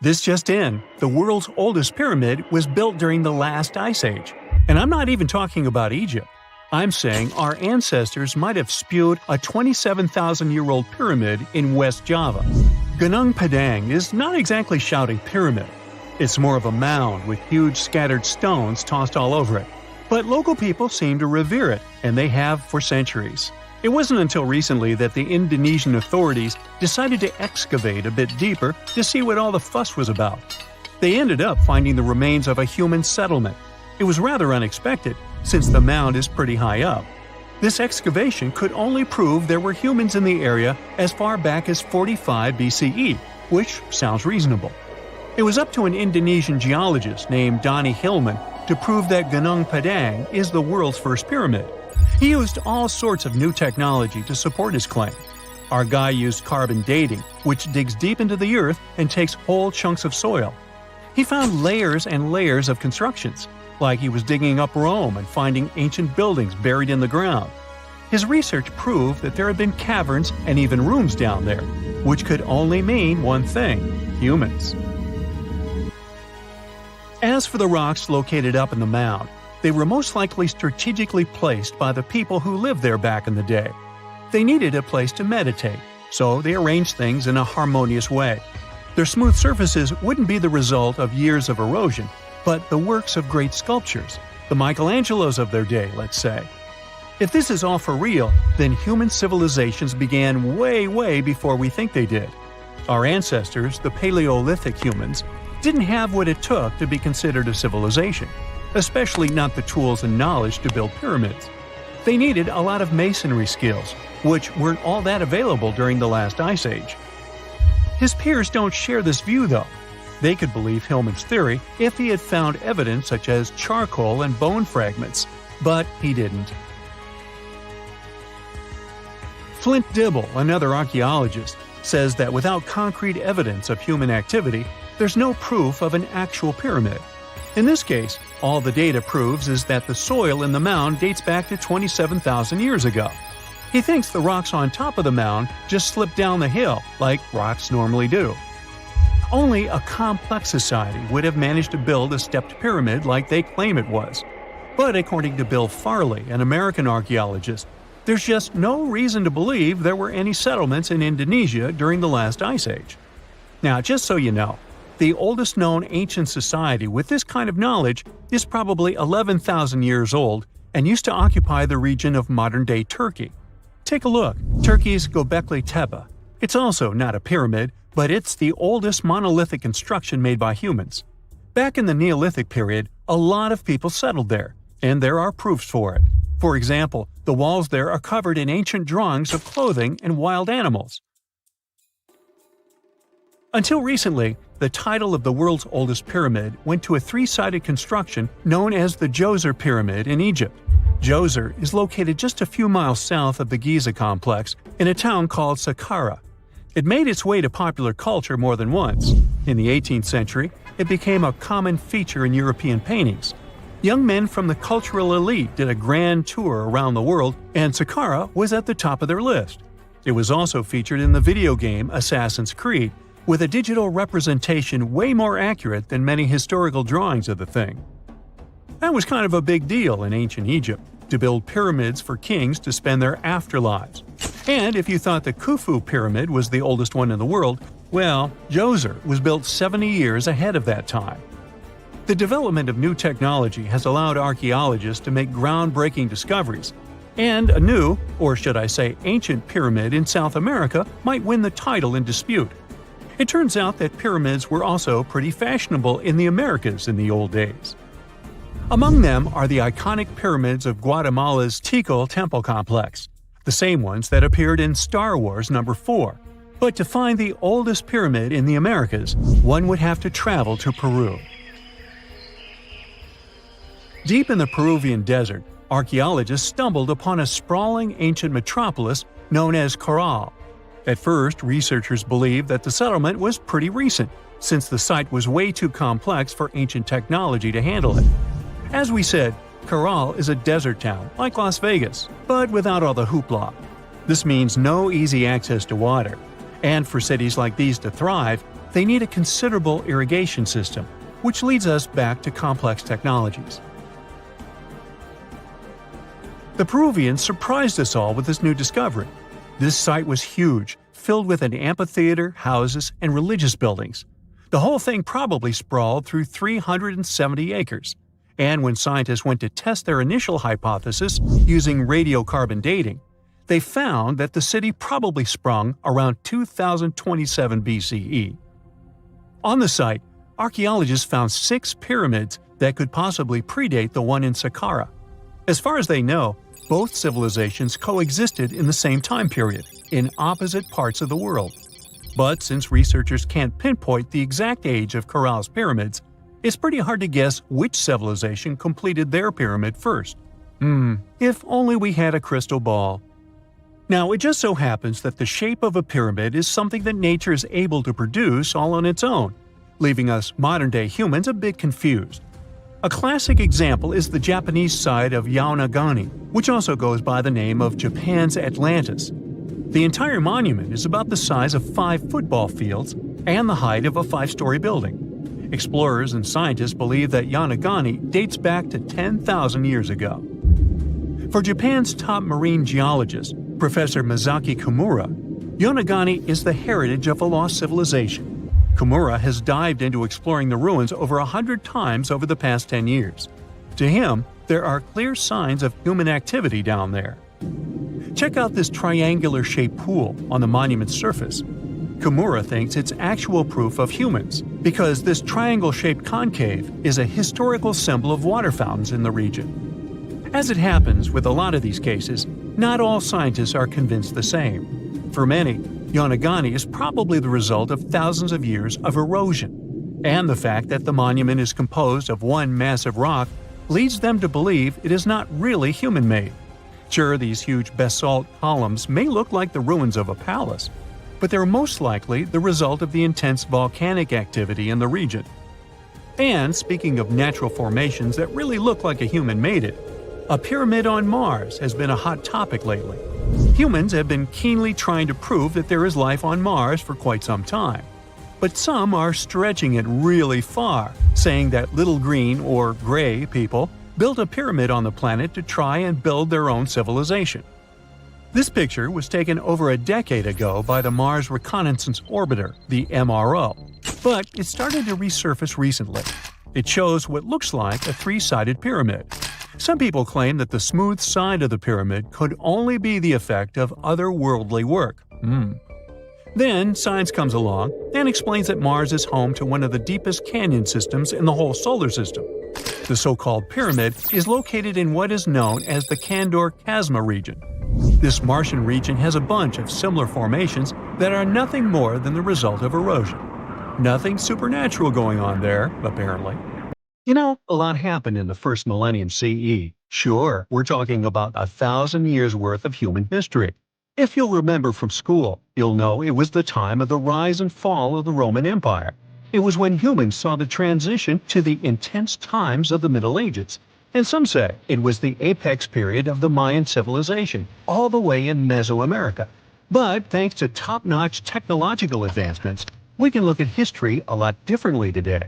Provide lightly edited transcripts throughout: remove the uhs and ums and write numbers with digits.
This just in, the world's oldest pyramid was built during the last ice age. And I'm not even talking about Egypt. I'm saying our ancestors might have spewed a 27,000-year-old pyramid in West Java. Gunung Padang is not exactly shouting pyramid. It's more of a mound with huge scattered stones tossed all over it. But local people seem to revere it, and they have for centuries. It wasn't until recently that the Indonesian authorities decided to excavate a bit deeper to see what all the fuss was about. They ended up finding the remains of a human settlement. It was rather unexpected, since the mound is pretty high up. This excavation could only prove there were humans in the area as far back as 45 BCE, which sounds reasonable. It was up to an Indonesian geologist named Donny Hillman to prove that Gunung Padang is the world's first pyramid. He used all sorts of new technology to support his claim. Our guy used carbon dating, which digs deep into the earth and takes whole chunks of soil. He found layers and layers of constructions, like he was digging up Rome and finding ancient buildings buried in the ground. His research proved that there had been caverns and even rooms down there, which could only mean one thing: humans. As for the rocks located up in the mound, they were most likely strategically placed by the people who lived there back in the day. They needed a place to meditate, so they arranged things in a harmonious way. Their smooth surfaces wouldn't be the result of years of erosion, but the works of great sculptures, the Michelangelos of their day, let's say. If this is all for real, then human civilizations began way before we think they did. Our ancestors, the Paleolithic humans, didn't have what it took to be considered a civilization, especially not the tools and knowledge to build pyramids. They needed a lot of masonry skills, which weren't all that available during the last ice age. His peers don't share this view, though. They could believe Hillman's theory if he had found evidence such as charcoal and bone fragments, but he didn't. Flint Dibble, another archaeologist, says that without concrete evidence of human activity, there's no proof of an actual pyramid. In this case, all the data proves is that the soil in the mound dates back to 27,000 years ago. He thinks the rocks on top of the mound just slipped down the hill, like rocks normally do. Only a complex society would have managed to build a stepped pyramid like they claim it was. But according to Bill Farley, an American archaeologist, there's just no reason to believe there were any settlements in Indonesia during the last ice age. Now, just so you know, the oldest known ancient society with this kind of knowledge is probably 11,000 years old and used to occupy the region of modern-day Turkey. Take a look, Turkey's Göbekli Tepe. It's also not a pyramid, but it's the oldest monolithic construction made by humans. Back in the Neolithic period, a lot of people settled there, and there are proofs for it. For example, the walls there are covered in ancient drawings of clothing and wild animals. Until recently, the title of the world's oldest pyramid went to a three-sided construction known as the Djoser Pyramid in Egypt. Djoser is located just a few miles south of the Giza complex in a town called Saqqara. It made its way to popular culture more than once. In the 18th century, it became a common feature in European paintings. Young men from the cultural elite did a grand tour around the world, and Saqqara was at the top of their list. It was also featured in the video game Assassin's Creed, with a digital representation way more accurate than many historical drawings of the thing. That was kind of a big deal in ancient Egypt, to build pyramids for kings to spend their afterlives. And if you thought the Khufu pyramid was the oldest one in the world, well, Djoser was built 70 years ahead of that time. The development of new technology has allowed archaeologists to make groundbreaking discoveries, and a new, or should I say ancient pyramid in South America might win the title in dispute. It turns out that pyramids were also pretty fashionable in the Americas in the old days. Among them are the iconic pyramids of Guatemala's Tikal Temple Complex, the same ones that appeared in Star Wars No. 4. But to find the oldest pyramid in the Americas, one would have to travel to Peru. Deep in the Peruvian desert, archaeologists stumbled upon a sprawling ancient metropolis known as Caral. At first, researchers believed that the settlement was pretty recent, since the site was way too complex for ancient technology to handle it. As we said, Caral is a desert town, like Las Vegas, but without all the hoopla. This means no easy access to water. And for cities like these to thrive, they need a considerable irrigation system, which leads us back to complex technologies. The Peruvians surprised us all with this new discovery. This site was huge, filled with an amphitheater, houses, and religious buildings. The whole thing probably sprawled through 370 acres. And when scientists went to test their initial hypothesis using radiocarbon dating, they found that the city probably sprung around 2027 BCE. On the site, archaeologists found 6 pyramids that could possibly predate the one in Saqqara. As far as they know, both civilizations coexisted in the same time period, in opposite parts of the world. But since researchers can't pinpoint the exact age of Corral's pyramids, it's pretty hard to guess which civilization completed their pyramid first. If only we had a crystal ball. Now, it just so happens that the shape of a pyramid is something that nature is able to produce all on its own, leaving us modern-day humans a bit confused. A classic example is the Japanese site of Yaonagani, which also goes by the name of Japan's Atlantis. The entire monument is about the size of 5 football fields and the height of a 5-story building. Explorers and scientists believe that Yaonagani dates back to 10,000 years ago. For Japan's top marine geologist, Professor Masaki Kimura, Yaonagani is the heritage of a lost civilization. Kimura has dived into exploring the ruins over 100 times over the past 10 years. To him, there are clear signs of human activity down there. Check out this triangular-shaped pool on the monument's surface. Kimura thinks it's actual proof of humans, because this triangle-shaped concave is a historical symbol of water fountains in the region. As it happens with a lot of these cases, not all scientists are convinced the same. For many, Yaonagani is probably the result of thousands of years of erosion, and the fact that the monument is composed of one massive rock leads them to believe it is not really human-made. Sure, these huge basalt columns may look like the ruins of a palace, but they're most likely the result of the intense volcanic activity in the region. And speaking of natural formations that really look like a human made it, a pyramid on Mars has been a hot topic lately. Humans have been keenly trying to prove that there is life on Mars for quite some time. But some are stretching it really far, saying that little green or gray people built a pyramid on the planet to try and build their own civilization. This picture was taken over a decade ago by the Mars Reconnaissance Orbiter, the MRO, but it started to resurface recently. It shows what looks like a 3-sided pyramid. Some people claim that the smooth side of the pyramid could only be the effect of otherworldly work. Then science comes along and explains that Mars is home to one of the deepest canyon systems in the whole solar system. The so-called pyramid is located in what is known as the Kandor-Chasma region. This Martian region has a bunch of similar formations that are nothing more than the result of erosion. Nothing supernatural going on there, apparently. You know, a lot happened in the first millennium CE. Sure, we're talking about 1,000 years worth of human history. If you'll remember from school, you'll know it was the time of the rise and fall of the Roman Empire. It was when humans saw the transition to the intense times of the Middle Ages. And some say it was the apex period of the Mayan civilization, all the way in Mesoamerica. But thanks to top-notch technological advancements, we can look at history a lot differently today.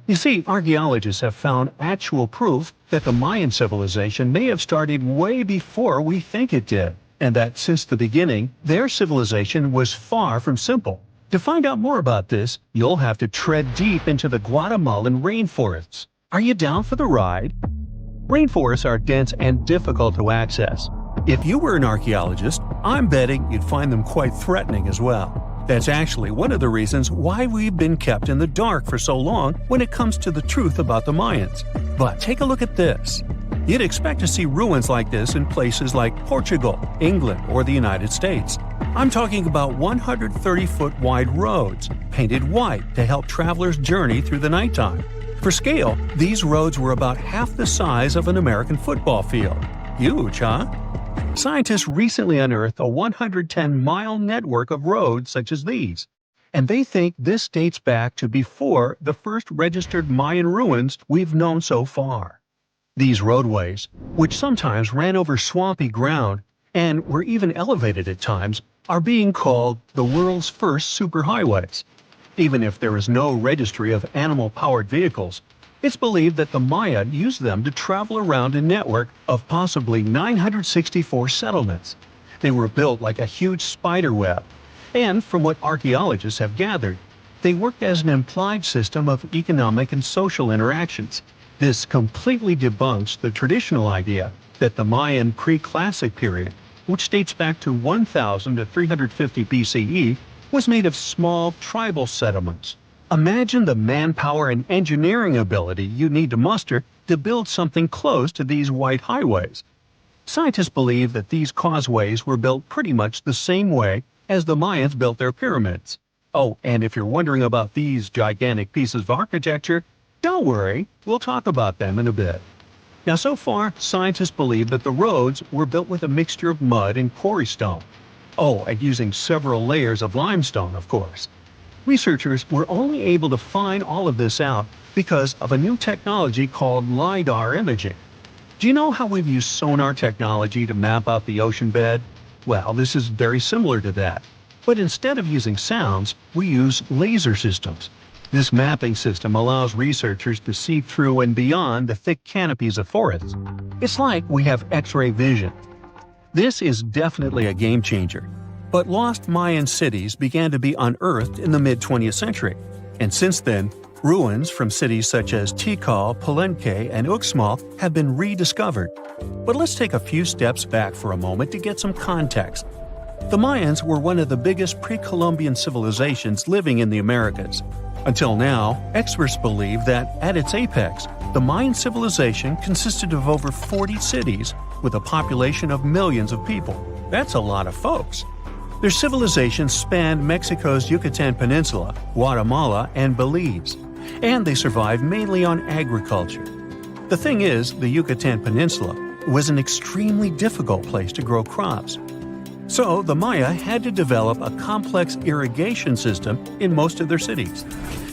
You see, archaeologists have found actual proof that the Mayan civilization may have started way before we think it did, and that since the beginning, their civilization was far from simple. To find out more about this, you'll have to tread deep into the Guatemalan rainforests. Are you down for the ride? Rainforests are dense and difficult to access. If you were an archaeologist, I'm betting you'd find them quite threatening as well. That's actually one of the reasons why we've been kept in the dark for so long when it comes to the truth about the Mayans. But take a look at this. You'd expect to see ruins like this in places like Portugal, England, or the United States. I'm talking about 130-foot wide roads, painted white to help travelers journey through the nighttime. For scale, these roads were about half the size of an American football field. Huge, huh? Scientists recently unearthed a 110-mile network of roads such as these, and they think this dates back to before the first registered Mayan ruins we've known so far. These roadways, which sometimes ran over swampy ground and were even elevated at times, are being called the world's first superhighways. Even if there is no registry of animal-powered vehicles, it's believed that the Maya used them to travel around a network of possibly 964 settlements. They were built like a huge spider web, and from what archaeologists have gathered, they worked as an implied system of economic and social interactions. This completely debunks the traditional idea that the Mayan pre-classic period, which dates back to 1000 to 350 BCE, was made of small tribal settlements. Imagine the manpower and engineering ability you need to muster to build something close to these white highways. Scientists believe that these causeways were built pretty much the same way as the Mayans built their pyramids. Oh, and if you're wondering about these gigantic pieces of architecture, don't worry, we'll talk about them in a bit. Now, so far, scientists believe that the roads were built with a mixture of mud and quarry stone. Oh, and using several layers of limestone, of course. Researchers were only able to find all of this out because of a new technology called LiDAR imaging. Do you know how we've used sonar technology to map out the ocean bed? Well, this is very similar to that. But instead of using sounds, we use laser systems. This mapping system allows researchers to see through and beyond the thick canopies of forests. It's like we have X-ray vision. This is definitely a game changer. But lost Mayan cities began to be unearthed in the mid-20th century. And since then, ruins from cities such as Tikal, Palenque, and Uxmal have been rediscovered. But let's take a few steps back for a moment to get some context. The Mayans were one of the biggest pre-Columbian civilizations living in the Americas. Until now, experts believe that, at its apex, the Mayan civilization consisted of over 40 cities with a population of millions of people. That's a lot of folks. Their civilization spanned Mexico's Yucatan Peninsula, Guatemala, and Belize, and they survived mainly on agriculture. The thing is, the Yucatan Peninsula was an extremely difficult place to grow crops. So the Maya had to develop a complex irrigation system in most of their cities.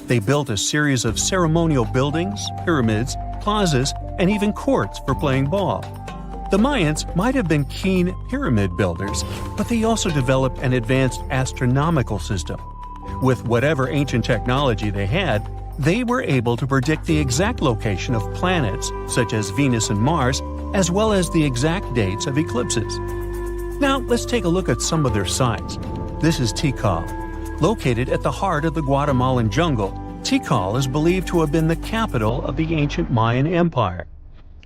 They built a series of ceremonial buildings, pyramids, plazas, and even courts for playing ball. The Mayans might have been keen pyramid builders, but they also developed an advanced astronomical system. With whatever ancient technology they had, they were able to predict the exact location of planets, such as Venus and Mars, as well as the exact dates of eclipses. Now, let's take a look at some of their sites. This is Tikal. Located at the heart of the Guatemalan jungle, Tikal is believed to have been the capital of the ancient Mayan Empire.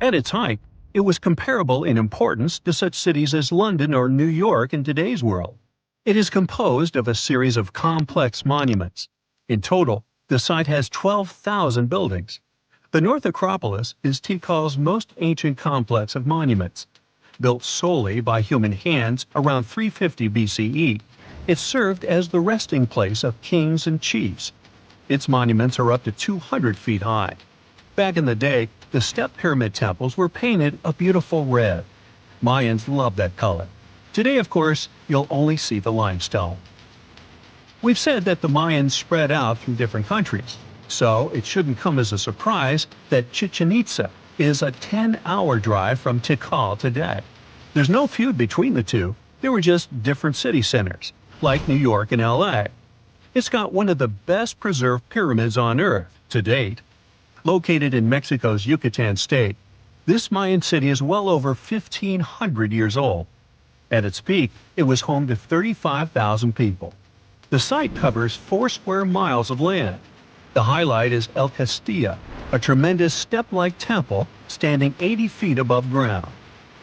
At its height, it was comparable in importance to such cities as London or New York in today's world. It is composed of a series of complex monuments. In total, the site has 12,000 buildings. The North Acropolis is Tikal's most ancient complex of monuments. Built solely by human hands around 350 BCE, it served as the resting place of kings and chiefs. Its monuments are up to 200 feet high. Back in the day, the step pyramid temples were painted a beautiful red. Mayans loved that color. Today, of course, you'll only see the limestone. We've said that the Mayans spread out through different countries, so it shouldn't come as a surprise that Chichen Itza is a 10-hour drive from Tikal today. There's no feud between the two, they were just different city centers, like New York and LA. It's got one of the best preserved pyramids on Earth to date. Located in Mexico's Yucatan state, this Mayan city is well over 1,500 years old. At its peak, it was home to 35,000 people. The site covers 4 square miles of land. The highlight is El Castilla, a tremendous step-like temple standing 80 feet above ground.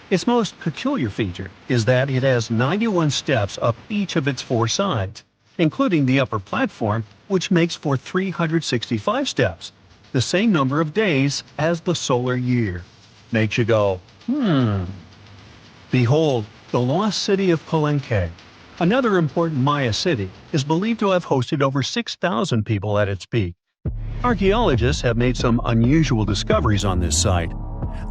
Its most peculiar feature is that it has 91 steps up each of its 4 sides, including the upper platform, which makes for 365 steps, the same number of days as the solar year. Makes you go, Behold, the lost city of Palenque. Another important Maya city is believed to have hosted over 6,000 people at its peak. Archaeologists have made some unusual discoveries on this site.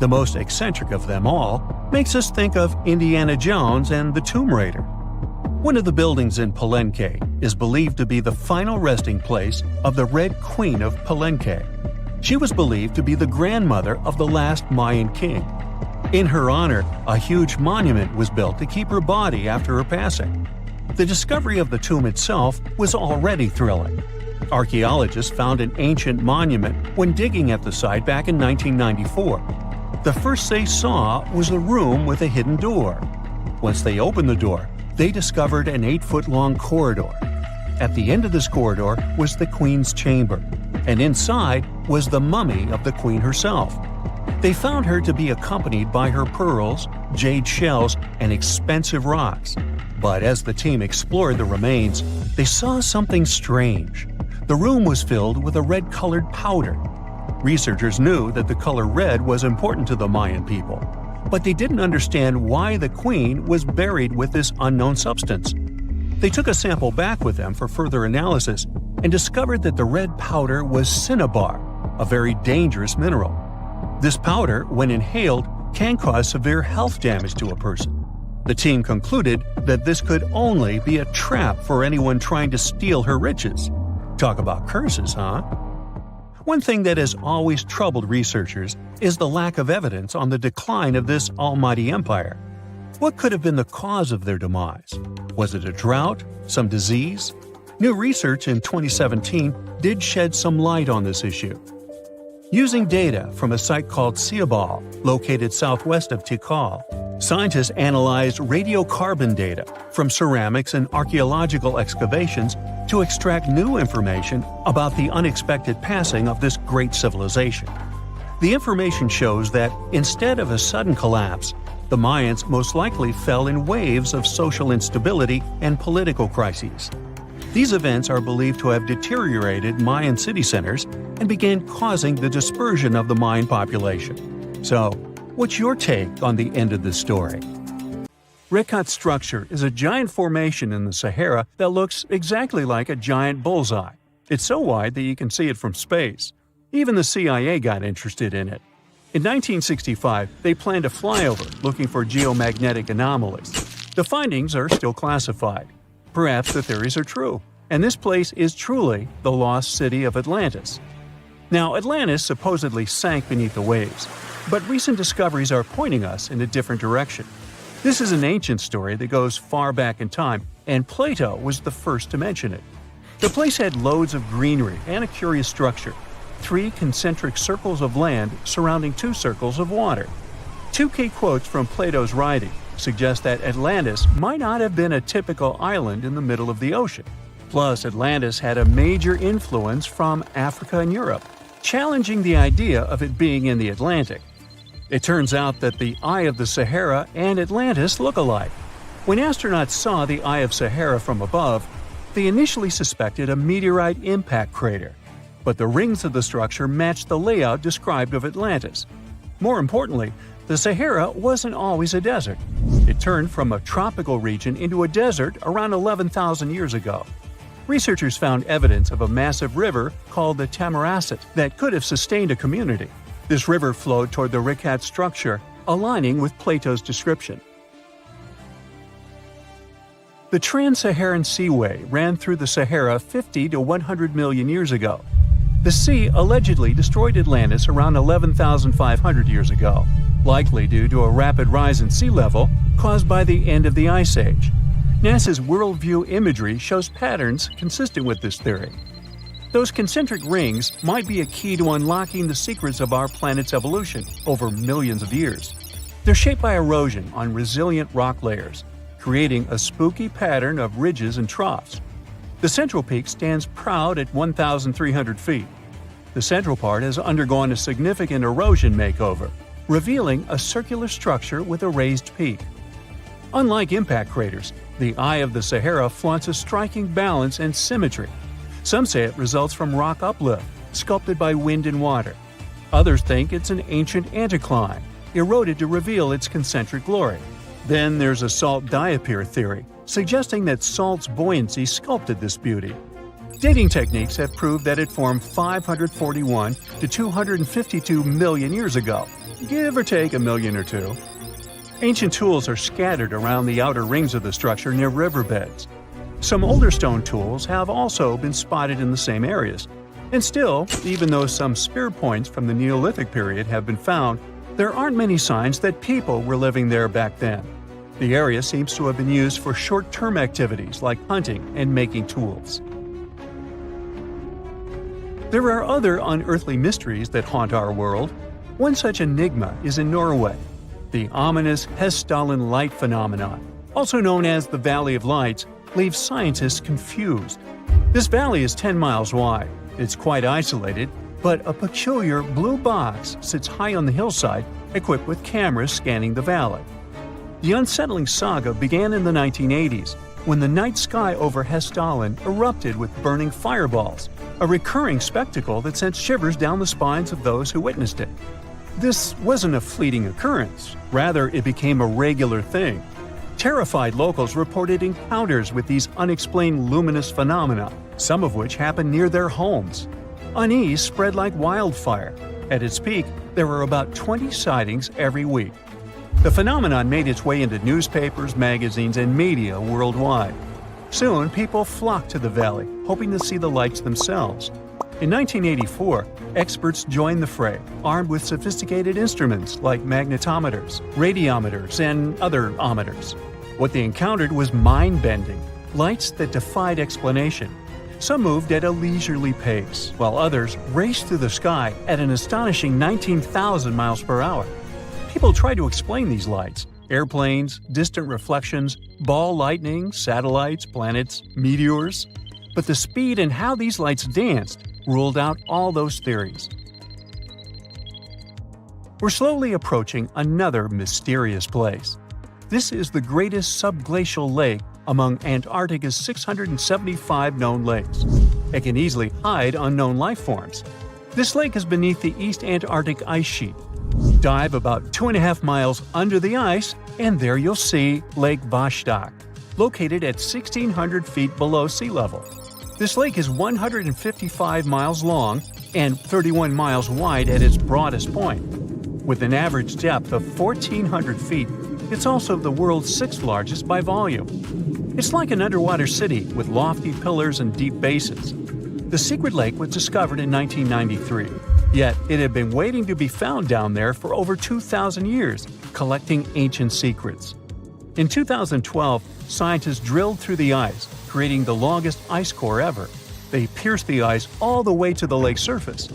The most eccentric of them all makes us think of Indiana Jones and the Tomb Raider. One of the buildings in Palenque is believed to be the final resting place of the Red Queen of Palenque. She was believed to be the grandmother of the last Mayan king. In her honor, a huge monument was built to keep her body after her passing. The discovery of the tomb itself was already thrilling. Archaeologists found an ancient monument when digging at the site back in 1994. The first they saw was a room with a hidden door. Once they opened the door, they discovered an 8-foot-long corridor. At the end of this corridor was the queen's chamber, and inside was the mummy of the queen herself. They found her to be accompanied by her pearls, jade shells, and expensive rocks. But as the team explored the remains, they saw something strange. The room was filled with a red-colored powder. Researchers knew that the color red was important to the Mayan people, but they didn't understand why the queen was buried with this unknown substance. They took a sample back with them for further analysis and discovered that the red powder was cinnabar, a very dangerous mineral. This powder, when inhaled, can cause severe health damage to a person. The team concluded that this could only be a trap for anyone trying to steal her riches. Talk about curses, huh? One thing that has always troubled researchers is the lack of evidence on the decline of this almighty empire. What could have been the cause of their demise? Was it a drought? Some disease? New research in 2017 did shed some light on this issue. Using data from a site called Ciabal, located southwest of Tikal, scientists analyzed radiocarbon data from ceramics and archaeological excavations to extract new information about the unexpected passing of this great civilization. The information shows that, instead of a sudden collapse, the Mayans most likely fell in waves of social instability and political crises. These events are believed to have deteriorated Mayan city centers and began causing the dispersion of the Mayan population. So, what's your take on the end of this story? Rekat structure is a giant formation in the Sahara that looks exactly like a giant bullseye. It's so wide that you can see it from space. Even the CIA got interested in it. In 1965, they planned a flyover looking for geomagnetic anomalies. The findings are still classified. Perhaps the theories are true, and this place is truly the lost city of Atlantis. Now, Atlantis supposedly sank beneath the waves, but recent discoveries are pointing us in a different direction. This is an ancient story that goes far back in time, and Plato was the first to mention it. The place had loads of greenery and a curious structure: 3 concentric circles of land surrounding 2 circles of water. 2 key quotes from Plato's writing suggest that Atlantis might not have been a typical island in the middle of the ocean. Plus, Atlantis had a major influence from Africa and Europe, challenging the idea of it being in the Atlantic. It turns out that the Eye of the Sahara and Atlantis look alike. When astronauts saw the Eye of Sahara from above, they initially suspected a meteorite impact crater, but the rings of the structure matched the layout described of Atlantis. More importantly, the Sahara wasn't always a desert. It turned from a tropical region into a desert around 11,000 years ago. Researchers found evidence of a massive river called the Tamaracet that could have sustained a community. This river flowed toward the Rekat structure, aligning with Plato's description. The Trans-Saharan Seaway ran through the Sahara 50 to 100 million years ago. The sea allegedly destroyed Atlantis around 11,500 years ago, likely due to a rapid rise in sea level caused by the end of the Ice Age. NASA's worldview imagery shows patterns consistent with this theory. Those concentric rings might be a key to unlocking the secrets of our planet's evolution over millions of years. They're shaped by erosion on resilient rock layers, creating a spooky pattern of ridges and troughs. The central peak stands proud at 1,300 feet. The central part has undergone a significant erosion makeover, revealing a circular structure with a raised peak. Unlike impact craters, the Eye of the Sahara flaunts a striking balance and symmetry. Some say it results from rock uplift, sculpted by wind and water. Others think it's an ancient anticline, eroded to reveal its concentric glory. Then there's a salt diapir theory, suggesting that salt's buoyancy sculpted this beauty. Dating techniques have proved that it formed 541 to 252 million years ago, give or take a million or two. Ancient tools are scattered around the outer rings of the structure near riverbeds. Some older stone tools have also been spotted in the same areas. And still, even though some spear points from the Neolithic period have been found, there aren't many signs that people were living there back then. The area seems to have been used for short-term activities like hunting and making tools. There are other unearthly mysteries that haunt our world. One such enigma is in Norway, the ominous Hessdalen light phenomenon, also known as the Valley of Lights, leaves scientists confused. This valley is 10 miles wide. It's quite isolated, but a peculiar blue box sits high on the hillside, equipped with cameras scanning the valley. The unsettling saga began in the 1980s, when the night sky over Hessdalen erupted with burning fireballs, a recurring spectacle that sent shivers down the spines of those who witnessed it. This wasn't a fleeting occurrence, rather it became a regular thing. Terrified locals reported encounters with these unexplained luminous phenomena, some of which happened near their homes. Unease spread like wildfire. At its peak, there were about 20 sightings every week. The phenomenon made its way into newspapers, magazines, and media worldwide. Soon, people flocked to the valley, hoping to see the lights themselves. In 1984, experts joined the fray, armed with sophisticated instruments like magnetometers, radiometers, and other ometers. What they encountered was mind-bending, lights that defied explanation. Some moved at a leisurely pace, while others raced through the sky at an astonishing 19,000 miles per hour. People tried to explain these lights: airplanes, distant reflections, ball lightning, satellites, planets, meteors. But the speed and how these lights danced ruled out all those theories. We're slowly approaching another mysterious place. This is the greatest subglacial lake among Antarctica's 675 known lakes. It can easily hide unknown life forms. This lake is beneath the East Antarctic ice sheet. Dive about 2.5 miles under the ice, and there you'll see Lake Vostok, located at 1,600 feet below sea level. This lake is 155 miles long and 31 miles wide at its broadest point. With an average depth of 1,400 feet, it's also the world's sixth largest by volume. It's like an underwater city with lofty pillars and deep basins. The secret lake was discovered in 1993, yet it had been waiting to be found down there for over 2,000 years, collecting ancient secrets. In 2012, scientists drilled through the ice, creating the longest ice core ever. They pierced the ice all the way to the lake's surface.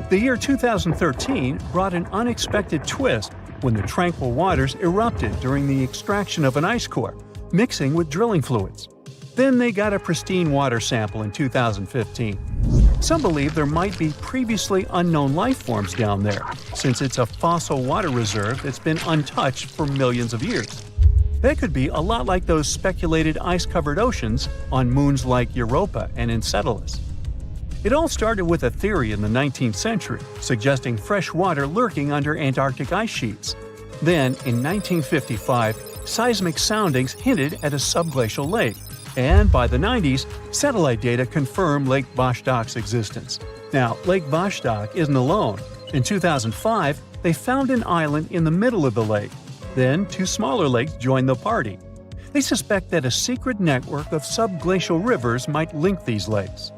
The year 2013 brought an unexpected twist when the tranquil waters erupted during the extraction of an ice core, mixing with drilling fluids. Then they got a pristine water sample in 2015. Some believe there might be previously unknown life forms down there, since it's a fossil water reserve that's been untouched for millions of years. That could be a lot like those speculated ice-covered oceans on moons like Europa and Enceladus. It all started with a theory in the 19th century, suggesting fresh water lurking under Antarctic ice sheets. Then, in 1955, seismic soundings hinted at a subglacial lake, and by the 90s, satellite data confirmed Lake Vostok's existence. Now, Lake Vostok isn't alone. In 2005, they found an island in the middle of the lake. Then, two smaller lakes joined the party. They suspect that a secret network of subglacial rivers might link these lakes.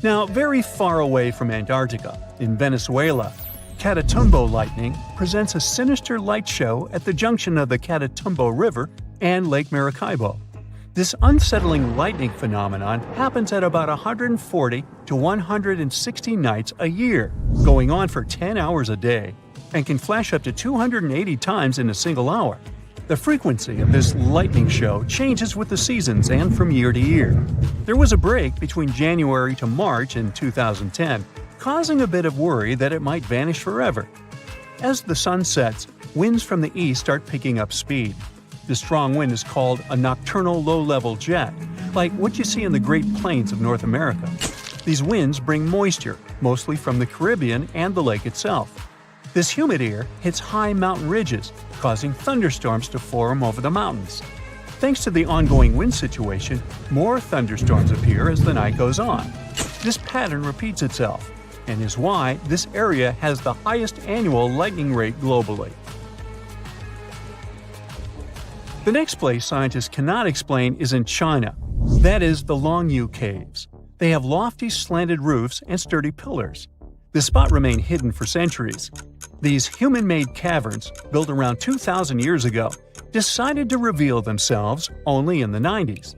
Now, very far away from Antarctica, in Venezuela, Catatumbo lightning presents a sinister light show at the junction of the Catatumbo River and Lake Maracaibo. This unsettling lightning phenomenon happens at about 140 to 160 nights a year, going on for 10 hours a day, and can flash up to 280 times in a single hour. The frequency of this lightning show changes with the seasons and from year to year. There was a break between January to March in 2010, causing a bit of worry that it might vanish forever. As the sun sets, winds from the east start picking up speed. The strong wind is called a nocturnal low-level jet, like what you see in the Great Plains of North America. These winds bring moisture, mostly from the Caribbean and the lake itself. This humid air hits high mountain ridges, causing thunderstorms to form over the mountains. Thanks to the ongoing wind situation, more thunderstorms appear as the night goes on. This pattern repeats itself, and is why this area has the highest annual lightning rate globally. The next place scientists cannot explain is in China. That is the Longyou caves. They have lofty slanted roofs and sturdy pillars. The spot remained hidden for centuries. These human-made caverns, built around 2,000 years ago, decided to reveal themselves only in the 90s.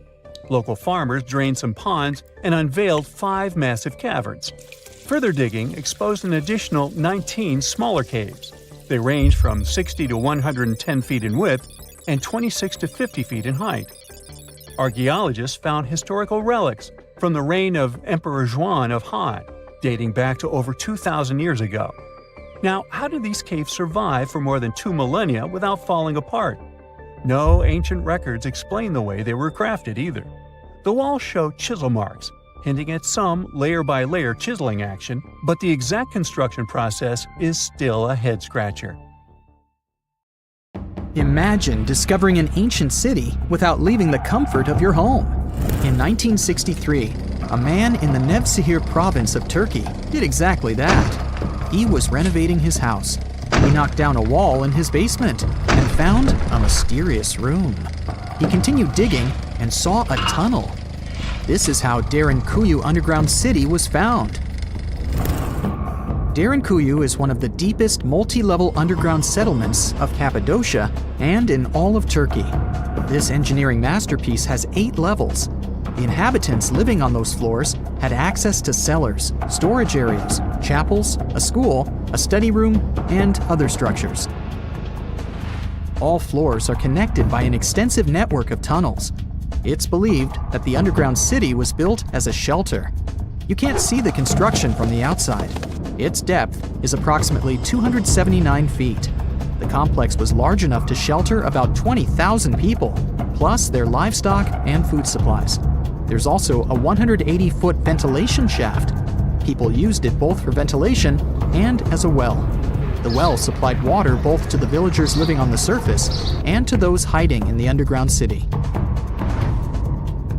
Local farmers drained some ponds and unveiled 5 massive caverns. Further digging exposed an additional 19 smaller caves. They range from 60 to 110 feet in width and 26 to 50 feet in height. Archaeologists found historical relics from the reign of Emperor Juan of Han, dating back to over 2,000 years ago. Now, how did these caves survive for more than 2 millennia without falling apart? No ancient records explain the way they were crafted either. The walls show chisel marks, hinting at some layer-by-layer chiseling action, but the exact construction process is still a head-scratcher. Imagine discovering an ancient city without leaving the comfort of your home. In 1963, a man in the Nevşehir province of Turkey did exactly that. He was renovating his house. He knocked down a wall in his basement and found a mysterious room. He continued digging and saw a tunnel. This is how Derinkuyu underground city was found. Derinkuyu is one of the deepest multi-level underground settlements of Cappadocia and in all of Turkey. This engineering masterpiece has 8 levels. The inhabitants living on those floors had access to cellars, storage areas, chapels, a school, a study room, and other structures. All floors are connected by an extensive network of tunnels. It's believed that the underground city was built as a shelter. You can't see the construction from the outside. Its depth is approximately 279 feet. The complex was large enough to shelter about 20,000 people, plus their livestock and food supplies. There's also a 180-foot ventilation shaft. People used it both for ventilation and as a well. The well supplied water both to the villagers living on the surface and to those hiding in the underground city.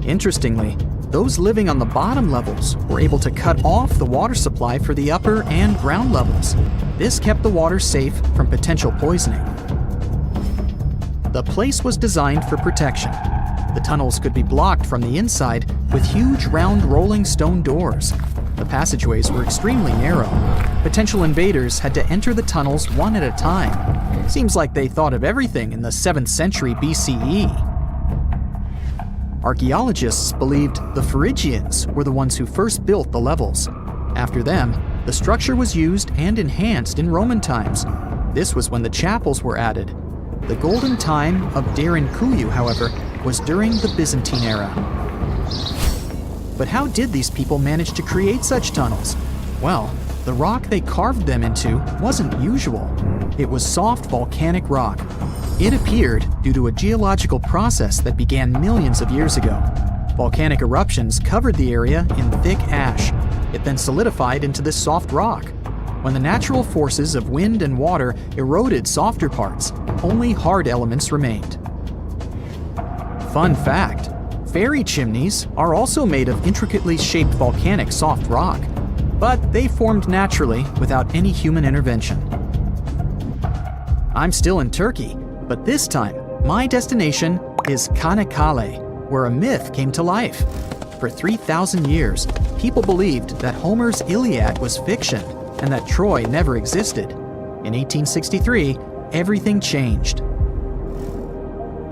Interestingly, those living on the bottom levels were able to cut off the water supply for the upper and ground levels. This kept the water safe from potential poisoning. The place was designed for protection. The tunnels could be blocked from the inside with huge round rolling stone doors. The passageways were extremely narrow. Potential invaders had to enter the tunnels one at a time. Seems like they thought of everything in the 7th century BCE. Archaeologists believed the Phrygians were the ones who first built the levels. After them, the structure was used and enhanced in Roman times. This was when the chapels were added. The golden time of Derinkuyu, however, was during the Byzantine era. But how did these people manage to create such tunnels? Well, the rock they carved them into wasn't usual. It was soft volcanic rock. It appeared due to a geological process that began millions of years ago. Volcanic eruptions covered the area in thick ash. It then solidified into this soft rock. When the natural forces of wind and water eroded softer parts, only hard elements remained. Fun fact, fairy chimneys are also made of intricately shaped volcanic soft rock, but they formed naturally without any human intervention. I'm still in Turkey, but this time, my destination is Çanakkale, where a myth came to life. For 3,000 years, people believed that Homer's Iliad was fiction and that Troy never existed. In 1863, everything changed.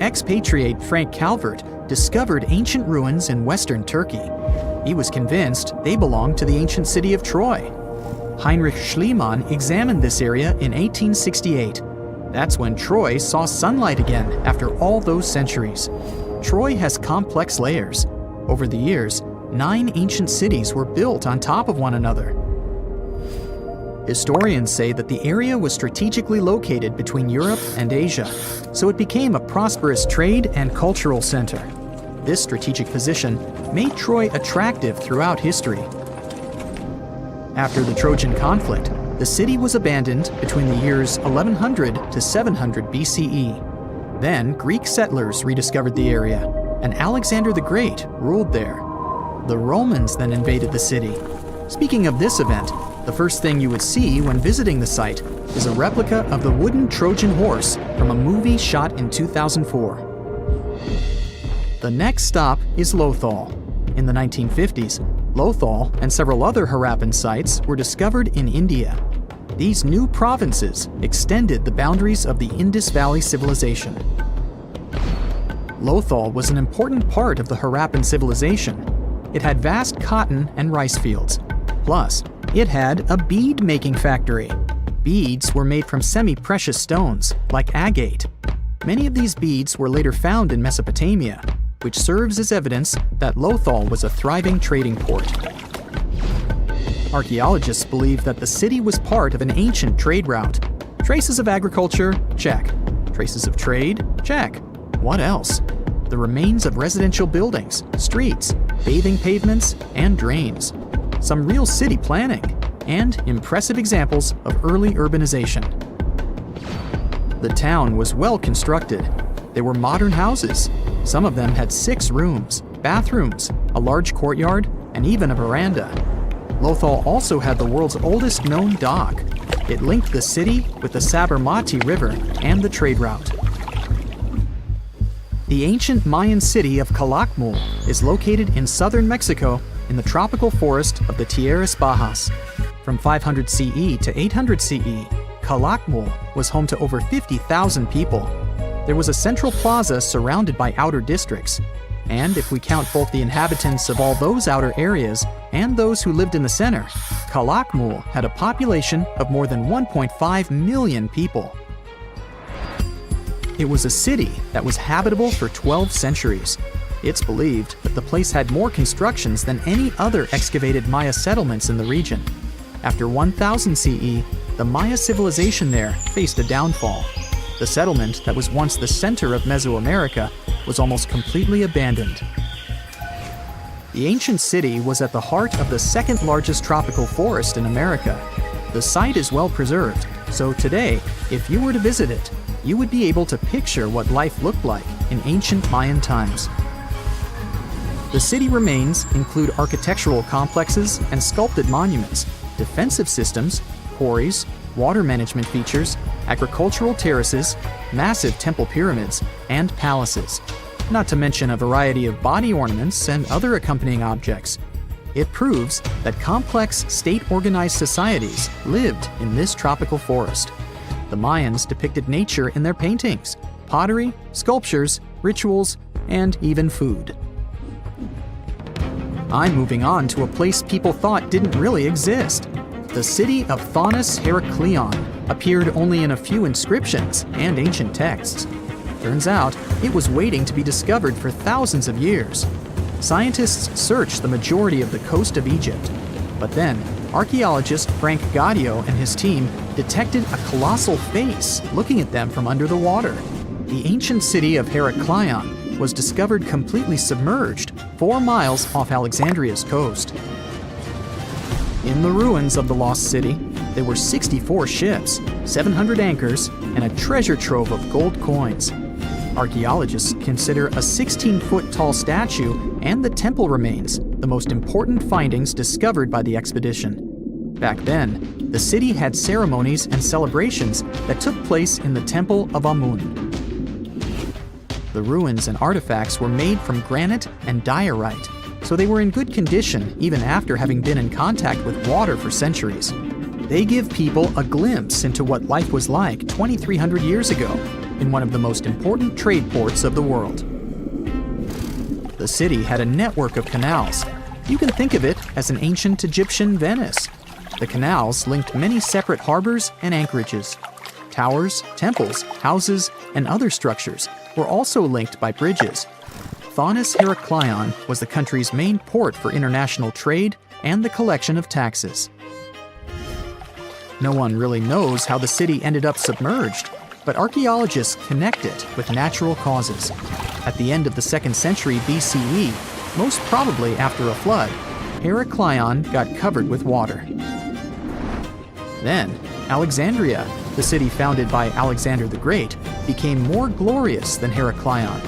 Expatriate Frank Calvert discovered ancient ruins in western Turkey. He was convinced they belonged to the ancient city of Troy. Heinrich Schliemann examined this area in 1868. That's when Troy saw sunlight again after all those centuries. Troy has complex layers. Over the years, 9 ancient cities were built on top of one another. Historians say that the area was strategically located between Europe and Asia, so it became a prosperous trade and cultural center. This strategic position made Troy attractive throughout history. After the Trojan conflict, the city was abandoned between the years 1100 to 700 BCE. Then Greek settlers rediscovered the area, and Alexander the Great ruled there. The Romans then invaded the city. Speaking of this event, the first thing you would see when visiting the site is a replica of the wooden Trojan horse from a movie shot in 2004. The next stop is Lothal. In the 1950s, Lothal and several other Harappan sites were discovered in India. These new provinces extended the boundaries of the Indus Valley civilization. Lothal was an important part of the Harappan civilization. It had vast cotton and rice fields. Plus, it had a bead-making factory. Beads were made from semi-precious stones, like agate. Many of these beads were later found in Mesopotamia, which serves as evidence that Lothal was a thriving trading port. Archaeologists believe that the city was part of an ancient trade route. Traces of agriculture? Check. Traces of trade? Check. What else? The remains of residential buildings, streets, bathing pavements, and drains. Some real city planning, and impressive examples of early urbanization. The town was well constructed. There were modern houses. Some of them had 6 rooms, bathrooms, a large courtyard, and even a veranda. Lothal also had the world's oldest known dock. It linked the city with the Sabarmati River and the trade route. The ancient Mayan city of Kalakmul is located in southern Mexico in the tropical forest of the Tierras Bajas. From 500 CE to 800 CE, Kalakmul was home to over 50,000 people. There was a central plaza surrounded by outer districts. And if we count both the inhabitants of all those outer areas and those who lived in the center, Kalakmul had a population of more than 1.5 million people. It was a city that was habitable for 12 centuries. It's believed that the place had more constructions than any other excavated Maya settlements in the region. After 1000 CE, the Maya civilization there faced a downfall. The settlement that was once the center of Mesoamerica was almost completely abandoned. The ancient city was at the heart of the second largest tropical forest in America. The site is well preserved, so today, if you were to visit it, you would be able to picture what life looked like in ancient Mayan times. The city remains include architectural complexes and sculpted monuments, defensive systems, quarries, water management features, agricultural terraces, massive temple pyramids, and palaces, not to mention a variety of body ornaments and other accompanying objects. It proves that complex state-organized societies lived in this tropical forest. The Mayans depicted nature in their paintings, pottery, sculptures, rituals, and even food. I'm moving on to a place people thought didn't really exist. The city of Thonis Heracleion appeared only in a few inscriptions and ancient texts. Turns out, it was waiting to be discovered for thousands of years. Scientists searched the majority of the coast of Egypt. But then, archaeologist Frank Gaudio and his team detected a colossal face looking at them from under the water. The ancient city of Heracleion was discovered completely submerged 4 miles off Alexandria's coast. In the ruins of the lost city, there were 64 ships, 700 anchors, and a treasure trove of gold coins. Archaeologists consider a 16-foot tall statue and the temple remains the most important findings discovered by the expedition. Back then, the city had ceremonies and celebrations that took place in the Temple of Amun. The ruins and artifacts were made from granite and diorite, so they were in good condition even after having been in contact with water for centuries. They give people a glimpse into what life was like 2,300 years ago in one of the most important trade ports of the world. The city had a network of canals. You can think of it as an ancient Egyptian Venice. The canals linked many separate harbors and anchorages. Towers, temples, houses, and other structures were also linked by bridges. Thonis Heracleion was the country's main port for international trade and the collection of taxes. No one really knows how the city ended up submerged, but archaeologists connect it with natural causes. At the end of the 2nd century BCE, most probably after a flood, Heracleion got covered with water. Then, Alexandria, the city founded by Alexander the Great, became more glorious than Heracleion.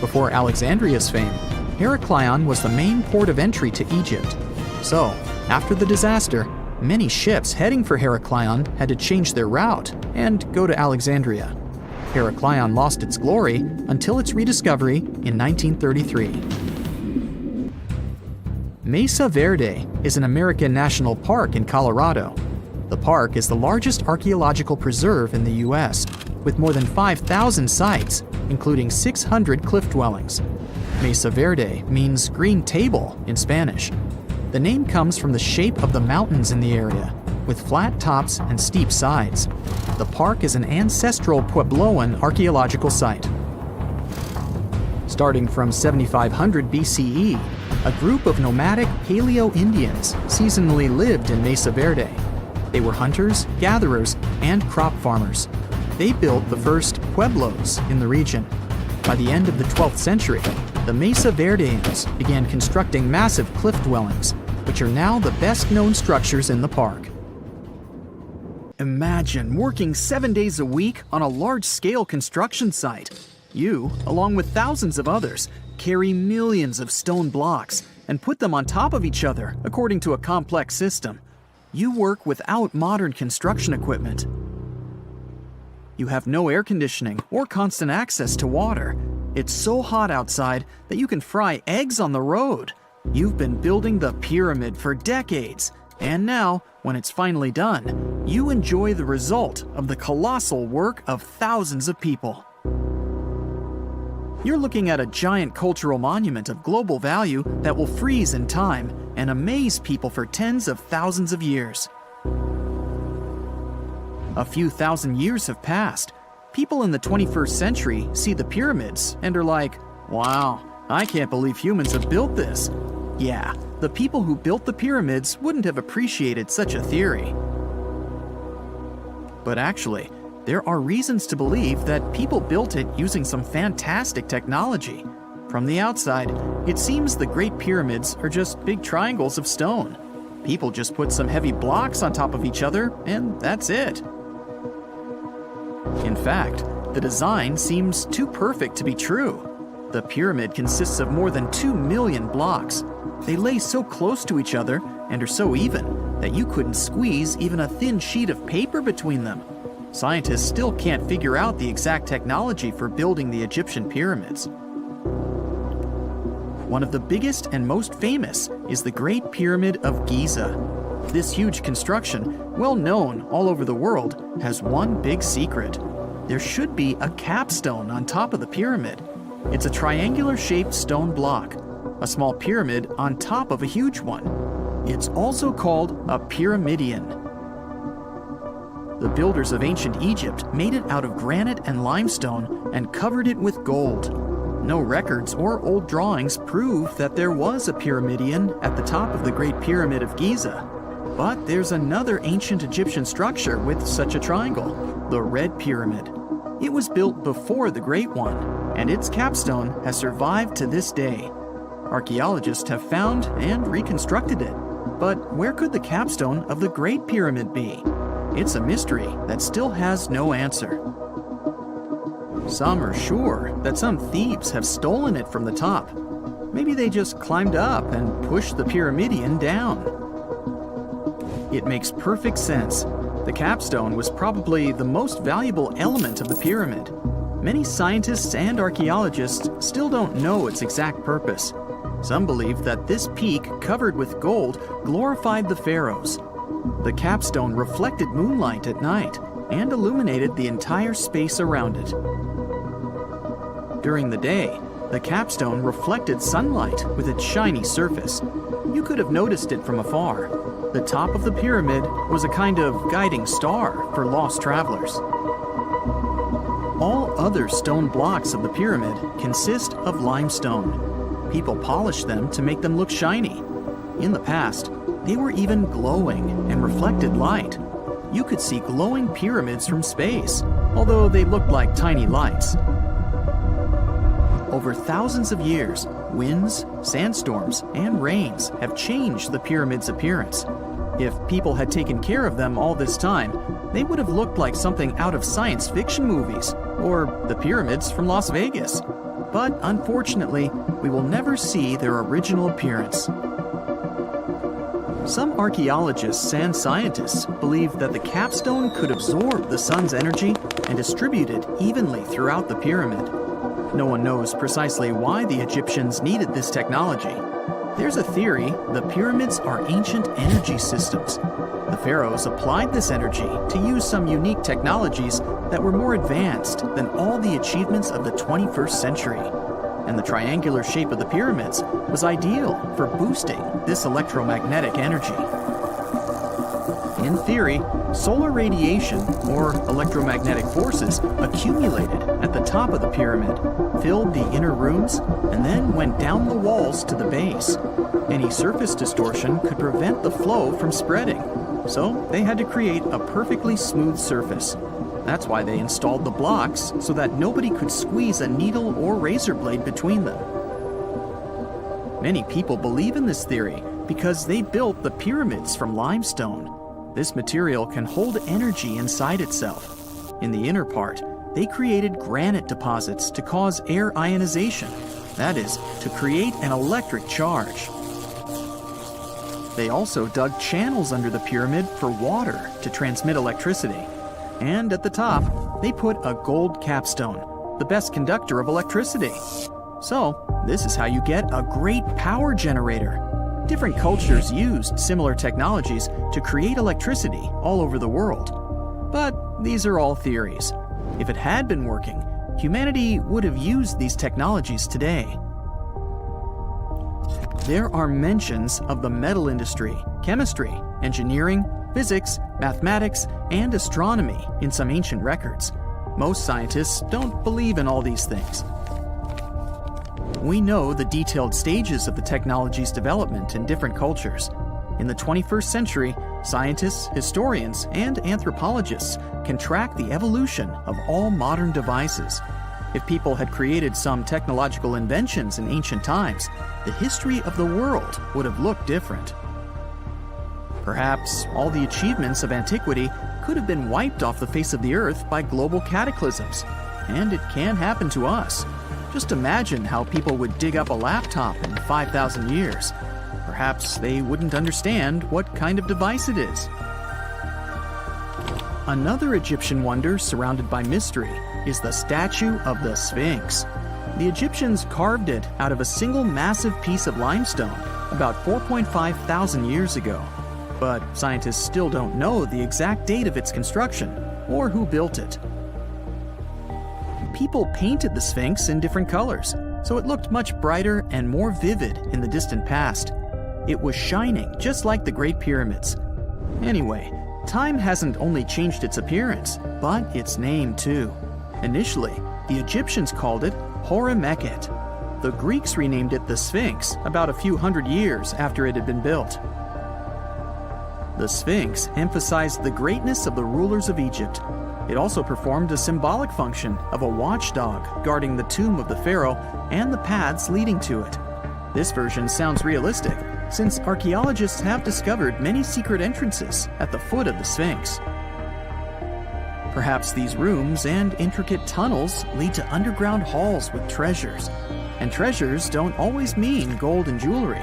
Before Alexandria's fame, Heracleion was the main port of entry to Egypt. So, after the disaster, many ships heading for Heracleion had to change their route and go to Alexandria. Heracleion lost its glory until its rediscovery in 1933. Mesa Verde is an American national park in Colorado. The park is the largest archaeological preserve in the U.S., with more than 5,000 sites, including 600 cliff dwellings. Mesa Verde means green table in Spanish. The name comes from the shape of the mountains in the area, with flat tops and steep sides. The park is an ancestral Puebloan archaeological site. Starting from 7500 BCE, a group of nomadic Paleo-Indians seasonally lived in Mesa Verde. They were hunters, gatherers, and crop farmers. They built the first pueblos in the region. By the end of the 12th century, the Mesa Verdeans began constructing massive cliff dwellings, which are now the best-known structures in the park. Imagine working 7 days a week on a large-scale construction site. You, along with thousands of others, carry millions of stone blocks and put them on top of each other according to a complex system. You work without modern construction equipment. You have no air conditioning or constant access to water. It's so hot outside that you can fry eggs on the road. You've been building the pyramid for decades, and now, when it's finally done, you enjoy the result of the colossal work of thousands of people. You're looking at a giant cultural monument of global value that will freeze in time and amaze people for tens of thousands of years. A few thousand years have passed. People in the 21st century see the pyramids and are like, wow, I can't believe humans have built this. Yeah, the people who built the pyramids wouldn't have appreciated such a theory. But actually, there are reasons to believe that people built it using some fantastic technology. From the outside, it seems the Great Pyramids are just big triangles of stone. People just put some heavy blocks on top of each other, and that's it. In fact, the design seems too perfect to be true. The pyramid consists of more than 2 million blocks. They lay so close to each other and are so even that you couldn't squeeze even a thin sheet of paper between them. Scientists still can't figure out the exact technology for building the Egyptian pyramids. One of the biggest and most famous is the Great Pyramid of Giza. This huge construction, well known all over the world, has one big secret. There should be a capstone on top of the pyramid. It's a triangular-shaped stone block, a small pyramid on top of a huge one. It's also called a pyramidion. The builders of ancient Egypt made it out of granite and limestone and covered it with gold. No records or old drawings prove that there was a pyramidion at the top of the Great Pyramid of Giza. But there's another ancient Egyptian structure with such a triangle, the Red Pyramid. It was built before the Great One, and its capstone has survived to this day. Archaeologists have found and reconstructed it. But where could the capstone of the Great Pyramid be? It's a mystery that still has no answer. Some are sure that some thieves have stolen it from the top. Maybe they just climbed up and pushed the pyramidion down. It makes perfect sense. The capstone was probably the most valuable element of the pyramid. Many scientists and archaeologists still don't know its exact purpose. Some believe that this peak covered with gold glorified the pharaohs. The capstone reflected moonlight at night and illuminated the entire space around it. During the day, the capstone reflected sunlight with its shiny surface. You could have noticed it from afar. The top of the pyramid was a kind of guiding star for lost travelers. All other stone blocks of the pyramid consist of limestone. People polished them to make them look shiny. In the past, they were even glowing and reflected light. You could see glowing pyramids from space, although they looked like tiny lights. Over thousands of years, winds, sandstorms, and rains have changed the pyramid's appearance. If people had taken care of them all this time, they would have looked like something out of science fiction movies, or the pyramids from Las Vegas. But unfortunately, we will never see their original appearance. Some archaeologists and scientists believe that the capstone could absorb the sun's energy and distribute it evenly throughout the pyramid. No one knows precisely why the Egyptians needed this technology. There's a theory the pyramids are ancient energy systems. The pharaohs applied this energy to use some unique technologies that were more advanced than all the achievements of the 21st century. And the triangular shape of the pyramids was ideal for boosting this electromagnetic energy. In theory, solar radiation, or electromagnetic forces, accumulated at the top of the pyramid, filled the inner rooms, and then went down the walls to the base. Any surface distortion could prevent the flow from spreading, so they had to create a perfectly smooth surface. That's why they installed the blocks so that nobody could squeeze a needle or razor blade between them. Many people believe in this theory because they built the pyramids from limestone. This material can hold energy inside itself. In the inner part, they created granite deposits to cause air ionization, that is, to create an electric charge. They also dug channels under the pyramid for water to transmit electricity. And at the top, they put a gold capstone, the best conductor of electricity. So, this is how you get a great power generator. Different cultures used similar technologies to create electricity all over the world. But these are all theories. If it had been working, humanity would have used these technologies today. There are mentions of the metal industry, chemistry, engineering, physics, mathematics, and astronomy in some ancient records. Most scientists don't believe in all these things. We know the detailed stages of the technology's development in different cultures. In the 21st century, scientists, historians, and anthropologists can track the evolution of all modern devices. If people had created some technological inventions in ancient times, the history of the world would have looked different. Perhaps all the achievements of antiquity could have been wiped off the face of the earth by global cataclysms. And it can happen to us. Just imagine how people would dig up a laptop in 5,000 years. Perhaps they wouldn't understand what kind of device it is. Another Egyptian wonder surrounded by mystery is the statue of the Sphinx. The Egyptians carved it out of a single massive piece of limestone about 4.5 thousand years ago. But scientists still don't know the exact date of its construction or who built it. People painted the Sphinx in different colors, so it looked much brighter and more vivid in the distant past. It was shining just like the Great Pyramids. Anyway, time hasn't only changed its appearance, but its name too. Initially, the Egyptians called it Hore-Mekhet. The Greeks renamed it the Sphinx about a few hundred years after it had been built. The Sphinx emphasized the greatness of the rulers of Egypt. It also performed a symbolic function of a watchdog guarding the tomb of the pharaoh and the paths leading to it. This version sounds realistic, since archaeologists have discovered many secret entrances at the foot of the Sphinx. Perhaps these rooms and intricate tunnels lead to underground halls with treasures. And treasures don't always mean gold and jewelry.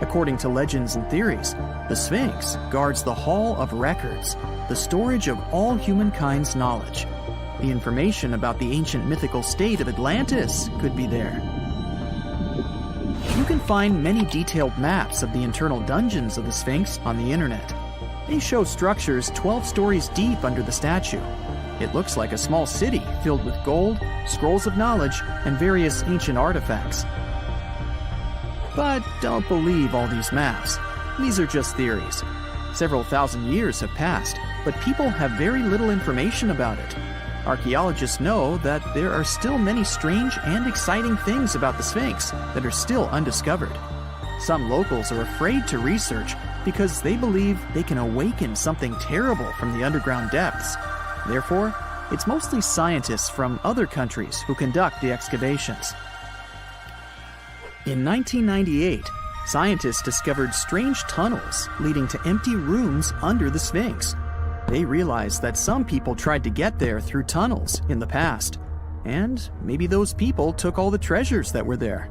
According to legends and theories, the Sphinx guards the Hall of Records, the storage of all humankind's knowledge. The information about the ancient mythical state of Atlantis could be there. You can find many detailed maps of the internal dungeons of the Sphinx on the internet. They show structures 12 stories deep under the statue. It looks like a small city filled with gold, scrolls of knowledge, and various ancient artifacts. But don't believe all these maps. These are just theories. Several thousand years have passed, but people have very little information about it. Archaeologists know that there are still many strange and exciting things about the Sphinx that are still undiscovered. Some locals are afraid to research because they believe they can awaken something terrible from the underground depths. Therefore, it's mostly scientists from other countries who conduct the excavations. In 1998, scientists discovered strange tunnels leading to empty rooms under the Sphinx. They realized that some people tried to get there through tunnels in the past, and maybe those people took all the treasures that were there.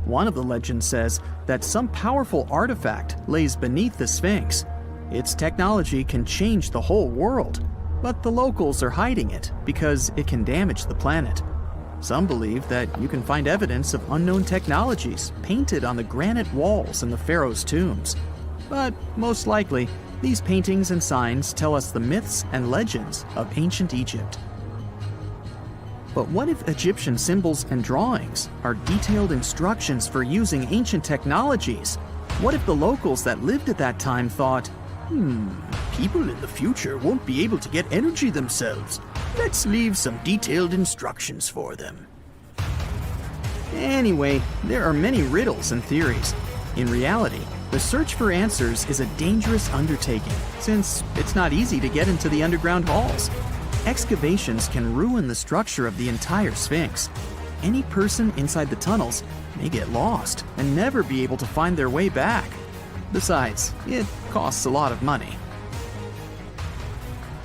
One of the legends says that some powerful artifact lays beneath the Sphinx. Its technology can change the whole world, but the locals are hiding it because it can damage the planet. Some believe that you can find evidence of unknown technologies painted on the granite walls in the pharaohs' tombs. But most likely, these paintings and signs tell us the myths and legends of ancient Egypt. But what if Egyptian symbols and drawings are detailed instructions for using ancient technologies? What if the locals that lived at that time thought, people in the future won't be able to get energy themselves. Let's leave some detailed instructions for them. Anyway, there are many riddles and theories. In reality, the search for answers is a dangerous undertaking, since it's not easy to get into the underground halls. Excavations can ruin the structure of the entire Sphinx. Any person inside the tunnels may get lost and never be able to find their way back. Besides, it costs a lot of money.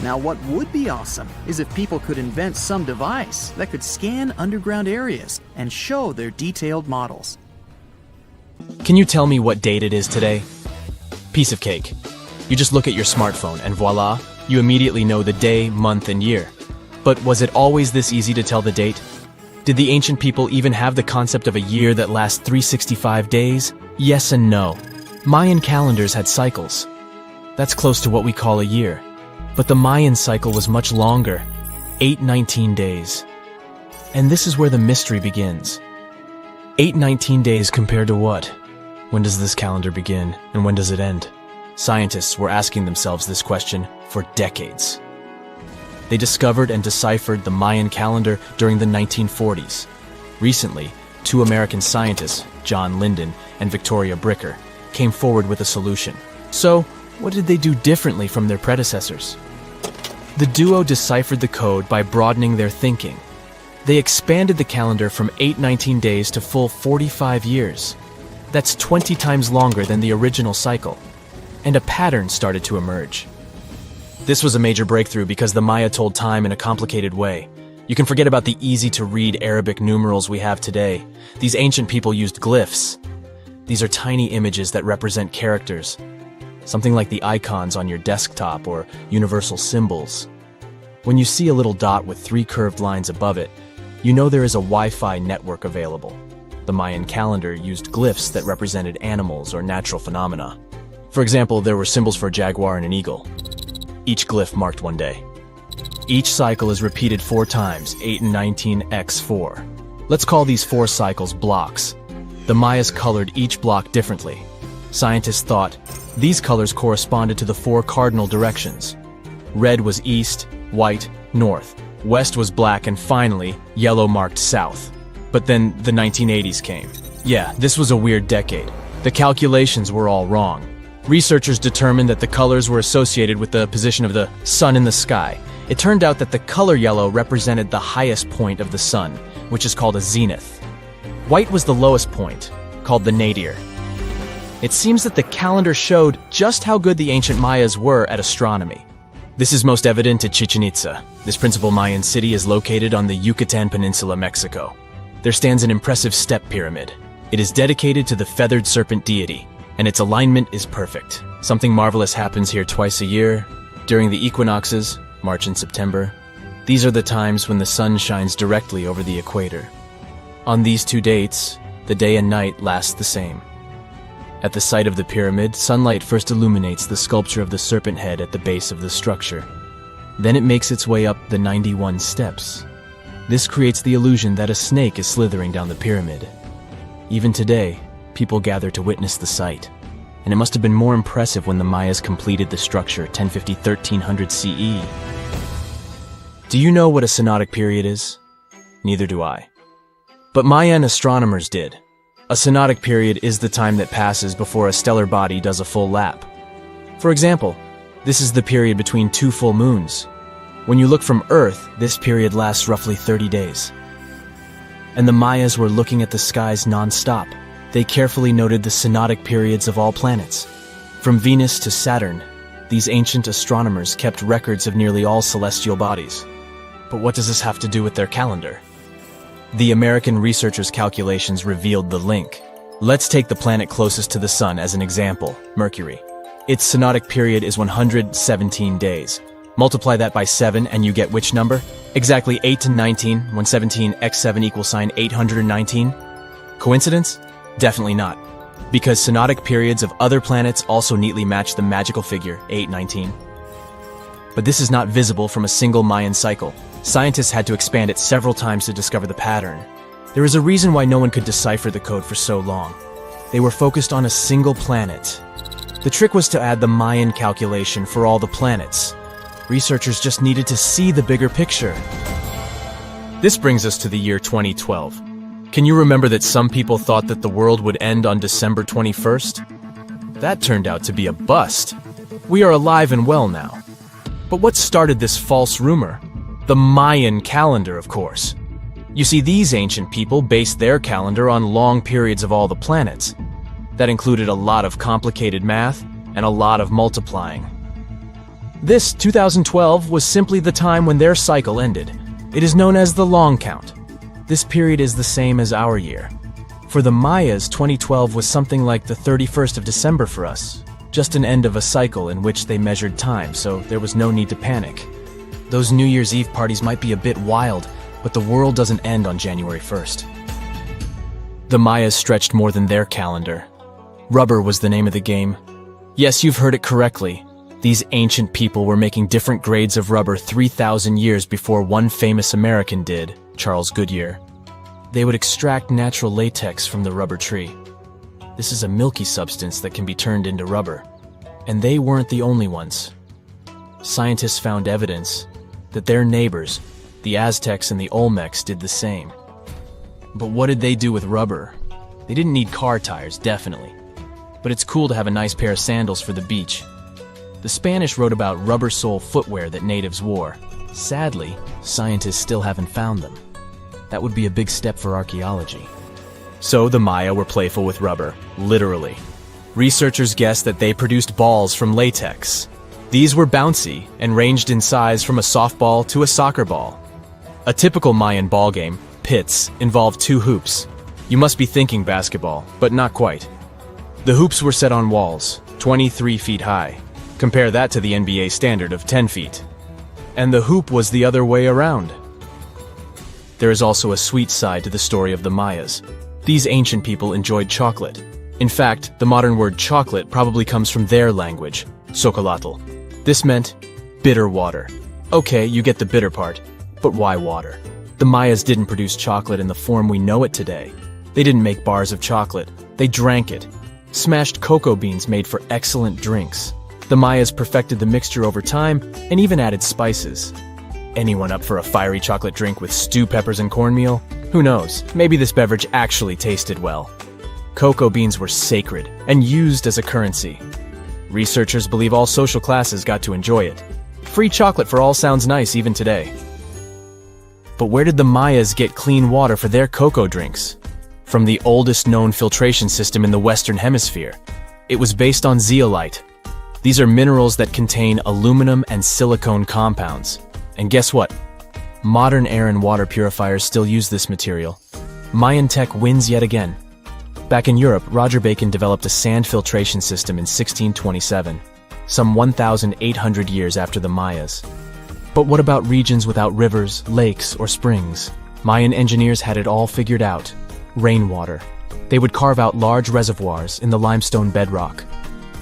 Now, what would be awesome is if people could invent some device that could scan underground areas and show their detailed models. Can you tell me what date it is today? Piece of cake. You just look at your smartphone and voila, you immediately know the day, month, and year. But was it always this easy to tell the date? Did the ancient people even have the concept of a year that lasts 365 days? Yes and no. Mayan calendars had cycles. That's close to what we call a year. But the Mayan cycle was much longer, 819 days. And this is where the mystery begins. 819 days compared to what? When does this calendar begin, and when does it end? Scientists were asking themselves this question for decades. They discovered and deciphered the Mayan calendar during the 1940s. Recently, two American scientists, John Linden and Victoria Bricker, came forward with a solution. So, what did they do differently from their predecessors? The duo deciphered the code by broadening their thinking. They expanded the calendar from 819 days to full 45 years. That's 20 times longer than the original cycle. And a pattern started to emerge. This was a major breakthrough because the Maya told time in a complicated way. You can forget about the easy-to-read Arabic numerals we have today. These ancient people used glyphs. These are tiny images that represent characters. Something like the icons on your desktop or universal symbols. When you see a little dot with 3 curved lines above it, you know there is a Wi-Fi network available. The Mayan calendar used glyphs that represented animals or natural phenomena. For example, there were symbols for a jaguar and an eagle. Each glyph marked one day. Each cycle is repeated 4 times, 8 and 19 x 4. Let's call these 4 cycles blocks. The Mayas colored each block differently. Scientists thought these colors corresponded to the 4 cardinal directions. Red was east, white, north. West was black, and finally, yellow marked south. But then the 1980s came. Yeah, this was a weird decade. The calculations were all wrong. Researchers determined that the colors were associated with the position of the sun in the sky. It turned out that the color yellow represented the highest point of the sun, which is called a zenith. White was the lowest point, called the nadir. It seems that the calendar showed just how good the ancient Mayas were at astronomy. This is most evident at Chichen Itza. This principal Mayan city is located on the Yucatan Peninsula, Mexico. There stands an impressive step pyramid. It is dedicated to the feathered serpent deity, and its alignment is perfect. Something marvelous happens here twice a year, during the equinoxes, March and September. These are the times when the sun shines directly over the equator. On these 2 dates, the day and night last the same. At the site of the pyramid, sunlight first illuminates the sculpture of the serpent head at the base of the structure. Then it makes its way up the 91 steps. This creates the illusion that a snake is slithering down the pyramid. Even today, people gather to witness the sight. And it must have been more impressive when the Mayas completed the structure 1050-1300 CE. Do you know what a synodic period is? Neither do I. But Mayan astronomers did. A synodic period is the time that passes before a stellar body does a full lap. For example, this is the period between 2 full moons. When you look from Earth, this period lasts roughly 30 days. And the Mayas were looking at the skies non-stop. They carefully noted the synodic periods of all planets. From Venus to Saturn, these ancient astronomers kept records of nearly all celestial bodies. But what does this have to do with their calendar? The American researchers' calculations revealed the link. Let's take the planet closest to the Sun as an example, Mercury. Its synodic period is 117 days. Multiply that by 7 and you get which number? Exactly 8 to 19, when 17 x 7 equals sign 819? Coincidence? Definitely not. Because synodic periods of other planets also neatly match the magical figure 819. But this is not visible from a single Mayan cycle. Scientists had to expand it several times to discover the pattern. There is a reason why no one could decipher the code for so long. They were focused on a single planet. The trick was to add the Mayan calculation for all the planets. Researchers just needed to see the bigger picture. This brings us to the year 2012. Can you remember that some people thought that the world would end on December 21st? That turned out to be a bust. We are alive and well now. But what started this false rumor? The Mayan calendar, of course. You see, these ancient people based their calendar on long periods of all the planets. That included a lot of complicated math and a lot of multiplying. This 2012 was simply the time when their cycle ended. It is known as the long count. This period is the same as our year. For the Mayas, 2012 was something like the 31st of December for us, just an end of a cycle in which they measured time, so there was no need to panic. Those New Year's Eve parties might be a bit wild, but the world doesn't end on January 1st. The Mayas stretched more than their calendar. Rubber was the name of the game. Yes, you've heard it correctly. These ancient people were making different grades of rubber 3,000 years before one famous American did, Charles Goodyear. They would extract natural latex from the rubber tree. This is a milky substance that can be turned into rubber. And they weren't the only ones. Scientists found evidence that their neighbors, the Aztecs and the Olmecs, did the same. But what did they do with rubber? They didn't need car tires, definitely. But it's cool to have a nice pair of sandals for the beach. The Spanish wrote about rubber sole footwear that natives wore. Sadly, scientists still haven't found them. That would be a big step for archaeology. So the Maya were playful with rubber, literally. Researchers guessed that they produced balls from latex. These were bouncy and ranged in size from a softball to a soccer ball. A typical Mayan ball game, pits, involved 2 hoops. You must be thinking basketball, but not quite. The hoops were set on walls, 23 feet high. Compare that to the NBA standard of 10 feet. And the hoop was the other way around. There is also a sweet side to the story of the Mayas. These ancient people enjoyed chocolate. In fact, the modern word chocolate probably comes from their language, Xocolatl. This meant bitter water. Okay, you get the bitter part, but why water? The Mayas didn't produce chocolate in the form we know it today. They didn't make bars of chocolate. They drank it. Smashed cocoa beans made for excellent drinks. The Mayas perfected the mixture over time and even added spices. Anyone up for a fiery chocolate drink with stew peppers and cornmeal? Who knows, maybe this beverage actually tasted well. Cocoa beans were sacred and used as a currency. Researchers believe all social classes got to enjoy it. Free chocolate for all sounds nice even today. But where did the Mayas get clean water for their cocoa drinks? From the oldest known filtration system in the Western Hemisphere. It was based on zeolite. These are minerals that contain aluminum and silicone compounds. And guess what? Modern air and water purifiers still use this material. Mayan tech wins yet again. Back in Europe, Roger Bacon developed a sand filtration system in 1627, some 1,800 years after the Mayas. But what about regions without rivers, lakes, or springs? Mayan engineers had it all figured out. Rainwater. They would carve out large reservoirs in the limestone bedrock.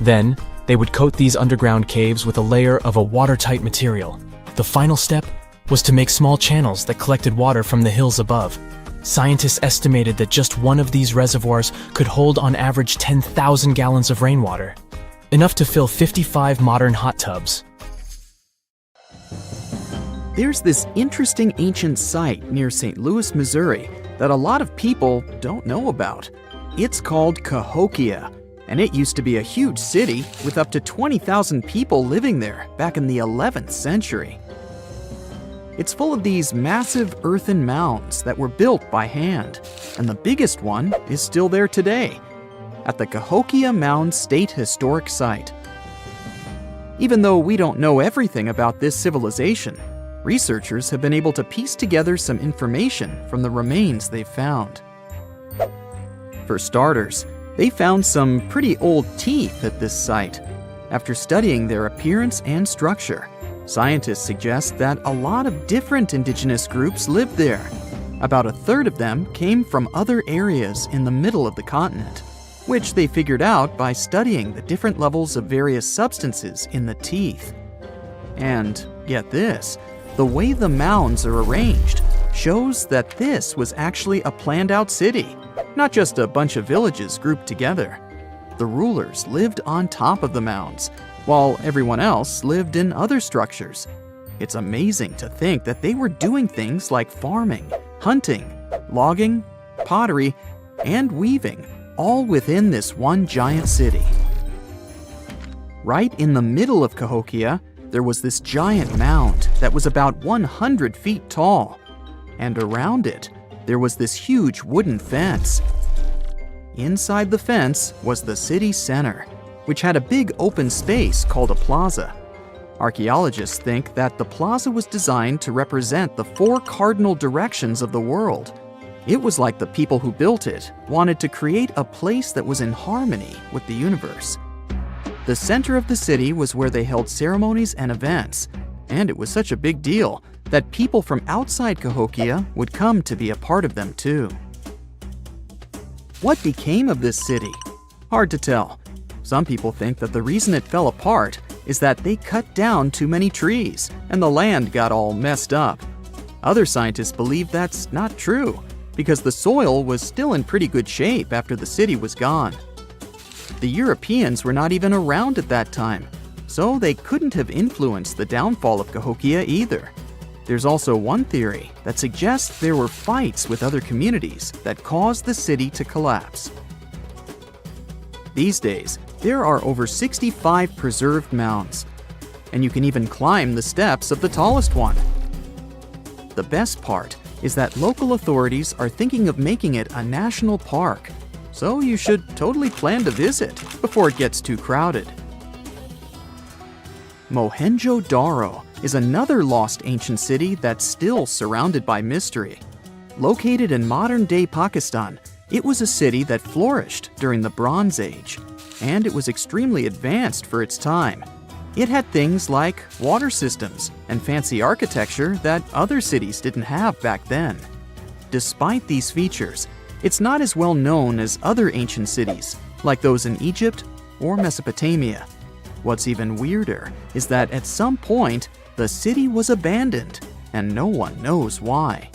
Then, they would coat these underground caves with a layer of a watertight material. The final step was to make small channels that collected water from the hills above. Scientists estimated that just one of these reservoirs could hold on average 10,000 gallons of rainwater, enough to fill 55 modern hot tubs. There's this interesting ancient site near St. Louis, Missouri, that a lot of people don't know about. It's called Cahokia, and it used to be a huge city with up to 20,000 people living there back in the 11th century. It's full of these massive earthen mounds that were built by hand, and the biggest one is still there today, at the Cahokia Mound State Historic Site. Even though we don't know everything about this civilization, researchers have been able to piece together some information from the remains they've found. For starters, they found some pretty old teeth at this site. After studying their appearance and structure, Scientists suggest that a lot of different indigenous groups lived there. About a third of them came from other areas in the middle of the continent, which they figured out by studying the different levels of various substances in the teeth. And get this, the way the mounds are arranged shows that this was actually a planned-out city, not just a bunch of villages grouped together. The rulers lived on top of the mounds, while everyone else lived in other structures. It's amazing to think that they were doing things like farming, hunting, logging, pottery, and weaving, all within this one giant city. Right in the middle of Cahokia, there was this giant mound that was about 100 feet tall, and around it, there was this huge wooden fence. Inside the fence was the city center, which had a big open space called a plaza. Archaeologists think that the plaza was designed to represent the 4 cardinal directions of the world. It was like the people who built it wanted to create a place that was in harmony with the universe. The center of the city was where they held ceremonies and events, and it was such a big deal that people from outside Cahokia would come to be a part of them too. What became of this city? Hard to tell. Some people think that the reason it fell apart is that they cut down too many trees and the land got all messed up. Other scientists believe that's not true because the soil was still in pretty good shape after the city was gone. The Europeans were not even around at that time, so they couldn't have influenced the downfall of Cahokia either. There's also one theory that suggests there were fights with other communities that caused the city to collapse. These days, there are over 65 preserved mounds, and you can even climb the steps of the tallest one. The best part is that local authorities are thinking of making it a national park, so you should totally plan to visit before it gets too crowded. Mohenjo Daro is another lost ancient city that's still surrounded by mystery. Located in modern-day Pakistan, it was a city that flourished during the Bronze Age, and it was extremely advanced for its time. It had things like water systems and fancy architecture that other cities didn't have back then. Despite these features, it's not as well known as other ancient cities, like those in Egypt or Mesopotamia. What's even weirder is that at some point, the city was abandoned, and no one knows why.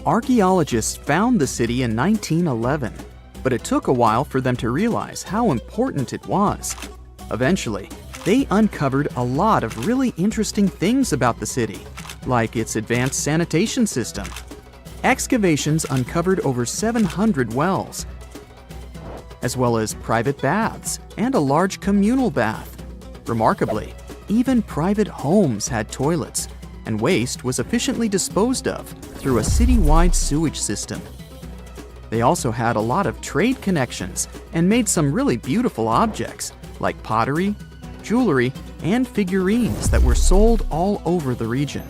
Archaeologists found the city in 1911, but it took a while for them to realize how important it was. Eventually, they uncovered a lot of really interesting things about the city, like its advanced sanitation system. Excavations uncovered over 700 wells, as well as private baths and a large communal bath. Remarkably, even private homes had toilets, and waste was efficiently disposed of through a citywide sewage system. They also had a lot of trade connections and made some really beautiful objects, like pottery, jewelry, and figurines that were sold all over the region.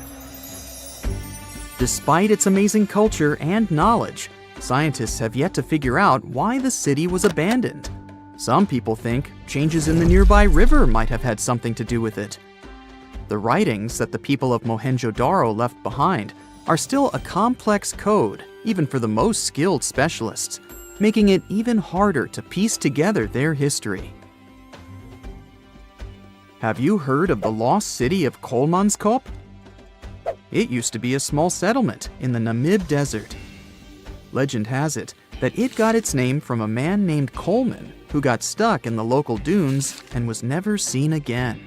Despite its amazing culture and knowledge, scientists have yet to figure out why the city was abandoned. Some people think changes in the nearby river might have had something to do with it. The writings that the people of Mohenjo Daro left behind are still a complex code, even for the most skilled specialists, making it even harder to piece together their history. Have you heard of the lost city of Kolmanskop? It used to be a small settlement in the Namib Desert. Legend has it that it got its name from a man named Coleman who got stuck in the local dunes and was never seen again.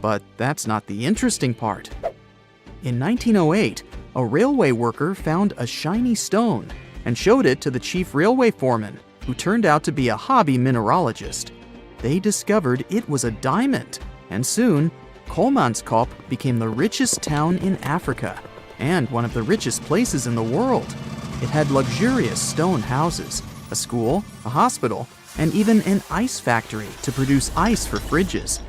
But that's not the interesting part. In 1908, a railway worker found a shiny stone and showed it to the chief railway foreman, who turned out to be a hobby mineralogist. They discovered it was a diamond, and soon, Kolmanskop became the richest town in Africa and one of the richest places in the world. It had luxurious stone houses, a school, a hospital, and even an ice factory to produce ice for fridges.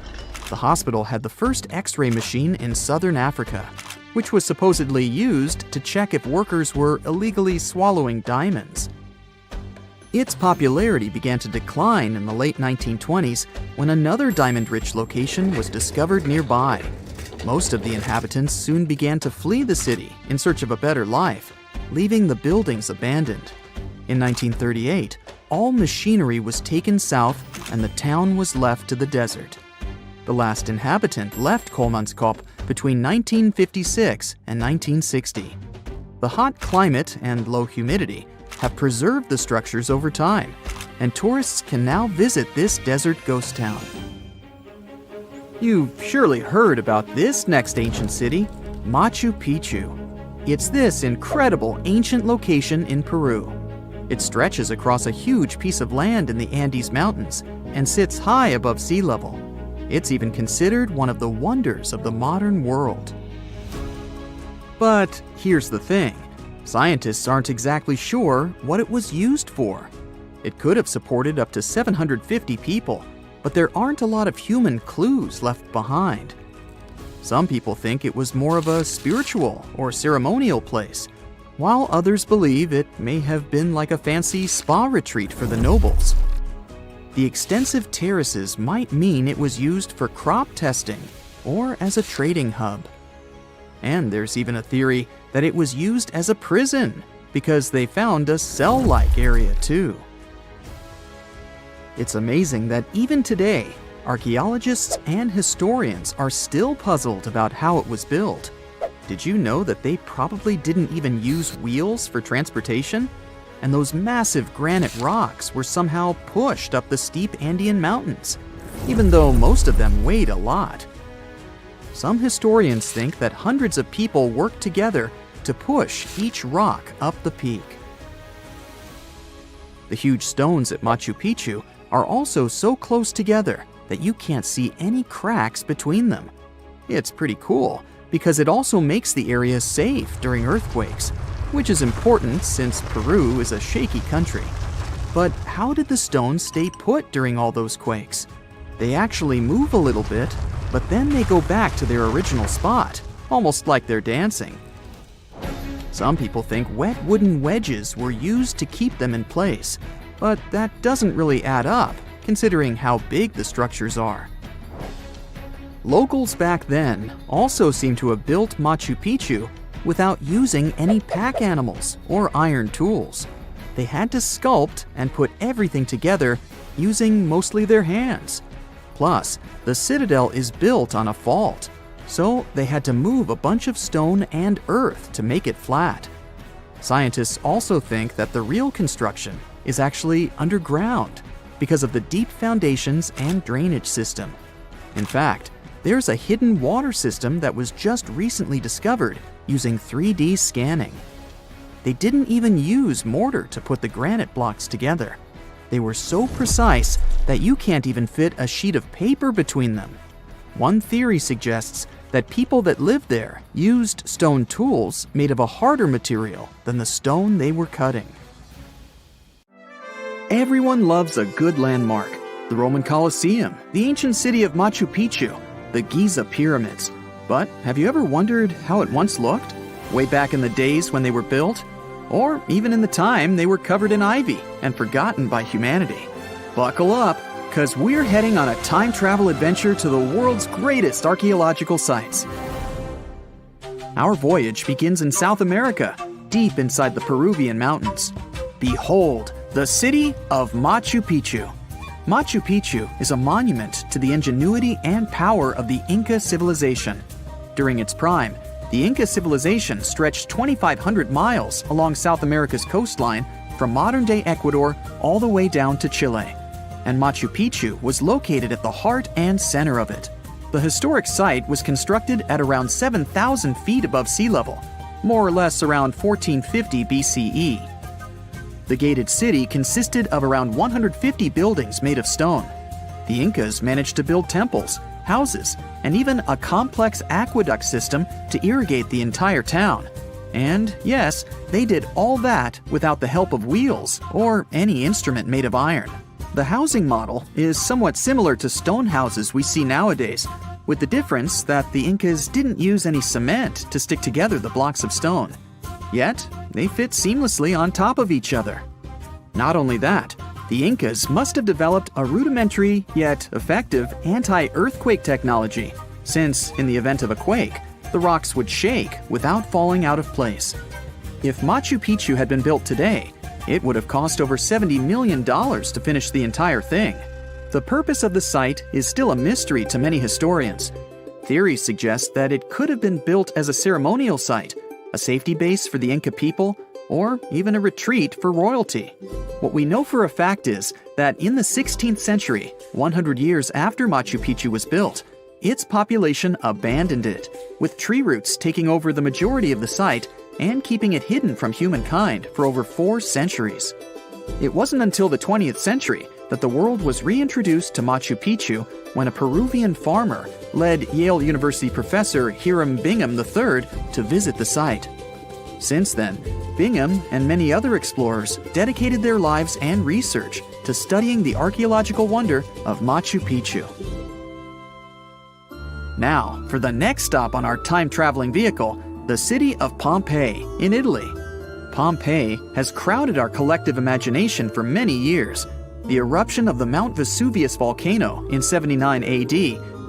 The hospital had the first X-ray machine in southern Africa, which was supposedly used to check if workers were illegally swallowing diamonds. Its popularity began to decline in the late 1920s when another diamond-rich location was discovered nearby. Most of the inhabitants soon began to flee the city in search of a better life, leaving the buildings abandoned. In 1938, all machinery was taken south and the town was left to the desert. The last inhabitant left Kolmanskop between 1956 and 1960. The hot climate and low humidity have preserved the structures over time, and tourists can now visit this desert ghost town. You've surely heard about this next ancient city, Machu Picchu. It's this incredible ancient location in Peru. It stretches across a huge piece of land in the Andes Mountains and sits high above sea level. It's even considered one of the wonders of the modern world. But here's the thing. Scientists aren't exactly sure what it was used for. It could have supported up to 750 people, but there aren't a lot of human clues left behind. Some people think it was more of a spiritual or ceremonial place, while others believe it may have been like a fancy spa retreat for the nobles. The extensive terraces might mean it was used for crop testing or as a trading hub. And there's even a theory that it was used as a prison because they found a cell-like area too. It's amazing that even today, archaeologists and historians are still puzzled about how it was built. Did you know that they probably didn't even use wheels for transportation? And those massive granite rocks were somehow pushed up the steep Andean mountains, even though most of them weighed a lot. Some historians think that hundreds of people worked together to push each rock up the peak. The huge stones at Machu Picchu are also so close together that you can't see any cracks between them. It's pretty cool because it also makes the area safe during earthquakes, which is important since Peru is a shaky country. But how did the stones stay put during all those quakes? They actually move a little bit, but then they go back to their original spot, almost like they're dancing. Some people think wet wooden wedges were used to keep them in place, but that doesn't really add up, considering how big the structures are. Locals back then also seem to have built Machu Picchu without using any pack animals or iron tools. They had to sculpt and put everything together using mostly their hands. Plus, the citadel is built on a fault, so they had to move a bunch of stone and earth to make it flat. Scientists also think that the real construction is actually underground because of the deep foundations and drainage system. In fact, there's a hidden water system that was just recently discovered using 3D scanning. They didn't even use mortar to put the granite blocks together. They were so precise that you can't even fit a sheet of paper between them. One theory suggests that people that lived there used stone tools made of a harder material than the stone they were cutting. Everyone loves a good landmark. The Roman Colosseum, the ancient city of Machu Picchu, the Giza pyramids. But have you ever wondered how it once looked? Way back in the days when they were built? Or even in the time they were covered in ivy and forgotten by humanity? Buckle up, because we're heading on a time travel adventure to the world's greatest archaeological sites. Our voyage begins in South America, deep inside the Peruvian mountains. Behold, the city of Machu Picchu. Machu Picchu is a monument to the ingenuity and power of the Inca civilization. During its prime, the Inca civilization stretched 2,500 miles along South America's coastline from modern-day Ecuador all the way down to Chile. And Machu Picchu was located at the heart and center of it. The historic site was constructed at around 7,000 feet above sea level, more or less around 1450 BCE. The gated city consisted of around 150 buildings made of stone. The Incas managed to build temples, houses, and even a complex aqueduct system to irrigate the entire town. And yes, they did all that without the help of wheels or any instrument made of iron. The housing model is somewhat similar to stone houses we see nowadays, with the difference that the Incas didn't use any cement to stick together the blocks of stone. Yet, they fit seamlessly on top of each other. Not only that, the Incas must have developed a rudimentary yet effective anti-earthquake technology, since, in the event of a quake, the rocks would shake without falling out of place. If Machu Picchu had been built today, it would have cost over $70 million to finish the entire thing. The purpose of the site is still a mystery to many historians. Theories suggest that it could have been built as a ceremonial site, a safety base for the Inca people, or even a retreat for royalty. What we know for a fact is that in the 16th century, 100 years after Machu Picchu was built, its population abandoned it, with tree roots taking over the majority of the site and keeping it hidden from humankind for over 4 centuries. It wasn't until the 20th century that the world was reintroduced to Machu Picchu when a Peruvian farmer led Yale University professor Hiram Bingham III to visit the site. Since then, Bingham and many other explorers dedicated their lives and research to studying the archaeological wonder of Machu Picchu. Now, for the next stop on our time-traveling vehicle, the city of Pompeii in Italy. Pompeii has crowded our collective imagination for many years. The eruption of the Mount Vesuvius volcano in 79 AD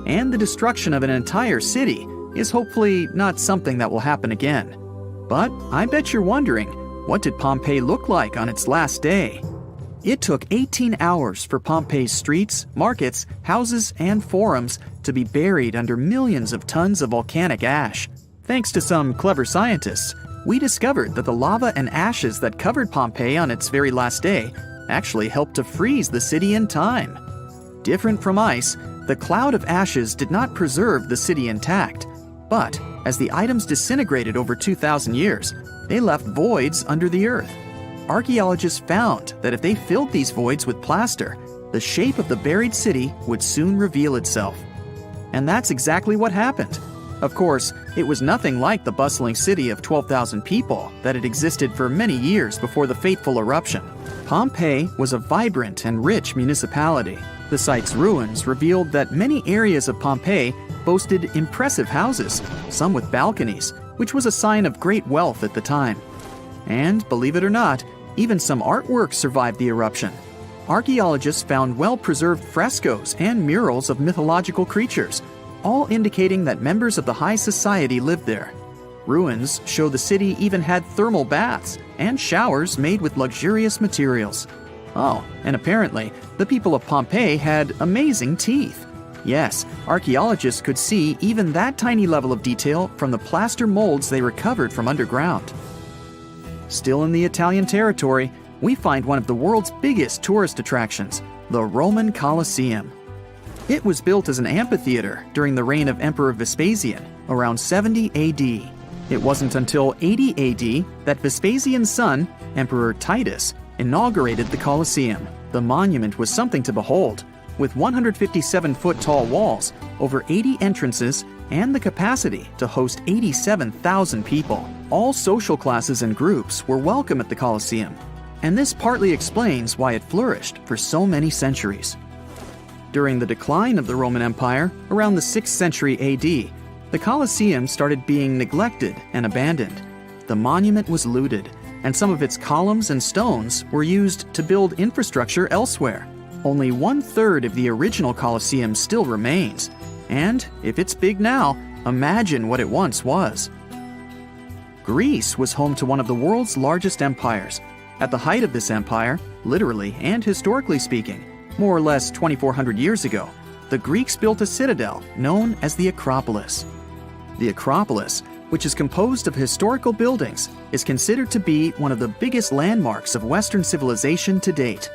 and the destruction of an entire city is hopefully not something that will happen again. But I bet you're wondering, what did Pompeii look like on its last day? It took 18 hours for Pompeii's streets, markets, houses, and forums to be buried under millions of tons of volcanic ash. Thanks to some clever scientists, we discovered that the lava and ashes that covered Pompeii on its very last day actually helped to freeze the city in time. Different from ice, the cloud of ashes did not preserve the city intact, but as the items disintegrated over 2,000 years, they left voids under the earth. Archaeologists found that if they filled these voids with plaster, the shape of the buried city would soon reveal itself. And that's exactly what happened. Of course, it was nothing like the bustling city of 12,000 people that had existed for many years before the fateful eruption. Pompeii was a vibrant and rich municipality. The site's ruins revealed that many areas of Pompeii boasted impressive houses, some with balconies, which was a sign of great wealth at the time. And, believe it or not, even some artworks survived the eruption. Archaeologists found well-preserved frescoes and murals of mythological creatures, all indicating that members of the high society lived there. Ruins show the city even had thermal baths and showers made with luxurious materials. Oh, and apparently, the people of Pompeii had amazing teeth. Yes, archaeologists could see even that tiny level of detail from the plaster molds they recovered from underground. Still in the Italian territory, we find one of the world's biggest tourist attractions, the Roman Colosseum. It was built as an amphitheater during the reign of Emperor Vespasian, around 70 AD. It wasn't until 80 AD that Vespasian's son, Emperor Titus, inaugurated the Colosseum. The monument was something to behold, with 157-foot-tall walls, over 80 entrances, and the capacity to host 87,000 people. All social classes and groups were welcome at the Colosseum, and this partly explains why it flourished for so many centuries. During the decline of the Roman Empire, around the 6th century AD, the Colosseum started being neglected and abandoned. The monument was looted, and some of its columns and stones were used to build infrastructure elsewhere. Only 1/3 of the original Colosseum still remains, and if it's big now, imagine what it once was. Greece was home to one of the world's largest empires. At the height of this empire, literally and historically speaking, more or less 2,400 years ago, the Greeks built a citadel known as the Acropolis. The Acropolis, which is composed of historical buildings, is considered to be one of the biggest landmarks of Western civilization to date.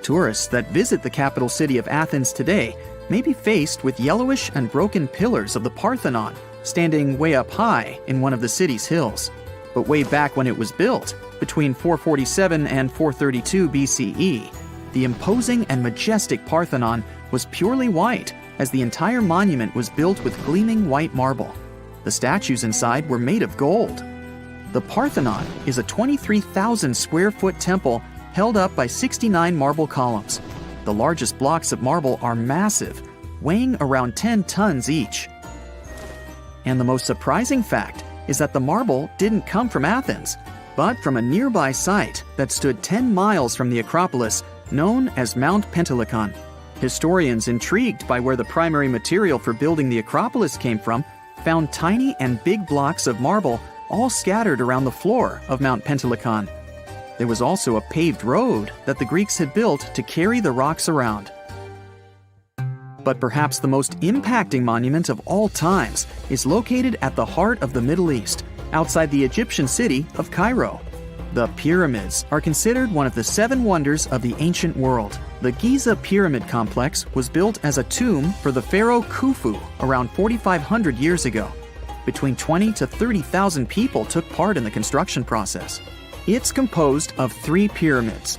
Tourists that visit the capital city of Athens today may be faced with yellowish and broken pillars of the Parthenon standing way up high in one of the city's hills. But way back when it was built, between 447 and 432 BCE, the imposing and majestic Parthenon was purely white, as the entire monument was built with gleaming white marble. The statues inside were made of gold. The Parthenon is a 23,000 square foot temple held up by 69 marble columns. The largest blocks of marble are massive, weighing around 10 tons each. And the most surprising fact is that the marble didn't come from Athens. but from a nearby site that stood 10 miles from the Acropolis, known as Mount Pentelicon. Historians intrigued by where the primary material for building the Acropolis came from found tiny and big blocks of marble all scattered around the floor of Mount Pentelicon. There was also a paved road that the Greeks had built to carry the rocks around. But perhaps the most impacting monument of all times is located at the heart of the Middle East, outside the Egyptian city of Cairo. The pyramids are considered one of the 7 wonders of the ancient world. The Giza pyramid complex was built as a tomb for the pharaoh Khufu around 4,500 years ago. Between 20 to 30,000 people took part in the construction process. It's composed of 3 pyramids.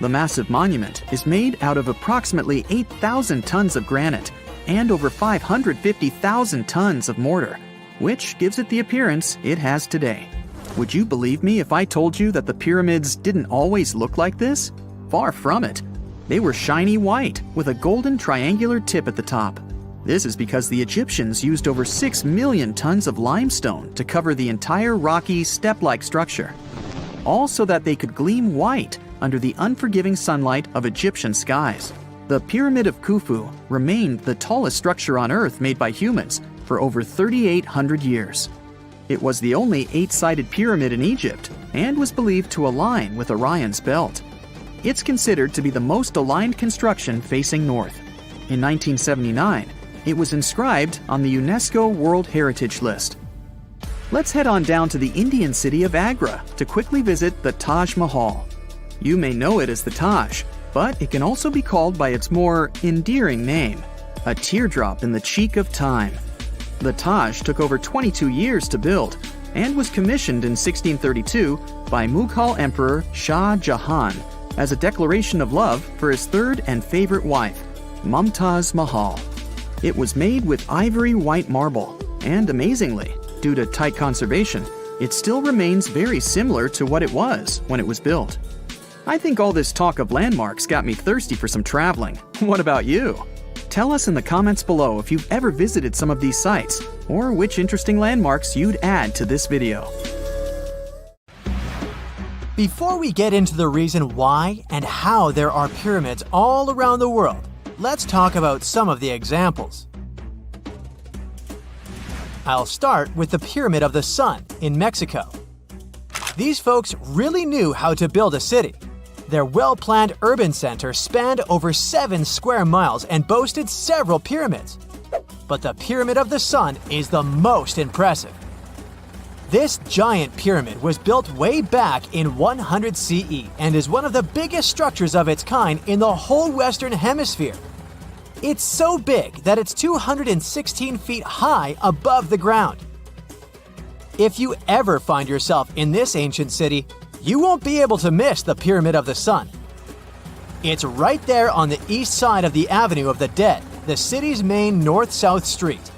The massive monument is made out of approximately 8,000 tons of granite and over 550,000 tons of mortar, which gives it the appearance it has today. Would you believe me if I told you that the pyramids didn't always look like this? Far from it. They were shiny white with a golden triangular tip at the top. This is because the Egyptians used over 6 million tons of limestone to cover the entire rocky, step-like structure, all so that they could gleam white under the unforgiving sunlight of Egyptian skies. The Pyramid of Khufu remained the tallest structure on Earth made by humans for over 3,800 years. It was the only 8-sided pyramid in Egypt and was believed to align with Orion's belt. It's considered to be the most aligned construction facing north. In 1979, it was inscribed on the UNESCO World Heritage List. Let's head on down to the Indian city of Agra to quickly visit the Taj Mahal. You may know it as the Taj, but it can also be called by its more endearing name, a teardrop in the cheek of time. The Taj took over 22 years to build and was commissioned in 1632 by Mughal Emperor Shah Jahan as a declaration of love for his third and favorite wife, Mumtaz Mahal. It was made with ivory white marble, and amazingly, due to tight conservation, it still remains very similar to what it was when it was built. I think all this talk of landmarks got me thirsty for some traveling. What about you? Tell us in the comments below if you've ever visited some of these sites, or which interesting landmarks you'd add to this video. Before we get into the reason why and how there are pyramids all around the world, let's talk about some of the examples. I'll start with the Pyramid of the Sun in Mexico. These folks really knew how to build a city. Their well-planned urban center spanned over 7 square miles and boasted several pyramids. But the Pyramid of the Sun is the most impressive. This giant pyramid was built way back in 100 CE and is one of the biggest structures of its kind in the whole Western Hemisphere. It's so big that it's 216 feet high above the ground. If you ever find yourself in this ancient city, you won't be able to miss the Pyramid of the Sun. It's right there on the east side of the Avenue of the Dead, the city's main north-south street.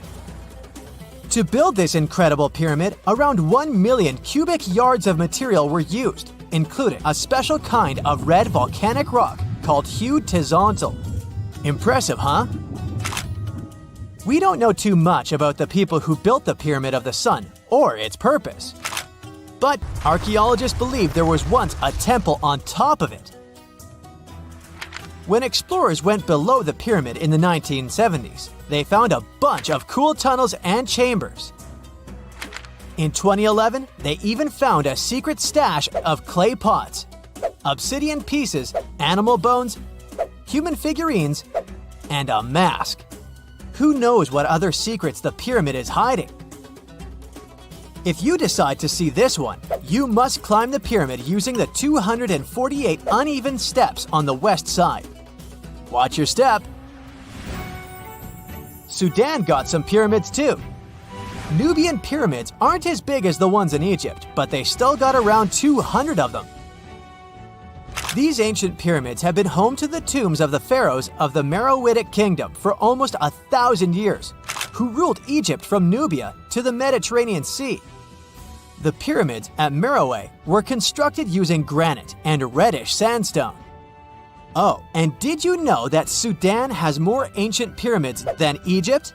To build this incredible pyramid, around 1 million cubic yards of material were used, including a special kind of red volcanic rock called hued tezontle. Impressive, huh? We don't know too much about the people who built the Pyramid of the Sun or its purpose. But archaeologists believe there was once a temple on top of it. When explorers went below the pyramid in the 1970s, they found a bunch of cool tunnels and chambers. In 2011, they even found a secret stash of clay pots, obsidian pieces, animal bones, human figurines, and a mask. Who knows what other secrets the pyramid is hiding? If you decide to see this one, you must climb the pyramid using the 248 uneven steps on the west side. Watch your step. Sudan got some pyramids too. Nubian pyramids aren't as big as the ones in Egypt, but they still got around 200 of them. These ancient pyramids have been home to the tombs of the pharaohs of the Meroitic Kingdom for almost 1,000 years, who ruled Egypt from Nubia to the Mediterranean Sea. The pyramids at Meroe were constructed using granite and reddish sandstone. Oh, and did you know that Sudan has more ancient pyramids than Egypt?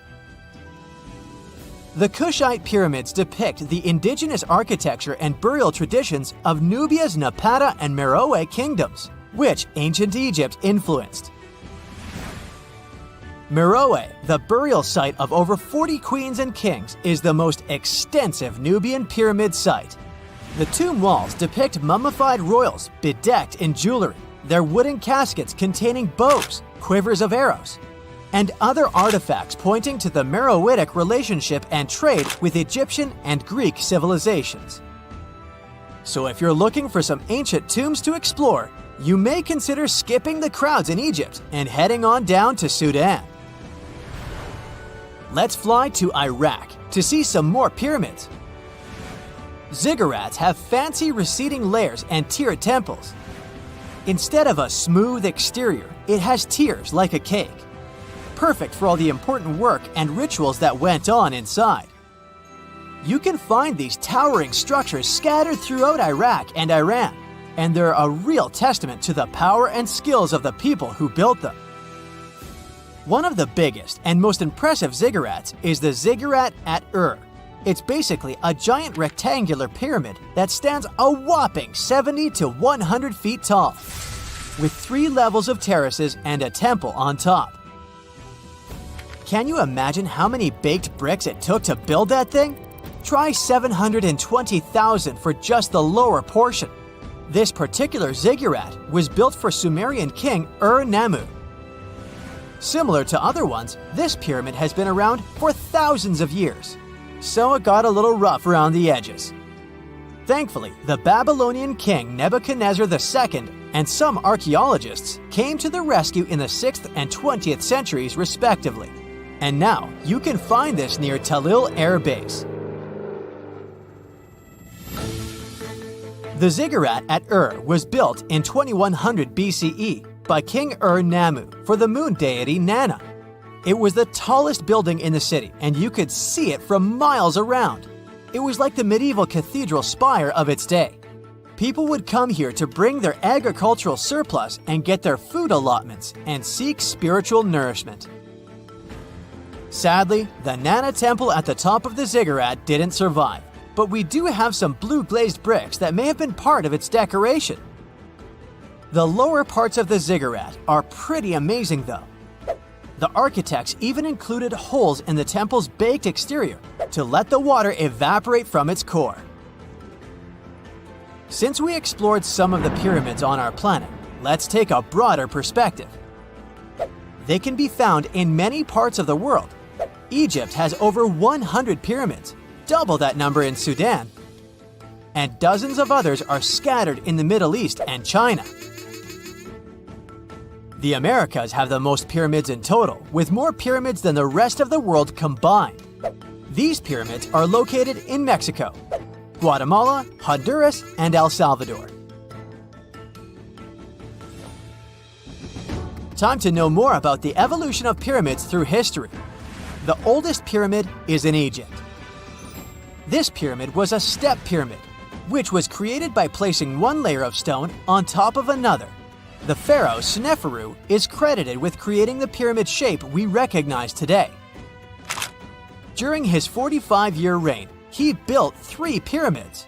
The Kushite pyramids depict the indigenous architecture and burial traditions of Nubia's Napata and Meroe kingdoms, which ancient Egypt influenced. Meroe, the burial site of over 40 queens and kings, is the most extensive Nubian pyramid site. The tomb walls depict mummified royals bedecked in jewelry, their wooden caskets containing bows, quivers of arrows, and other artifacts pointing to the Meroitic relationship and trade with Egyptian and Greek civilizations. So if you're looking for some ancient tombs to explore, you may consider skipping the crowds in Egypt and heading on down to Sudan. Let's fly to Iraq to see some more pyramids. Ziggurats have fancy receding layers and tiered temples. Instead of a smooth exterior, it has tiers like a cake, perfect for all the important work and rituals that went on inside. You can find these towering structures scattered throughout Iraq and Iran, and they're a real testament to the power and skills of the people who built them. One of the biggest and most impressive ziggurats is the ziggurat at Ur. It's basically a giant rectangular pyramid that stands a whopping 70 to 100 feet tall, with 3 levels of terraces and a temple on top. Can you imagine how many baked bricks it took to build that thing? Try 720,000 for just the lower portion. This particular ziggurat was built for Sumerian king Ur-Nammu. Similar to other ones, this pyramid has been around for thousands of years, so it got a little rough around the edges. Thankfully, the Babylonian king Nebuchadnezzar II and some archaeologists came to the rescue in the 6th and 20th centuries respectively, and now you can find this near Talil Air Base. The ziggurat at Ur was built in 2100 BCE by King Ur-Nammu for the moon deity Nana. It was the tallest building in the city, and you could see it from miles around. It was like the medieval cathedral spire of its day. People would come here to bring their agricultural surplus and get their food allotments and seek spiritual nourishment. Sadly, the Nana temple at the top of the ziggurat didn't survive, but we do have some blue glazed bricks that may have been part of its decoration. The lower parts of the ziggurat are pretty amazing though. The architects even included holes in the temple's baked exterior to let the water evaporate from its core. Since we explored some of the pyramids on our planet, let's take a broader perspective. They can be found in many parts of the world. Egypt has over 100 pyramids, double that number in Sudan, and dozens of others are scattered in the Middle East and China. The Americas have the most pyramids in total, with more pyramids than the rest of the world combined. These pyramids are located in Mexico, Guatemala, Honduras, and El Salvador. Time to know more about the evolution of pyramids through history. The oldest pyramid is in Egypt. This pyramid was a step pyramid, which was created by placing one layer of stone on top of another. The pharaoh Sneferu is credited with creating the pyramid shape we recognize today. During his 45-year reign, he built 3 pyramids.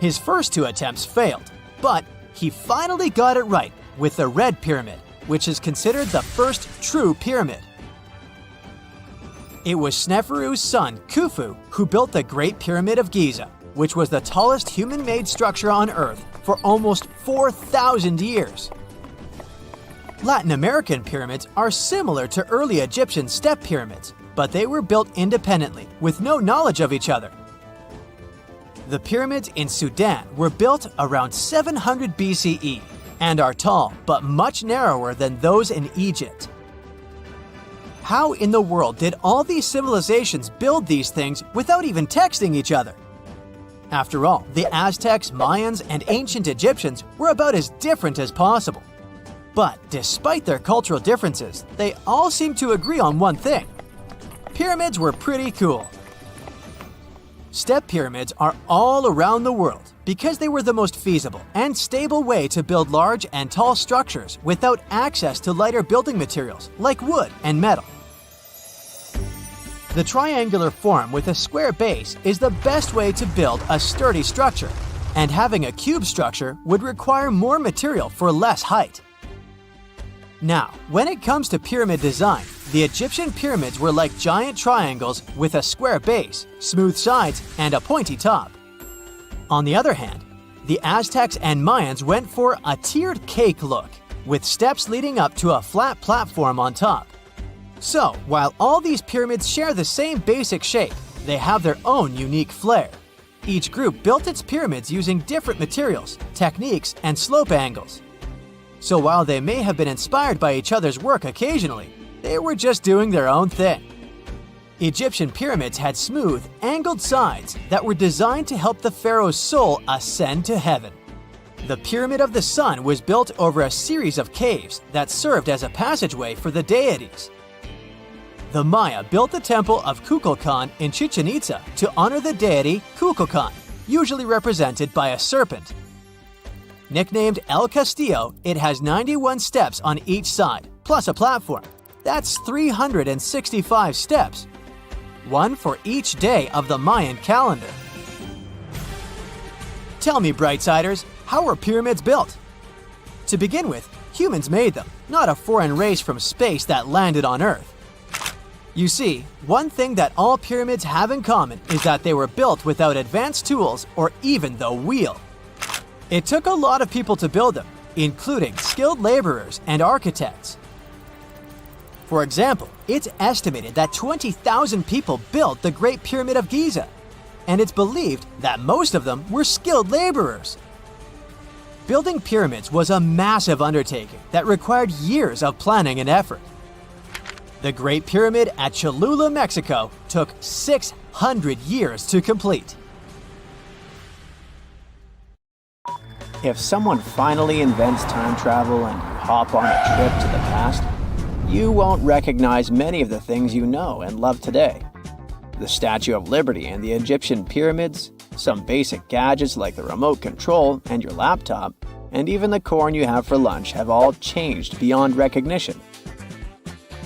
His first 2 attempts failed, but he finally got it right with the Red Pyramid, which is considered the first true pyramid. It was Sneferu's son, Khufu, who built the Great Pyramid of Giza, which was the tallest human-made structure on Earth for almost 4,000 years. Latin American pyramids are similar to early Egyptian step pyramids, but they were built independently with no knowledge of each other. The pyramids in Sudan were built around 700 BCE and are tall but much narrower than those in Egypt. How in the world did all these civilizations build these things without even texting each other? After all, the Aztecs, Mayans, and ancient Egyptians were about as different as possible. But despite their cultural differences, they all seem to agree on one thing. Pyramids were pretty cool. Step pyramids are all around the world because they were the most feasible and stable way to build large and tall structures without access to lighter building materials like wood and metal. The triangular form with a square base is the best way to build a sturdy structure, and having a cube structure would require more material for less height. Now, when it comes to pyramid design, the Egyptian pyramids were like giant triangles with a square base, smooth sides, and a pointy top. On the other hand, the Aztecs and Mayans went for a tiered cake look, with steps leading up to a flat platform on top. So, while all these pyramids share the same basic shape, they have their own unique flair. Each group built its pyramids using different materials, techniques, and slope angles. So while they may have been inspired by each other's work occasionally, they were just doing their own thing. Egyptian pyramids had smooth, angled sides that were designed to help the pharaoh's soul ascend to heaven. The Pyramid of the Sun was built over a series of caves that served as a passageway for the deities. The Maya built the temple of Kukulkan in Chichen Itza to honor the deity Kukulkan, usually represented by a serpent. Nicknamed El Castillo, it has 91 steps on each side, plus a platform. That's 365 steps, one for each day of the Mayan calendar. Tell me, Brightsiders, how were pyramids built? To begin with, humans made them, not a foreign race from space that landed on Earth. You see, one thing that all pyramids have in common is that they were built without advanced tools or even the wheel. It took a lot of people to build them, including skilled laborers and architects. For example, it's estimated that 20,000 people built the Great Pyramid of Giza, and it's believed that most of them were skilled laborers. Building pyramids was a massive undertaking that required years of planning and effort. The Great Pyramid at Cholula, Mexico, took 600 years to complete. If someone finally invents time travel and you hop on a trip to the past, you won't recognize many of the things you know and love today. The Statue of Liberty and the Egyptian pyramids, some basic gadgets like the remote control and your laptop, and even the corn you have for lunch have all changed beyond recognition.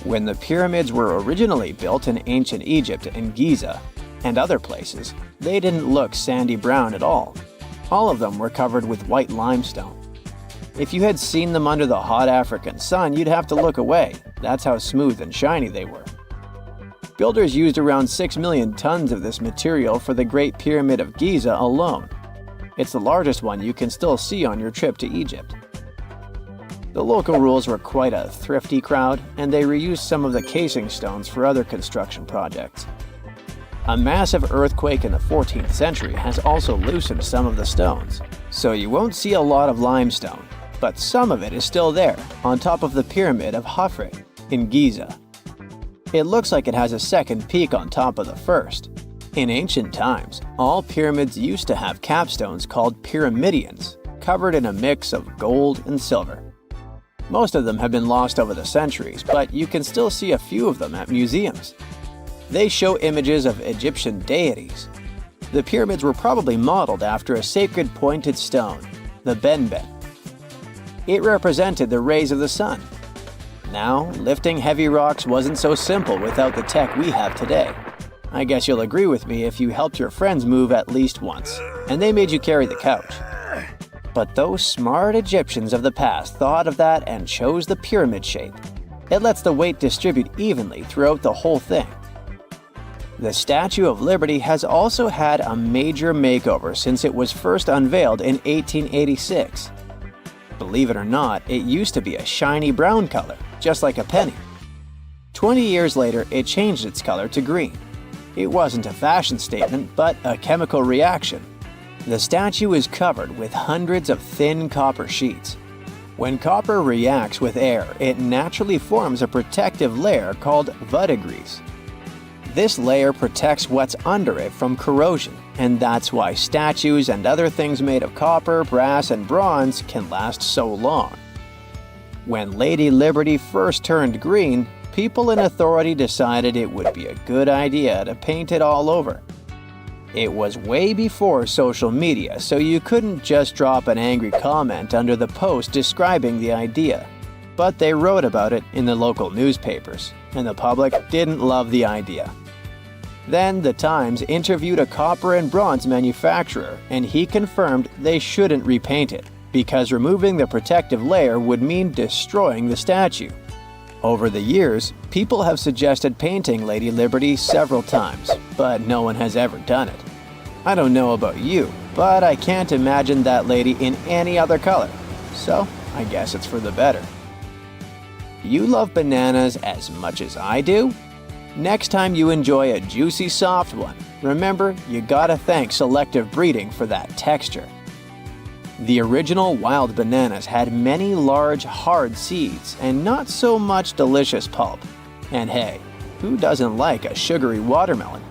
When the pyramids were originally built in ancient Egypt and Giza and other places, they didn't look sandy brown at all. All of them were covered with white limestone. If you had seen them under the hot African sun, you'd have to look away. That's how smooth and shiny they were. Builders used around 6 million tons of this material for the Great Pyramid of Giza alone. It's the largest one you can still see on your trip to Egypt. The local rules were quite a thrifty crowd, and they reused some of the casing stones for other construction projects. A massive earthquake in the 14th century has also loosened some of the stones, so you won't see a lot of limestone, but some of it is still there, on top of the Pyramid of Khafre in Giza. It looks like it has a second peak on top of the first. In ancient times, all pyramids used to have capstones called pyramidions, covered in a mix of gold and silver. Most of them have been lost over the centuries, but you can still see a few of them at museums. They show images of Egyptian deities. The pyramids were probably modeled after a sacred pointed stone, the benben. It represented the rays of the sun. Now, lifting heavy rocks wasn't so simple without the tech we have today. I guess you'll agree with me if you helped your friends move at least once, and they made you carry the couch. But those smart Egyptians of the past thought of that and chose the pyramid shape. It lets the weight distribute evenly throughout the whole thing. The Statue of Liberty has also had a major makeover since it was first unveiled in 1886. Believe it or not, it used to be a shiny brown color, just like a penny. 20 years later, it changed its color to green. It wasn't a fashion statement, but a chemical reaction. The statue is covered with hundreds of thin copper sheets. When copper reacts with air, it naturally forms a protective layer called verdigris. This layer protects what's under it from corrosion, and that's why statues and other things made of copper, brass, and bronze can last so long. When Lady Liberty first turned green, people in authority decided it would be a good idea to paint it all over. It was way before social media, so you couldn't just drop an angry comment under the post describing the idea. But they wrote about it in the local newspapers, and the public didn't love the idea. Then the Times interviewed a copper and bronze manufacturer, and he confirmed they shouldn't repaint it, because removing the protective layer would mean destroying the statue. Over the years, people have suggested painting Lady Liberty several times, but no one has ever done it. I don't know about you, but I can't imagine that lady in any other color, so I guess it's for the better. You love bananas as much as I do? Next time you enjoy a juicy soft one, remember you gotta thank selective breeding for that texture. The original wild bananas had many large, hard seeds and not so much delicious pulp. And hey, who doesn't like a sugary watermelon?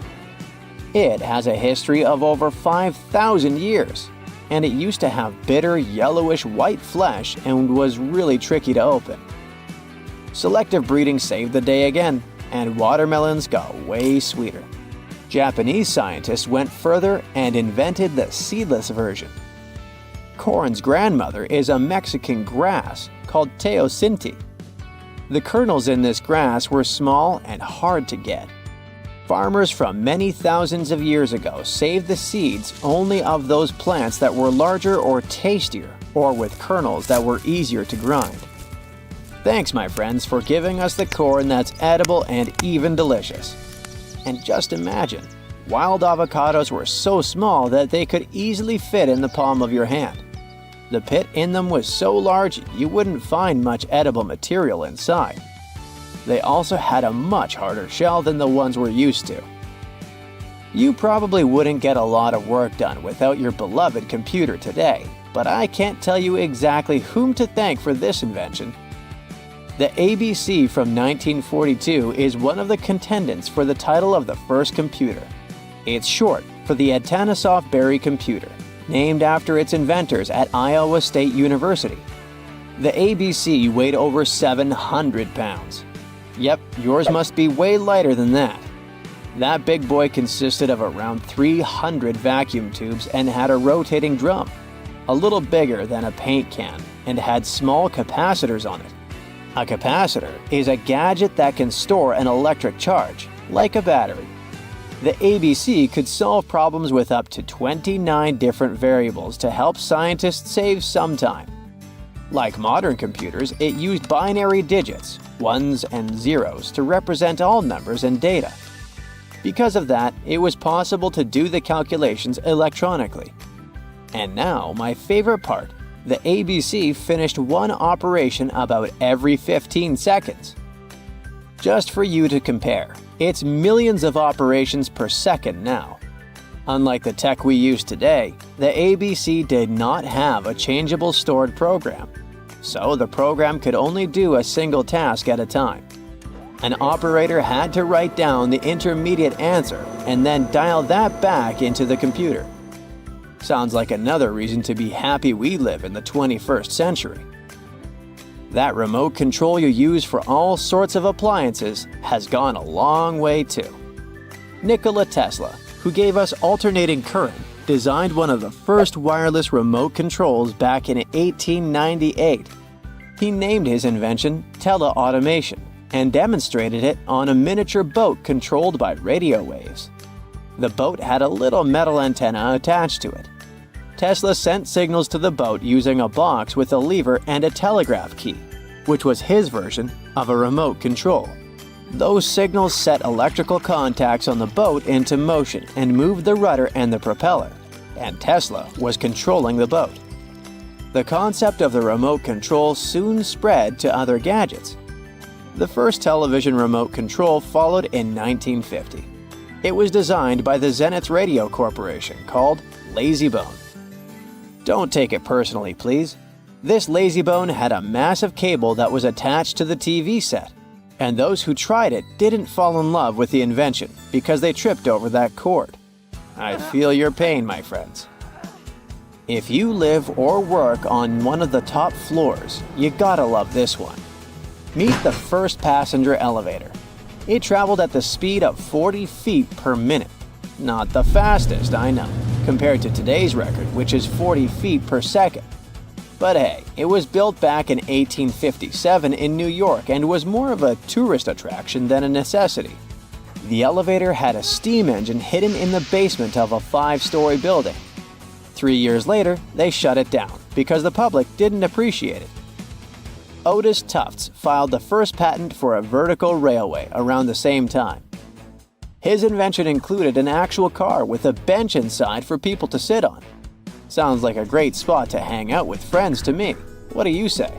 It has a history of over 5,000 years, and it used to have bitter yellowish white flesh and was really tricky to open. Selective breeding saved the day again, and watermelons got way sweeter. Japanese scientists went further and invented the seedless version. Corn's grandmother is a Mexican grass called teosinte. The kernels in this grass were small and hard to get. Farmers from many thousands of years ago saved the seeds only of those plants that were larger or tastier, or with kernels that were easier to grind. Thanks, my friends, for giving us the corn that's edible and even delicious. And just imagine, wild avocados were so small that they could easily fit in the palm of your hand. The pit in them was so large you wouldn't find much edible material inside. They also had a much harder shell than the ones we're used to. You probably wouldn't get a lot of work done without your beloved computer today, but I can't tell you exactly whom to thank for this invention. The ABC from 1942 is one of the contendants for the title of the first computer. It's short for the Atanasoff Berry computer, named after its inventors at Iowa State University. The ABC weighed over 700 pounds. Yep, yours must be way lighter than that. That big boy consisted of around 300 vacuum tubes and had a rotating drum, a little bigger than a paint can, and had small capacitors on it. A capacitor is a gadget that can store an electric charge, like a battery. The ABC could solve problems with up to 29 different variables to help scientists save some time. Like modern computers, it used binary digits, ones and zeros, to represent all numbers and data. Because of that, it was possible to do the calculations electronically. And now, my favorite part, the ABC finished one operation about every 15 seconds. Just for you to compare, it's millions of operations per second now. Unlike the tech we use today, the ABC did not have a changeable stored program, so the program could only do a single task at a time. An operator had to write down the intermediate answer and then dial that back into the computer. Sounds like another reason to be happy we live in the 21st century. That remote control you use for all sorts of appliances has gone a long way too. Nikola Tesla, who gave us alternating current, designed one of the first wireless remote controls back in 1898. He named his invention teleautomation and demonstrated it on a miniature boat controlled by radio waves. The boat had a little metal antenna attached to it. Tesla sent signals to the boat using a box with a lever and a telegraph key, which was his version of a remote control. Those signals set electrical contacts on the boat into motion and moved the rudder and the propeller, and Tesla was controlling the boat. The concept of the remote control soon spread to other gadgets. The first television remote control followed in 1950. It was designed by the Zenith Radio Corporation, called LazyBone. Don't take it personally, please. This LazyBone had a massive cable that was attached to the TV set, and those who tried it didn't fall in love with the invention because they tripped over that cord. I feel your pain, my friends. If you live or work on one of the top floors, you gotta love this one. Meet the first passenger elevator. It traveled at the speed of 40 feet per minute. Not the fastest, I know, compared to today's record, which is 40 feet per second. But hey, it was built back in 1857 in New York and was more of a tourist attraction than a necessity. The elevator had a steam engine hidden in the basement of a 5-story building. 3 years later, they shut it down because the public didn't appreciate it. Otis Tufts filed the first patent for a vertical railway around the same time. His invention included an actual car with a bench inside for people to sit on. Sounds like a great spot to hang out with friends to me. What do you say?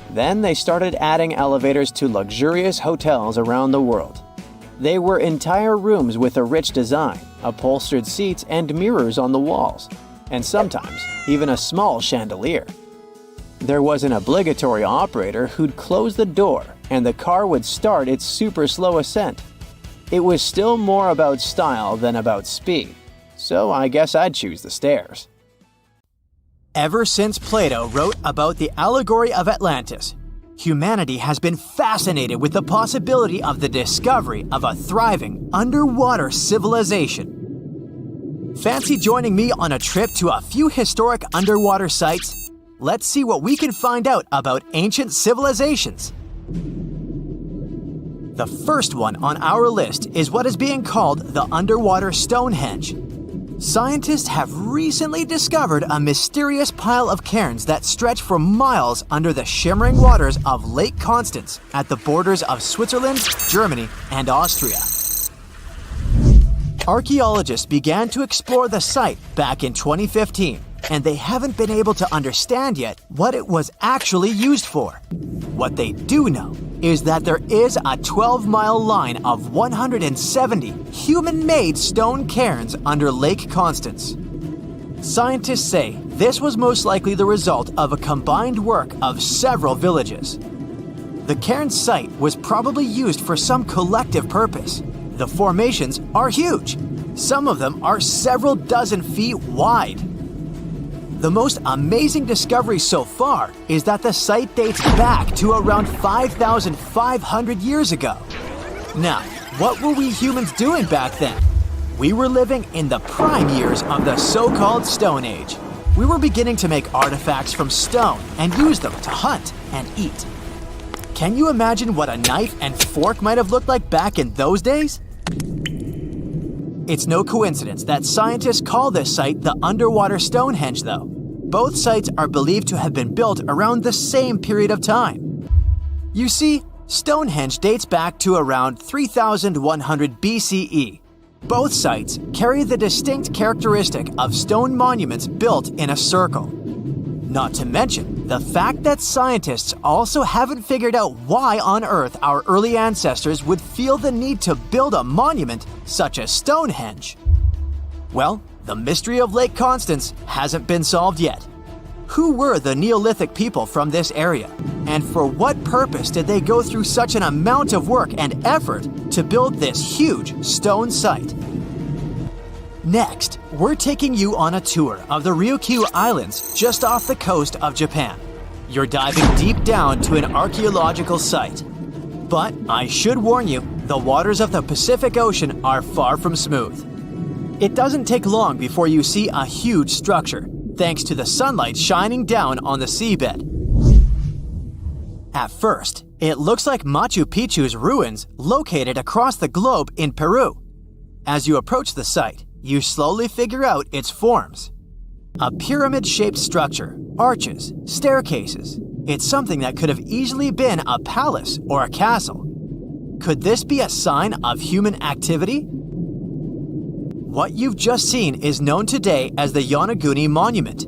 Then they started adding elevators to luxurious hotels around the world. They were entire rooms with a rich design, upholstered seats and mirrors on the walls, and sometimes even a small chandelier. There was an obligatory operator who'd close the door and the car would start its super slow ascent. It was still more about style than about speed, so I guess I'd choose the stairs. Ever since Plato wrote about the allegory of Atlantis, humanity has been fascinated with the possibility of the discovery of a thriving underwater civilization. Fancy joining me on a trip to a few historic underwater sites? Let's see what we can find out about ancient civilizations. The first one on our list is what is being called the underwater Stonehenge. Scientists have recently discovered a mysterious pile of cairns that stretch for miles under the shimmering waters of Lake Constance at the borders of Switzerland, Germany, and Austria. Archaeologists began to explore the site back in 2015, and they haven't been able to understand yet what it was actually used for. What they do know is that there is a 12-mile line of 170 human-made stone cairns under Lake Constance. Scientists say this was most likely the result of a combined work of several villages. The cairn site was probably used for some collective purpose. The formations are huge. Some of them are several dozen feet wide. The most amazing discovery so far is that the site dates back to around 5,500 years ago. Now, what were we humans doing back then? We were living in the prime years of the so-called Stone Age. We were beginning to make artifacts from stone and use them to hunt and eat. Can you imagine what a knife and fork might have looked like back in those days? It's no coincidence that scientists call this site the underwater Stonehenge, though. Both sites are believed to have been built around the same period of time. You see, Stonehenge dates back to around 3100 BCE. Both sites carry the distinct characteristic of stone monuments built in a circle. Not to mention the fact that scientists also haven't figured out why on earth our early ancestors would feel the need to build a monument such as Stonehenge. Well, the mystery of Lake Constance hasn't been solved yet. Who were the Neolithic people from this area? And for what purpose did they go through such an amount of work and effort to build this huge stone site? Next, we're taking you on a tour of the Ryukyu Islands just off the coast of Japan. You're diving deep down to an archaeological site. But I should warn you, the waters of the Pacific Ocean are far from smooth. It doesn't take long before you see a huge structure, thanks to the sunlight shining down on the seabed. At first, it looks like Machu Picchu's ruins located across the globe in Peru. As you approach the site, you slowly figure out its forms. A pyramid-shaped structure, arches, staircases. It's something that could have easily been a palace or a castle. Could this be a sign of human activity? What you've just seen is known today as the Yonaguni Monument.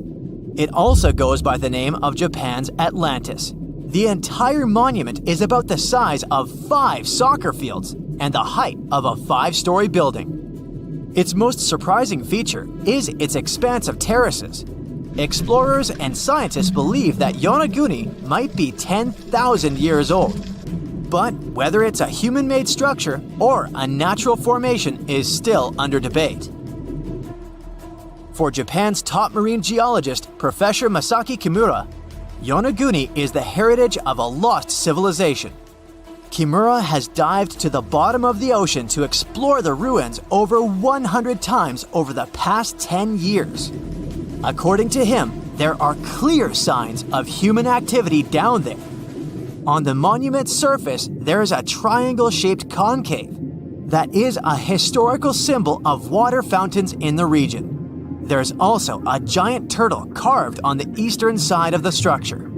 It also goes by the name of Japan's Atlantis. The entire monument is about the size of 5 soccer fields and the height of a 5-story building. Its most surprising feature is its expanse of terraces. Explorers and scientists believe that Yonaguni might be 10,000 years old. But whether it's a human-made structure or a natural formation is still under debate. For Japan's top marine geologist, Professor Masaki Kimura, Yonaguni is the heritage of a lost civilization. Kimura has dived to the bottom of the ocean to explore the ruins over 100 times over the past 10 years. According to him, there are clear signs of human activity down there. On the monument's surface, there is a triangle-shaped concave. that is a historical symbol of water fountains in the region. There's also a giant turtle carved on the eastern side of the structure.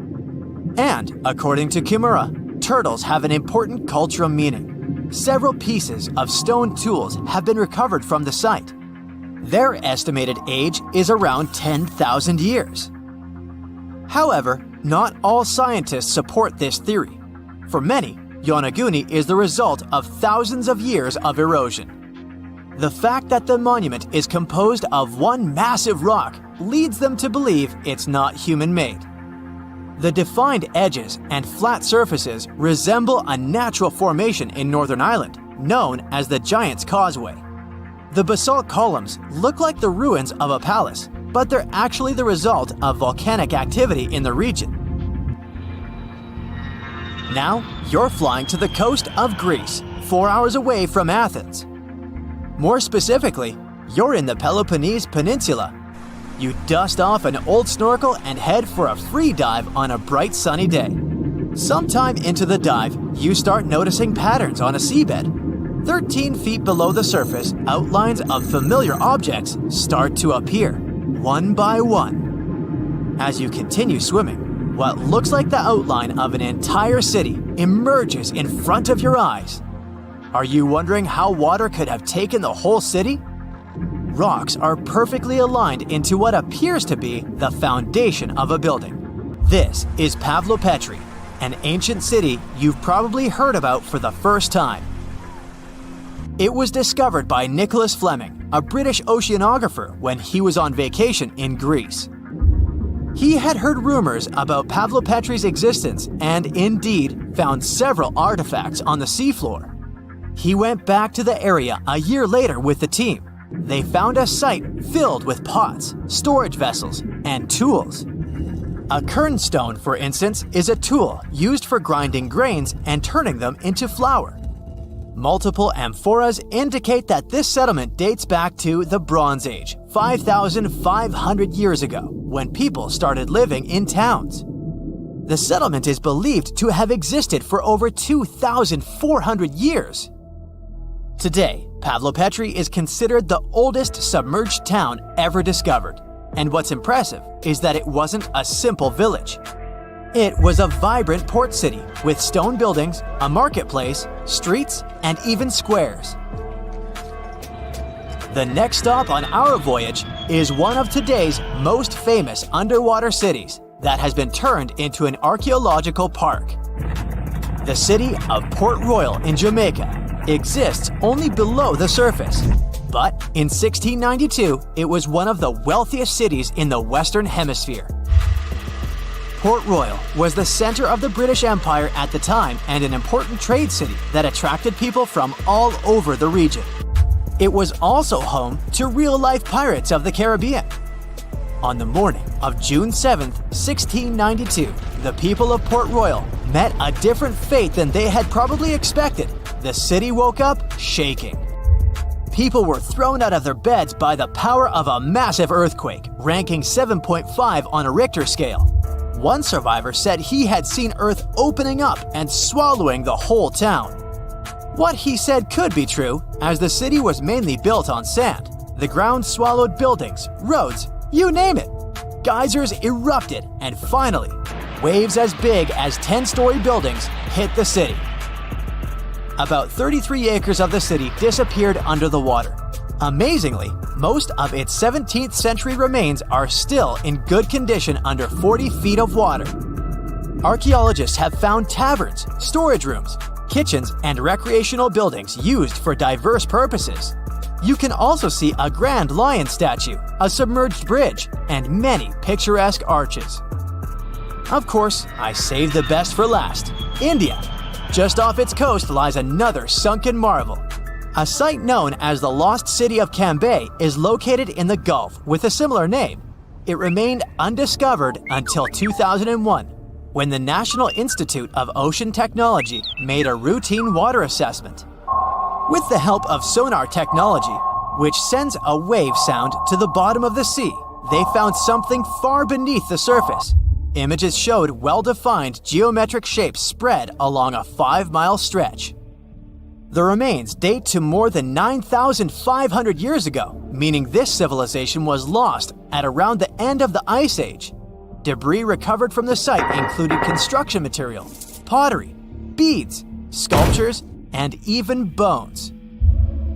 And, according to Kimura, turtles have an important cultural meaning. Several pieces of stone tools have been recovered from the site. Their estimated age is around 10,000 years. However, not all scientists support this theory. For many, Yonaguni is the result of thousands of years of erosion. The fact that the monument is composed of one massive rock leads them to believe it's not human-made. The defined edges and flat surfaces resemble a natural formation in Northern Ireland, known as the Giant's Causeway. The basalt columns look like the ruins of a palace, but they're actually the result of volcanic activity in the region. Now, you're flying to the coast of Greece, 4 hours away from Athens. More specifically, you're in the Peloponnese Peninsula. You dust off an old snorkel and head for a free dive on a bright sunny day. Sometime into the dive, you start noticing patterns on a seabed. 13 feet below the surface, outlines of familiar objects start to appear, one by one. As you continue swimming, what looks like the outline of an entire city emerges in front of your eyes. Are you wondering how water could have taken the whole city? Rocks are perfectly aligned into what appears to be the foundation of a building. This is Pavlopetri, an ancient city you've probably heard about for the first time. It was discovered by Nicholas Fleming, a British oceanographer, when he was on vacation in Greece. He had heard rumors about Pavlopetri's existence and indeed found several artifacts on the seafloor. He went back to the area a year later with the team. They found a site filled with pots, storage vessels, and tools. A kernstone, for instance, is a tool used for grinding grains and turning them into flour. Multiple amphoras indicate that this settlement dates back to the Bronze Age, 5,500 years ago, when people started living in towns. The settlement is believed to have existed for over 2,400 years. Today, Pavlopetri is considered the oldest submerged town ever discovered, and what's impressive is that it wasn't a simple village. It was a vibrant port city with stone buildings, a marketplace, streets, and even squares. The next stop on our voyage is one of today's most famous underwater cities that has been turned into an archaeological park. The city of Port Royal in Jamaica exists only below the surface, but in 1692 it was one of the wealthiest cities in the Western Hemisphere. Port Royal was the center of the British Empire at the time and an important trade city that attracted people from all over the region. It was also home to real-life pirates of the Caribbean. On the morning of June 7, 1692, the people of Port Royal met a different fate than they had probably expected. The city woke up shaking. People were thrown out of their beds by the power of a massive earthquake, ranking 7.5 on a Richter scale. One survivor said he had seen Earth opening up and swallowing the whole town. What he said could be true, as the city was mainly built on sand. The ground swallowed buildings, roads, you name it. Geysers erupted, and finally, waves as big as 10-story buildings hit the city. About 33 acres of the city disappeared under the water. Amazingly, most of its 17th century remains are still in good condition under 40 feet of water. Archaeologists have found taverns, storage rooms, kitchens, and recreational buildings used for diverse purposes. You can also see a grand lion statue, a submerged bridge, and many picturesque arches. Of course, I saved the best for last: India. Just off its coast lies another sunken marvel. A site known as the Lost City of Cambay is located in the Gulf with a similar name. It remained undiscovered until 2001, when the National Institute of Ocean Technology made a routine water assessment. With the help of sonar technology, which sends a wave sound to the bottom of the sea, they found something far beneath the surface. Images showed well-defined geometric shapes spread along a 5-mile stretch. The remains date to more than 9,500 years ago, meaning this civilization was lost at around the end of the Ice Age. Debris recovered from the site included construction material, pottery, beads, sculptures, and even bones.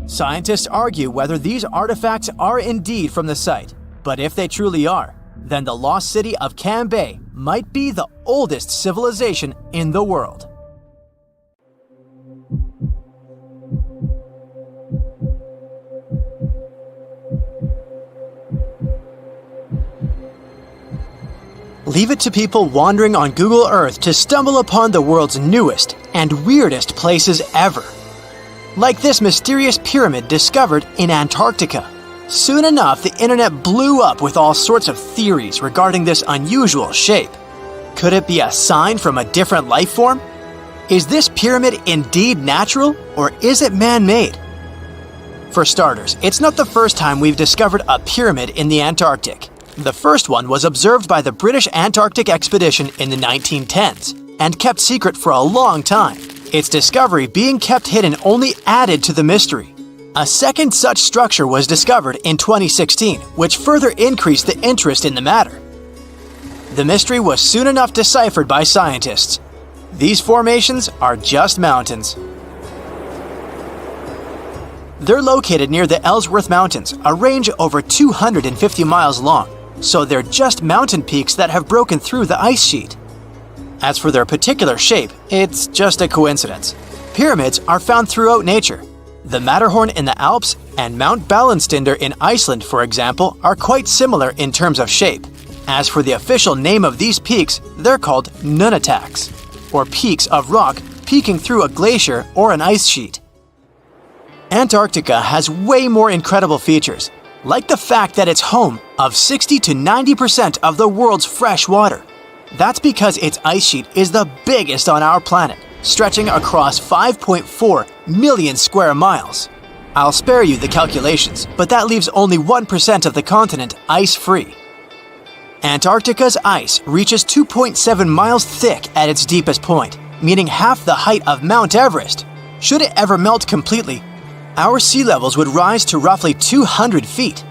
Scientists argue whether these artifacts are indeed from the site, but if they truly are, then the lost city of Cambay might be the oldest civilization in the world. Leave it to people wandering on Google Earth to stumble upon the world's newest and weirdest places ever. Like this mysterious pyramid discovered in Antarctica. Soon enough, the internet blew up with all sorts of theories regarding this unusual shape. Could it be a sign from a different life form? Is this pyramid indeed natural, or is it man-made? For starters, it's not the first time we've discovered a pyramid in the Antarctic. The first one was observed by the British Antarctic expedition in the 1910s and kept secret for a long time. Its discovery being kept hidden only added to the mystery. A second such structure was discovered in 2016, which further increased the interest in the matter. The mystery was soon enough deciphered by scientists. These formations are just mountains. They're located near the Ellsworth Mountains, a range over 250 miles long. So they're just mountain peaks that have broken through the ice sheet. As for their particular shape, it's just a coincidence. Pyramids are found throughout nature. The Matterhorn in the Alps and Mount Ballenstinder in Iceland, for example, are quite similar in terms of shape. As for the official name of these peaks, they're called nunataks, or peaks of rock peeking through a glacier or an ice sheet. Antarctica has way more incredible features, like the fact that it's home of 60 to 90% of the world's fresh water. That's because its ice sheet is the biggest on our planet, stretching across 5.4 million square miles. I'll spare you the calculations, but that leaves only 1% of the continent ice-free. Antarctica's ice reaches 2.7 miles thick at its deepest point, meaning half the height of Mount Everest. Should it ever melt completely, our sea levels would rise to roughly 200 feet.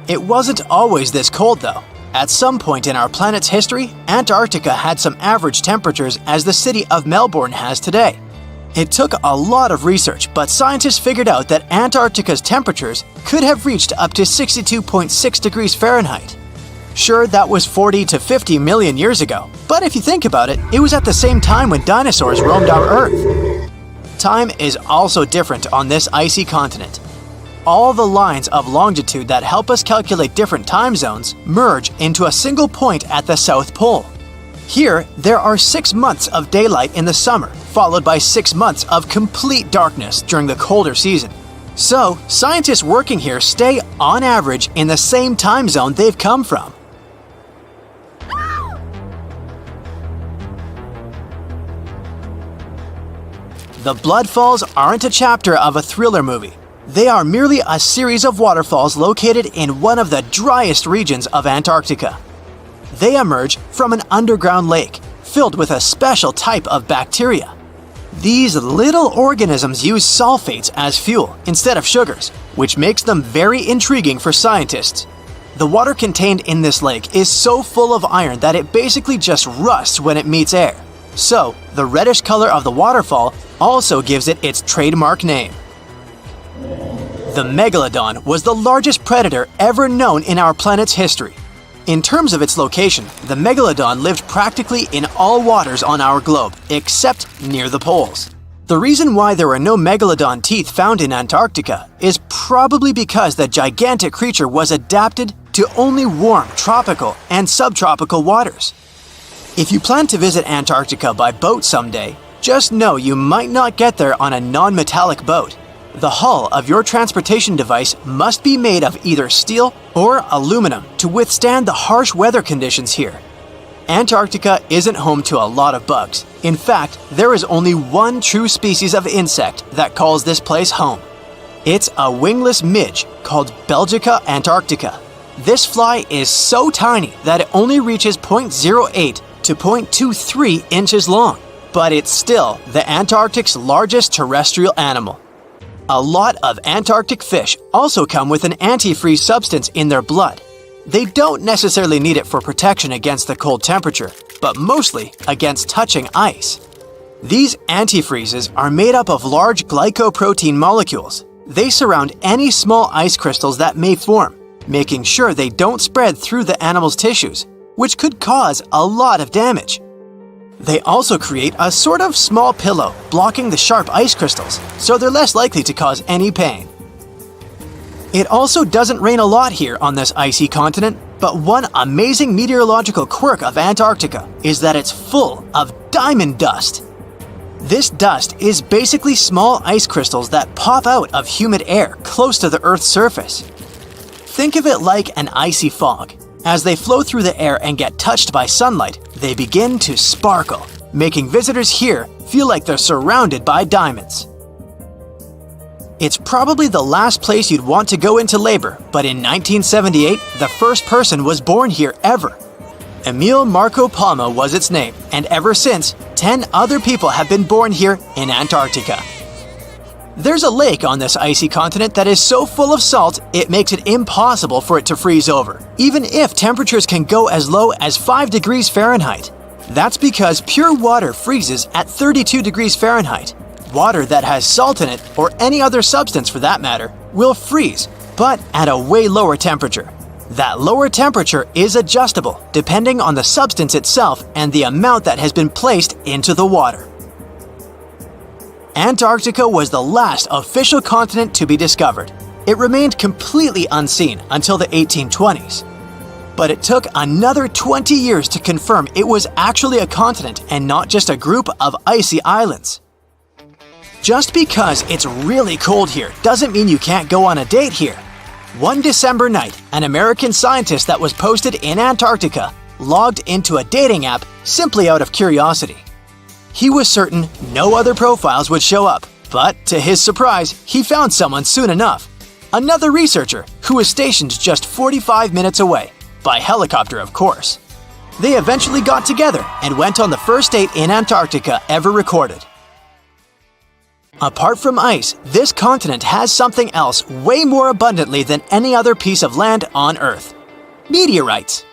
It wasn't always this cold, though. At some point in our planet's history, Antarctica had some average temperatures as the city of Melbourne has today. It took a lot of research, but scientists figured out that Antarctica's temperatures could have reached up to 62.6 degrees Fahrenheit. Sure, that was 40 to 50 million years ago, but if you think about it, it was at the same time when dinosaurs roamed our Earth. Time is also different on this icy continent. All the lines of longitude that help us calculate different time zones merge into a single point at the South Pole. Here, there are 6 months of daylight in the summer, followed by 6 months of complete darkness during the colder season. So, scientists working here stay, on average, in the same time zone they've come from. The Blood Falls aren't a chapter of a thriller movie. They are merely a series of waterfalls located in one of the driest regions of Antarctica. They emerge from an underground lake filled with a special type of bacteria. These little organisms use sulfates as fuel instead of sugars, which makes them very intriguing for scientists. The water contained in this lake is so full of iron that it basically just rusts when it meets air. So, the reddish color of the waterfall also gives it its trademark name. The megalodon was the largest predator ever known in our planet's history. In terms of its location, the megalodon lived practically in all waters on our globe, except near the poles. The reason why there were no megalodon teeth found in Antarctica is probably because the gigantic creature was adapted to only warm tropical and subtropical waters. If you plan to visit Antarctica by boat someday, just know you might not get there on a non-metallic boat. The hull of your transportation device must be made of either steel or aluminum to withstand the harsh weather conditions here. Antarctica isn't home to a lot of bugs. In fact, there is only one true species of insect that calls this place home. It's a wingless midge called Belgica antarctica. This fly is so tiny that it only reaches 0.08 to 0.23 inches long, but it's still the Antarctic's largest terrestrial animal. A lot of Antarctic fish also come with an antifreeze substance in their blood. They don't necessarily need it for protection against the cold temperature, but mostly against touching ice. These antifreezes are made up of large glycoprotein molecules. They surround any small ice crystals that may form, making sure they don't spread through the animal's tissues, which could cause a lot of damage. They also create a sort of small pillow blocking the sharp ice crystals, so they're less likely to cause any pain. It also doesn't rain a lot here on this icy continent, but one amazing meteorological quirk of Antarctica is that it's full of diamond dust. This dust is basically small ice crystals that pop out of humid air close to the Earth's surface. Think of it like an icy fog. As they flow through the air and get touched by sunlight, they begin to sparkle, making visitors here feel like they're surrounded by diamonds. It's probably the last place you'd want to go into labor, but in 1978, the first person was born here ever. Emil Marco Palma was its name, and ever since, 10 other people have been born here in Antarctica. There's a lake on this icy continent that is so full of salt, it makes it impossible for it to freeze over, even if temperatures can go as low as 5 degrees Fahrenheit. That's because pure water freezes at 32 degrees Fahrenheit. Water that has salt in it, or any other substance for that matter, will freeze, but at a way lower temperature. That lower temperature is adjustable depending on the substance itself and the amount that has been placed into the water. Antarctica was the last official continent to be discovered. It remained completely unseen until the 1820s. But it took another 20 years to confirm it was actually a continent and not just a group of icy islands. Just because it's really cold here doesn't mean you can't go on a date here. One December night, an American scientist that was posted in Antarctica logged into a dating app simply out of curiosity. He was certain no other profiles would show up, but to his surprise, he found someone soon enough. Another researcher who was stationed just 45 minutes away, by helicopter of course. They eventually got together and went on the first date in Antarctica ever recorded. Apart from ice, this continent has something else way more abundantly than any other piece of land on Earth: meteorites.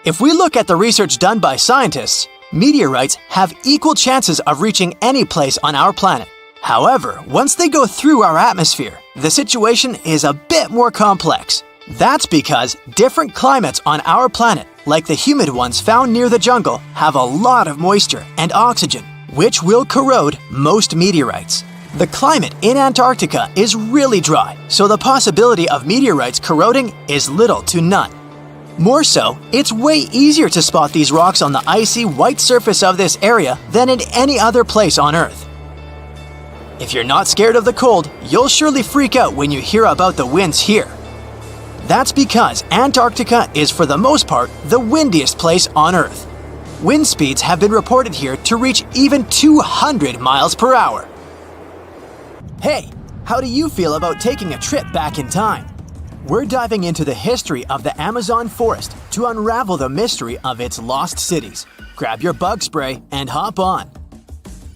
If we look at the research done by scientists, meteorites have equal chances of reaching any place on our planet. However, once they go through our atmosphere, the situation is a bit more complex. That's because different climates on our planet, like the humid ones found near the jungle, have a lot of moisture and oxygen, which will corrode most meteorites. The climate in Antarctica is really dry, so the possibility of meteorites corroding is little to none. More so, it's way easier to spot these rocks on the icy white surface of this area than in any other place on Earth. If you're not scared of the cold, you'll surely freak out when you hear about the winds here. That's because Antarctica is for the most part the windiest place on Earth. Wind speeds have been reported here to reach even 200 miles per hour. Hey, how do you feel about taking a trip back in time? We're diving into the history of the Amazon forest to unravel the mystery of its lost cities. Grab your bug spray and hop on.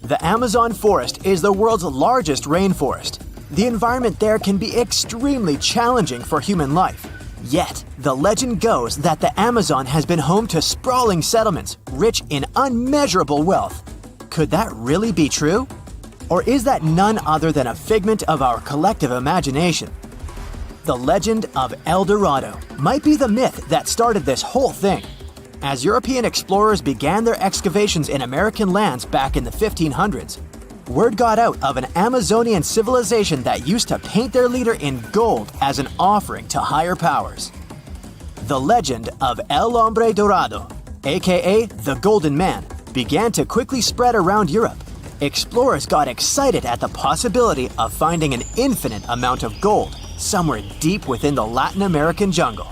The Amazon forest is the world's largest rainforest. The environment there can be extremely challenging for human life. Yet, the legend goes that the Amazon has been home to sprawling settlements rich in unmeasurable wealth. Could that really be true? Or is that none other than a figment of our collective imagination? The legend of El Dorado might be the myth that started this whole thing. As European explorers began their excavations in American lands back in the 1500s, word got out of an Amazonian civilization that used to paint their leader in gold as an offering to higher powers. The legend of El Hombre Dorado, aka the Golden Man, began to quickly spread around Europe. Explorers got excited at the possibility of finding an infinite amount of gold somewhere deep within the Latin American jungle.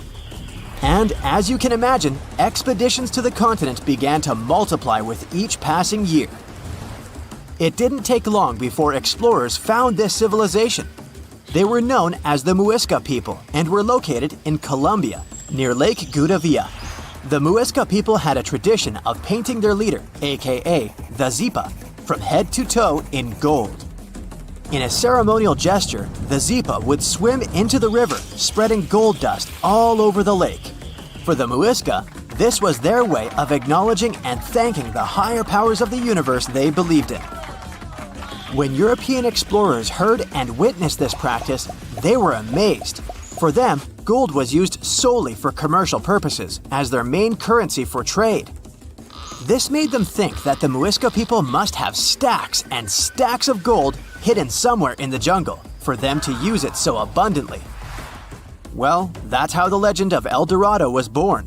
And as you can imagine, expeditions to the continent began to multiply with each passing year. It didn't take long before explorers found this civilization. They were known as the Muisca people and were located in Colombia, near Lake Gudavia. The Muisca people had a tradition of painting their leader, aka the Zipa, from head to toe in gold. In a ceremonial gesture, the Zipa would swim into the river, spreading gold dust all over the lake. For the Muisca, this was their way of acknowledging and thanking the higher powers of the universe they believed in. When European explorers heard and witnessed this practice, they were amazed. For them, gold was used solely for commercial purposes as their main currency for trade. This made them think that the Muisca people must have stacks and stacks of gold hidden somewhere in the jungle for them to use it so abundantly. Well, that's how the legend of El Dorado was born.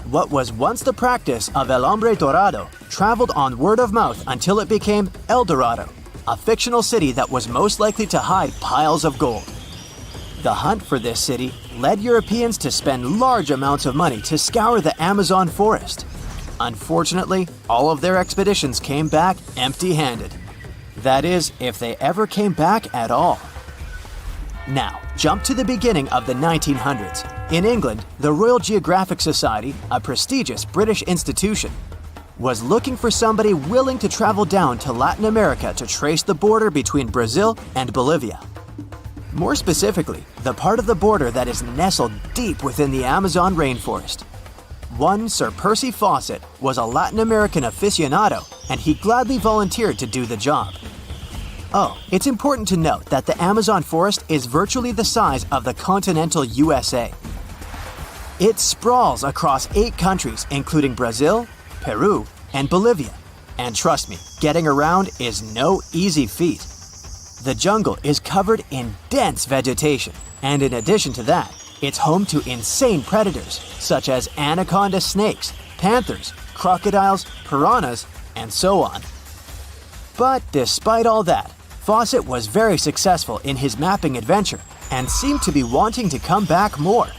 What was once the practice of El Hombre Dorado traveled on word of mouth until it became El Dorado, a fictional city that was most likely to hide piles of gold. The hunt for this city led Europeans to spend large amounts of money to scour the Amazon forest. Unfortunately, all of their expeditions came back empty-handed. That is, if they ever came back at all. Now, jump to the beginning of the 1900s. In England, the Royal Geographic Society, a prestigious British institution, was looking for somebody willing to travel down to Latin America to trace the border between Brazil and Bolivia. More specifically, the part of the border that is nestled deep within the Amazon rainforest. One Sir Percy Fawcett was a Latin American aficionado, and he gladly volunteered to do the job. Oh, it's important to note that the Amazon forest is virtually the size of the continental USA. It sprawls across 8 countries, including Brazil, Peru, and Bolivia. And trust me, getting around is no easy feat. The jungle is covered in dense vegetation, and in addition to that, it's home to insane predators such as anaconda snakes, panthers, crocodiles, piranhas, and so on. But despite all that, Fawcett was very successful in his mapping adventure and seemed to be wanting to come back more.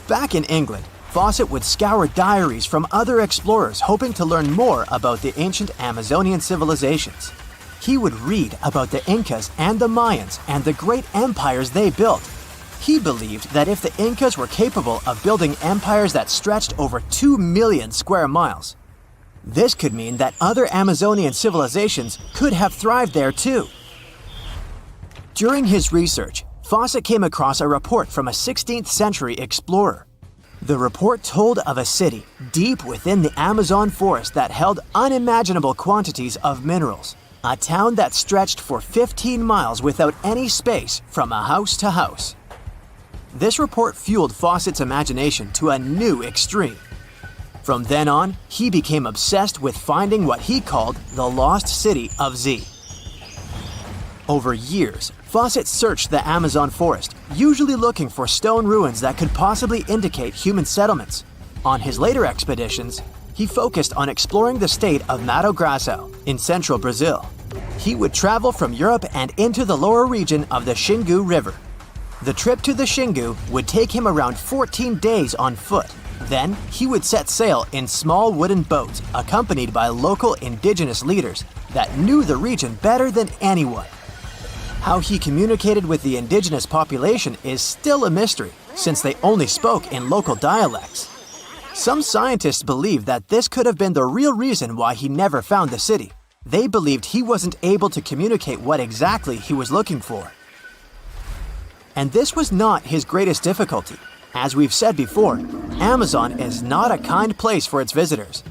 Back in England, Fawcett would scour diaries from other explorers hoping to learn more about the ancient Amazonian civilizations. He would read about the Incas and the Mayans and the great empires they built. He believed that if the Incas were capable of building empires that stretched over 2 million square miles, this could mean that other Amazonian civilizations could have thrived there too. During his research, Fawcett came across a report from a 16th century explorer. The report told of a city deep within the Amazon forest that held unimaginable quantities of minerals, a town that stretched for 15 miles without any space from a house to house. This report fueled Fawcett's imagination to a new extreme. From then on, he became obsessed with finding what he called the lost city of Z. Over years, Fawcett searched the Amazon forest, usually looking for stone ruins that could possibly indicate human settlements. On his later expeditions, he focused on exploring the state of Mato Grosso in central Brazil. He would travel from Europe and into the lower region of the Xingu River. The trip to the Xingu would take him around 14 days on foot. Then, he would set sail in small wooden boats accompanied by local indigenous leaders that knew the region better than anyone. How he communicated with the indigenous population is still a mystery, since they only spoke in local dialects. Some scientists believe that this could have been the real reason why he never found the city. They believed he wasn't able to communicate what exactly he was looking for. And this was not his greatest difficulty. As we've said before, Amazon is not a kind place for its visitors.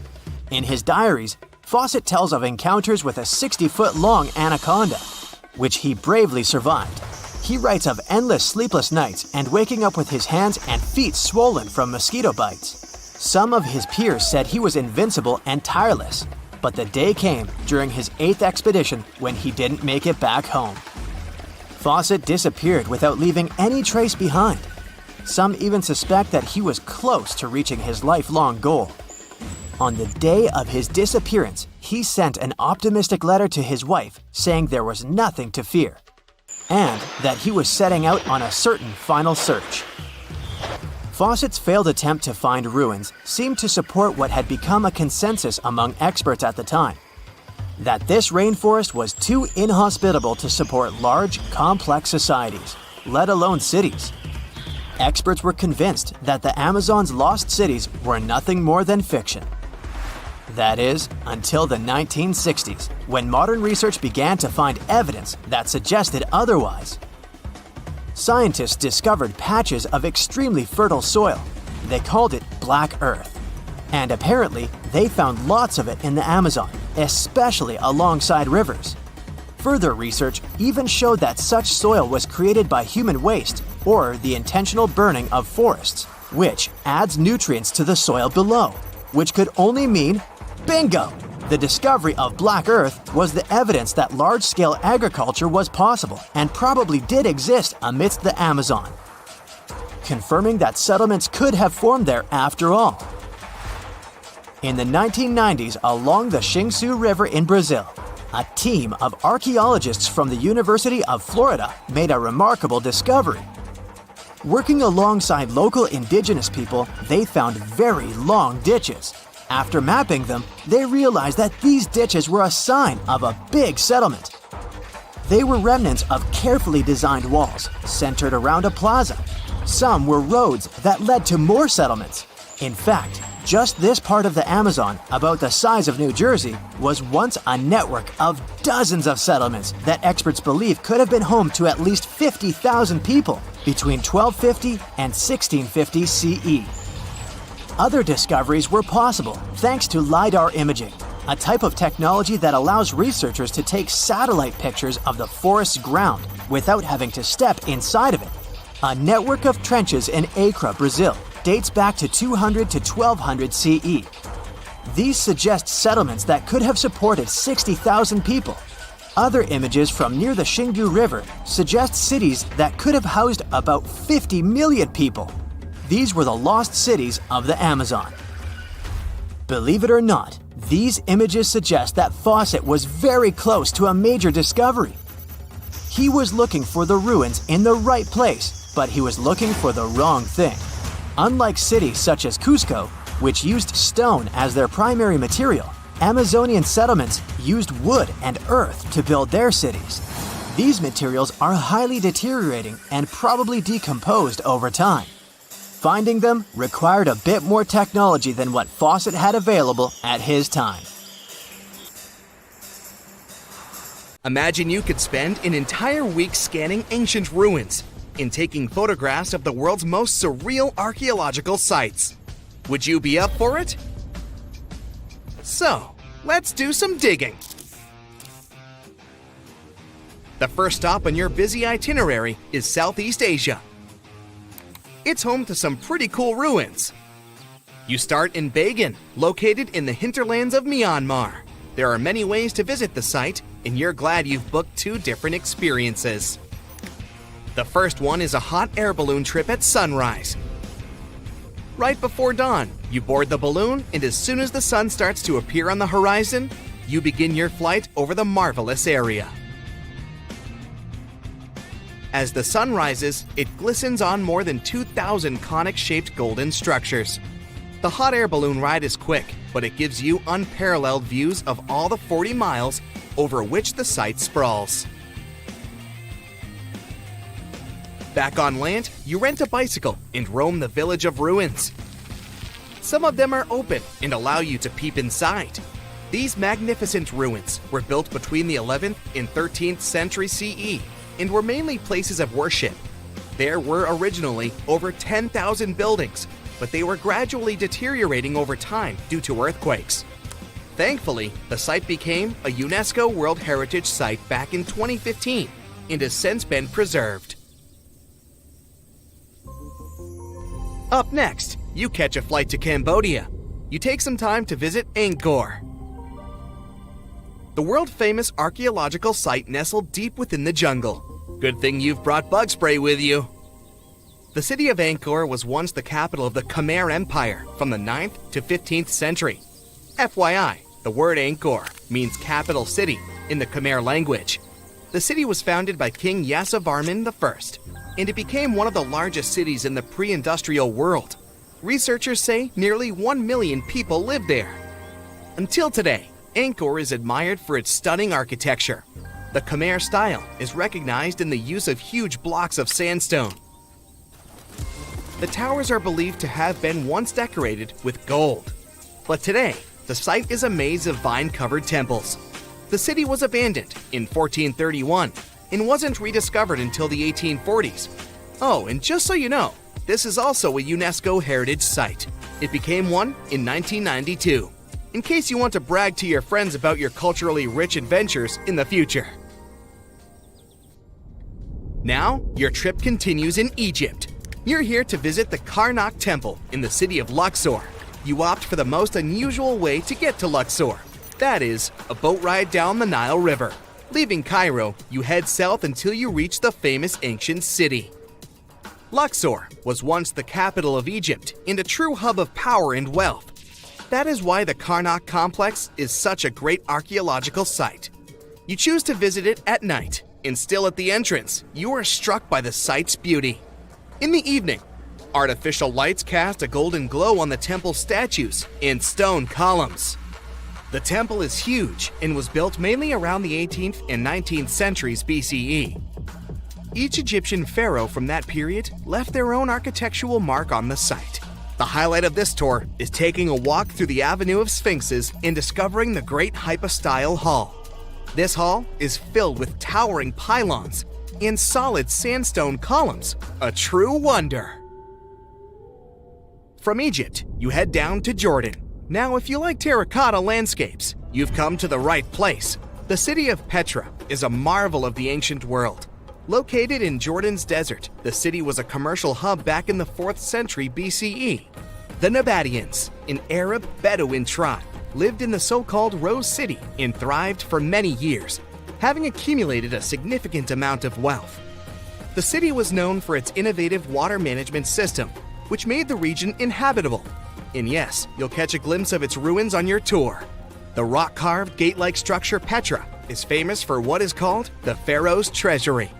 In his diaries, Fawcett tells of encounters with a 60-foot-long anaconda, which he bravely survived. He writes of endless sleepless nights and waking up with his hands and feet swollen from mosquito bites. Some of his peers said he was invincible and tireless, but the day came during his 8th expedition when he didn't make it back home. Fawcett disappeared without leaving any trace behind. Some even suspect that he was close to reaching his lifelong goal. On the day of his disappearance, he sent an optimistic letter to his wife saying there was nothing to fear, and that he was setting out on a certain final search. Fawcett's failed attempt to find ruins seemed to support what had become a consensus among experts at the time, that this rainforest was too inhospitable to support large, complex societies, let alone cities. Experts were convinced that the Amazon's lost cities were nothing more than fiction. That is, until the 1960s, when modern research began to find evidence that suggested otherwise. Scientists discovered patches of extremely fertile soil. They called it Black Earth. And apparently, they found lots of it in the Amazon, especially alongside rivers. Further research even showed that such soil was created by human waste or the intentional burning of forests, which adds nutrients to the soil below, which could only mean bingo! The discovery of Black Earth was the evidence that large-scale agriculture was possible and probably did exist amidst the Amazon, confirming that settlements could have formed there after all. In the 1990s, along the Xingsu River in Brazil, a team of archaeologists from the University of Florida made a remarkable discovery. Working alongside local indigenous people, they found very long ditches. After mapping them, they realized that these ditches were a sign of a big settlement. They were remnants of carefully designed walls centered around a plaza. Some were roads that led to more settlements. In fact, just this part of the Amazon, about the size of New Jersey, was once a network of dozens of settlements that experts believe could have been home to at least 50,000 people between 1250 and 1650 CE. Other discoveries were possible thanks to LiDAR imaging, a type of technology that allows researchers to take satellite pictures of the forest's ground without having to step inside of it. A network of trenches in Acre, Brazil, dates back to 200 to 1200 CE. These suggest settlements that could have supported 60,000 people. Other images from near the Xingdu River suggest cities that could have housed about 50 million people. These were the lost cities of the Amazon. Believe it or not, these images suggest that Fawcett was very close to a major discovery. He was looking for the ruins in the right place, but he was looking for the wrong thing. Unlike cities such as Cusco, which used stone as their primary material, Amazonian settlements used wood and earth to build their cities. These materials are highly deteriorating and probably decomposed over time. Finding them required a bit more technology than what Fawcett had available at his time. Imagine you could spend an entire week scanning ancient ruins and taking photographs of the world's most surreal archaeological sites. Would you be up for it? So, let's do some digging. The first stop on your busy itinerary is Southeast Asia. It's home to some pretty cool ruins. You start in Bagan, located in the hinterlands of Myanmar. There are many ways to visit the site, and you're glad you've booked 2 different experiences. The first one is a hot air balloon trip at sunrise. Right before dawn, you board the balloon, and as soon as the sun starts to appear on the horizon, you begin your flight over the marvelous area. As the sun rises, it glistens on more than 2,000 conic-shaped golden structures. The hot air balloon ride is quick, but it gives you unparalleled views of all the 40 miles over which the site sprawls. Back on land, you rent a bicycle and roam the village of ruins. Some of them are open and allow you to peep inside. These magnificent ruins were built between the 11th and 13th century CE and were mainly places of worship. There were originally over 10,000 buildings, but they were gradually deteriorating over time due to earthquakes. Thankfully, the site became a UNESCO World Heritage Site back in 2015 and has since been preserved. Up next, you catch a flight to Cambodia. You take some time to visit Angkor, the world-famous archaeological site nestled deep within the jungle. Good thing you've brought bug spray with you. The city of Angkor was once the capital of the Khmer Empire from the 9th to 15th century. FYI, the word Angkor means capital city in the Khmer language. The city was founded by King Yasovarman I, and it became one of the largest cities in the pre-industrial world. Researchers say nearly 1 million people live there. Until today, Angkor is admired for its stunning architecture. The Khmer style is recognized in the use of huge blocks of sandstone. The towers are believed to have been once decorated with gold. But today, The site is a maze of vine-covered temples. The city was abandoned in 1431 and wasn't rediscovered until the 1840s. Oh, and just so you know, this is also a UNESCO heritage site. It became one in 1992, in case you want to brag to your friends about your culturally rich adventures in the future. Now, your trip continues in Egypt. You're here to visit the Karnak Temple in the city of Luxor. You opt for the most unusual way to get to Luxor. That is, a boat ride down the Nile River. Leaving Cairo, you head south until you reach the famous ancient city. Luxor was once the capital of Egypt and a true hub of power and wealth. That is why the Karnak complex is such a great archaeological site. You choose to visit it at night, and still at the entrance, you are struck by the site's beauty. In the evening, artificial lights cast a golden glow on the temple statues and stone columns. The temple is huge and was built mainly around the 18th and 19th centuries BCE. Each Egyptian pharaoh from that period left their own architectural mark on the site. The highlight of this tour is taking a walk through the Avenue of Sphinxes and discovering the Great Hypostyle Hall. This hall is filled with towering pylons and solid sandstone columns, a true wonder. From Egypt, you head down to Jordan. Now, if you like terracotta landscapes, you've come to the right place. The city of Petra is a marvel of the ancient world. Located in Jordan's desert, the city was a commercial hub back in the 4th century BCE. The Nabateans, an Arab Bedouin tribe, lived in the so-called Rose City and thrived for many years, having accumulated a significant amount of wealth. The city was known for its innovative water management system, which made the region inhabitable. And yes, you'll catch a glimpse of its ruins on your tour. The rock-carved gate-like structure Petra is famous for what is called the Pharaoh's Treasury.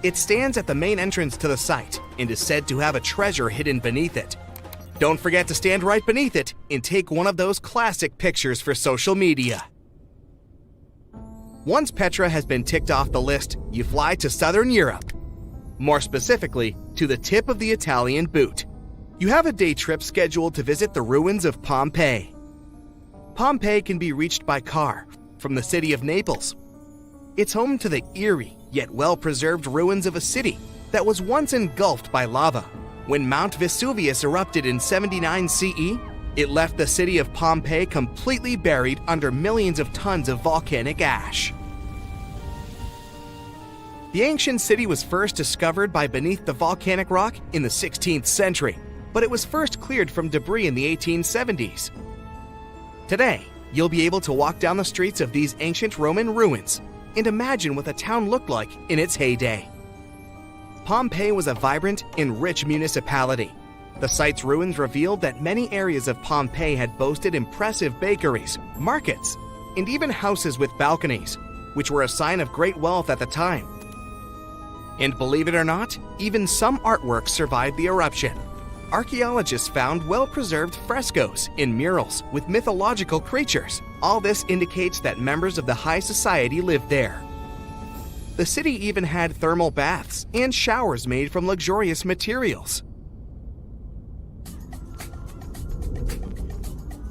It stands at the main entrance to the site and is said to have a treasure hidden beneath it. Don't forget to stand right beneath it and take one of those classic pictures for social media. Once Petra has been ticked off the list, you fly to southern Europe. More specifically, to the tip of the Italian boot. You have a day trip scheduled to visit the ruins of Pompeii. Pompeii can be reached by car from the city of Naples. It's home to the eerie yet well-preserved ruins of a city that was once engulfed by lava. When Mount Vesuvius erupted in 79 CE, it left the city of Pompeii completely buried under millions of tons of volcanic ash. The ancient city was first discovered by beneath the volcanic rock in the 16th century, but it was first cleared from debris in the 1870s. Today, you'll be able to walk down the streets of these ancient Roman ruins and imagine what the town looked like in its heyday. Pompeii was a vibrant and rich municipality. The site's ruins revealed that many areas of Pompeii had boasted impressive bakeries, markets, and even houses with balconies, which were a sign of great wealth at the time. And believe it or not, even some artworks survived the eruption. Archaeologists found well-preserved frescoes and murals with mythological creatures. All this indicates that members of the high society lived there. The city even had thermal baths and showers made from luxurious materials.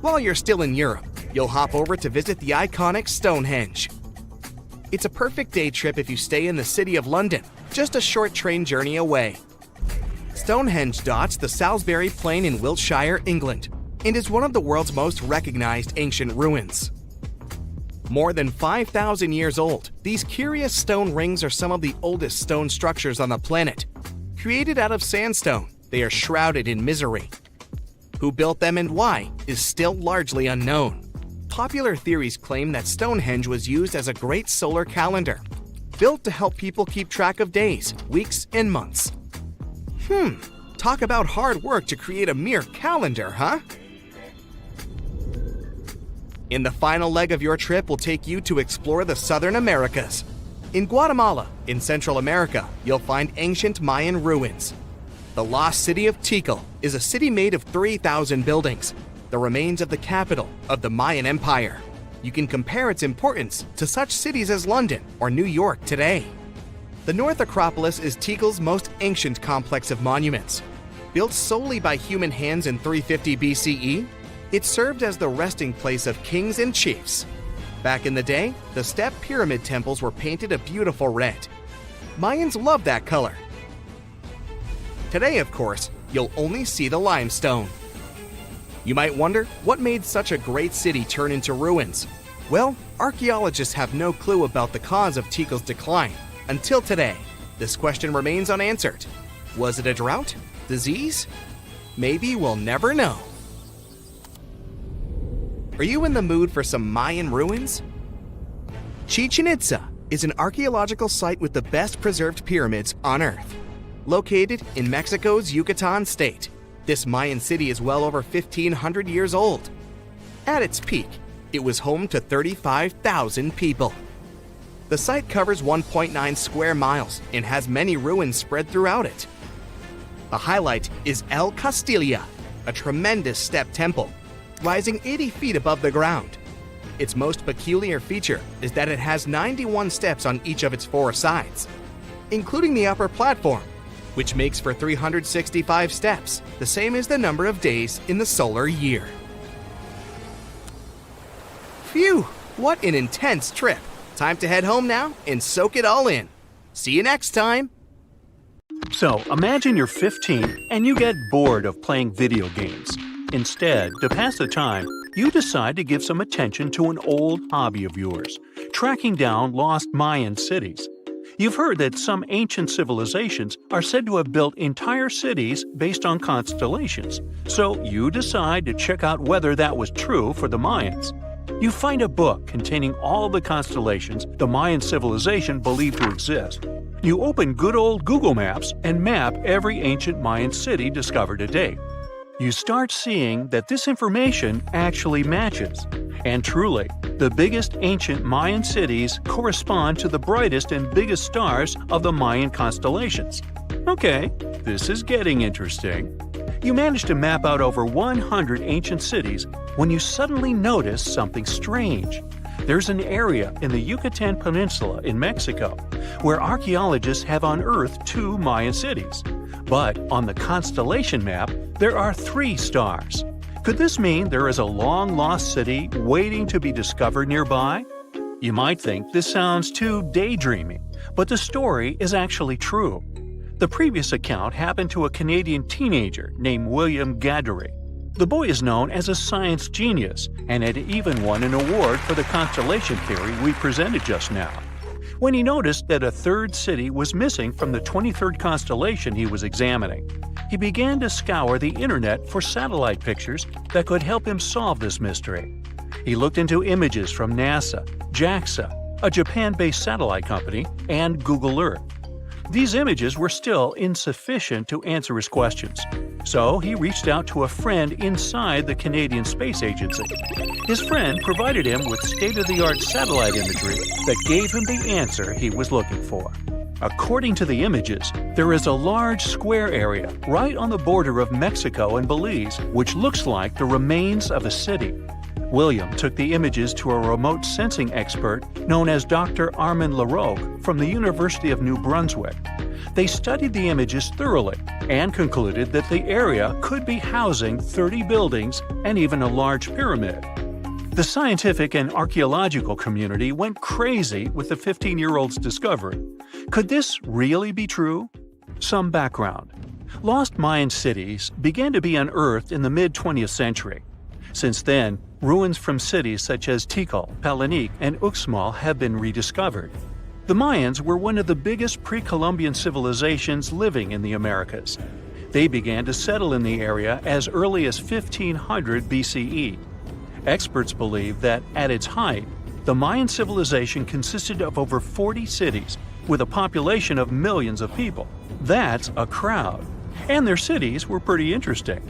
While you're still in Europe, you'll hop over to visit the iconic Stonehenge. It's a perfect day trip if you stay in the city of London, just a short train journey away. Stonehenge dots the Salisbury Plain in Wiltshire, England, and is one of the world's most recognized ancient ruins. More than 5,000 years old, these curious stone rings are some of the oldest stone structures on the planet. Created out of sandstone, they are shrouded in misery. Who built them and why is still largely unknown. Popular theories claim that Stonehenge was used as a great solar calendar, built to help people keep track of days, weeks, and months. Talk about hard work to create a mere calendar, huh? And the final leg of your trip will take you to explore the Southern Americas. In Guatemala, in Central America, you'll find ancient Mayan ruins. The lost city of Tikal is a city made of 3,000 buildings, the remains of the capital of the Mayan Empire. You can compare its importance to such cities as London or New York today. The North Acropolis is Tikal's most ancient complex of monuments. Built solely by human hands in 350 BCE, It served as the resting place of kings and chiefs. Back in the day, the step pyramid temples were painted a beautiful red. Mayans loved that color. Today, of course, you'll only see the limestone. You might wonder what made such a great city turn into ruins. Well, archaeologists have no clue about the cause of Tikal's decline. Until today, this question remains unanswered. Was it a drought? Disease? Maybe we'll never know. Are you in the mood for some Mayan ruins? Chichen Itza is an archaeological site with the best preserved pyramids on Earth. Located in Mexico's Yucatan state, this Mayan city is well over 1,500 years old. At its peak, it was home to 35,000 people. The site covers 1.9 square miles and has many ruins spread throughout it. The highlight is El Castilla, a tremendous step temple, rising 80 feet above the ground. Its most peculiar feature is that it has 91 steps on each of its 4 sides, including the upper platform, which makes for 365 steps, the same as the number of days in the solar year. Phew, what an intense trip. Time to head home now and soak it all in. See you next time. So, imagine you're 15 and you get bored of playing video games. Instead, to pass the time, you decide to give some attention to an old hobby of yours, tracking down lost Mayan cities. You've heard that some ancient civilizations are said to have built entire cities based on constellations, so you decide to check out whether that was true for the Mayans. You find a book containing all the constellations the Mayan civilization believed to exist. You open good old Google Maps and map every ancient Mayan city discovered to date. You start seeing that this information actually matches. And truly, the biggest ancient Mayan cities correspond to the brightest and biggest stars of the Mayan constellations. Okay, this is getting interesting. You manage to map out over 100 ancient cities when you suddenly notice something strange. There's an area in the Yucatan Peninsula in Mexico where archaeologists have unearthed 2 Mayan cities. But on the constellation map, there are 3 stars. Could this mean there is a long-lost city waiting to be discovered nearby? You might think this sounds too daydreaming, but the story is actually true. The previous account happened to a Canadian teenager named William Gaddery. The boy is known as a science genius and had even won an award for the constellation theory we presented just now. When he noticed that a 3rd city was missing from the 23rd constellation he was examining, he began to scour the internet for satellite pictures that could help him solve this mystery. He looked into images from NASA, JAXA, a Japan-based satellite company, and Google Earth. These images were still insufficient to answer his questions, so he reached out to a friend inside the Canadian Space Agency. His friend provided him with state-of-the-art satellite imagery that gave him the answer he was looking for. According to the images, there is a large square area right on the border of Mexico and Belize, which looks like the remains of a city. William took the images to a remote sensing expert known as Dr. Armand Laroque from the University of New Brunswick. They studied the images thoroughly and concluded that the area could be housing 30 buildings and even a large pyramid. The scientific and archaeological community went crazy with the 15-year-old's discovery. Could this really be true? Some background. Lost Mayan cities began to be unearthed in the mid-20th century. Since then, ruins from cities such as Tikal, Palenque, and Uxmal have been rediscovered. The Mayans were one of the biggest pre-Columbian civilizations living in the Americas. They began to settle in the area as early as 1500 BCE. Experts believe that, at its height, the Mayan civilization consisted of over 40 cities with a population of millions of people. That's a crowd. And their cities were pretty interesting.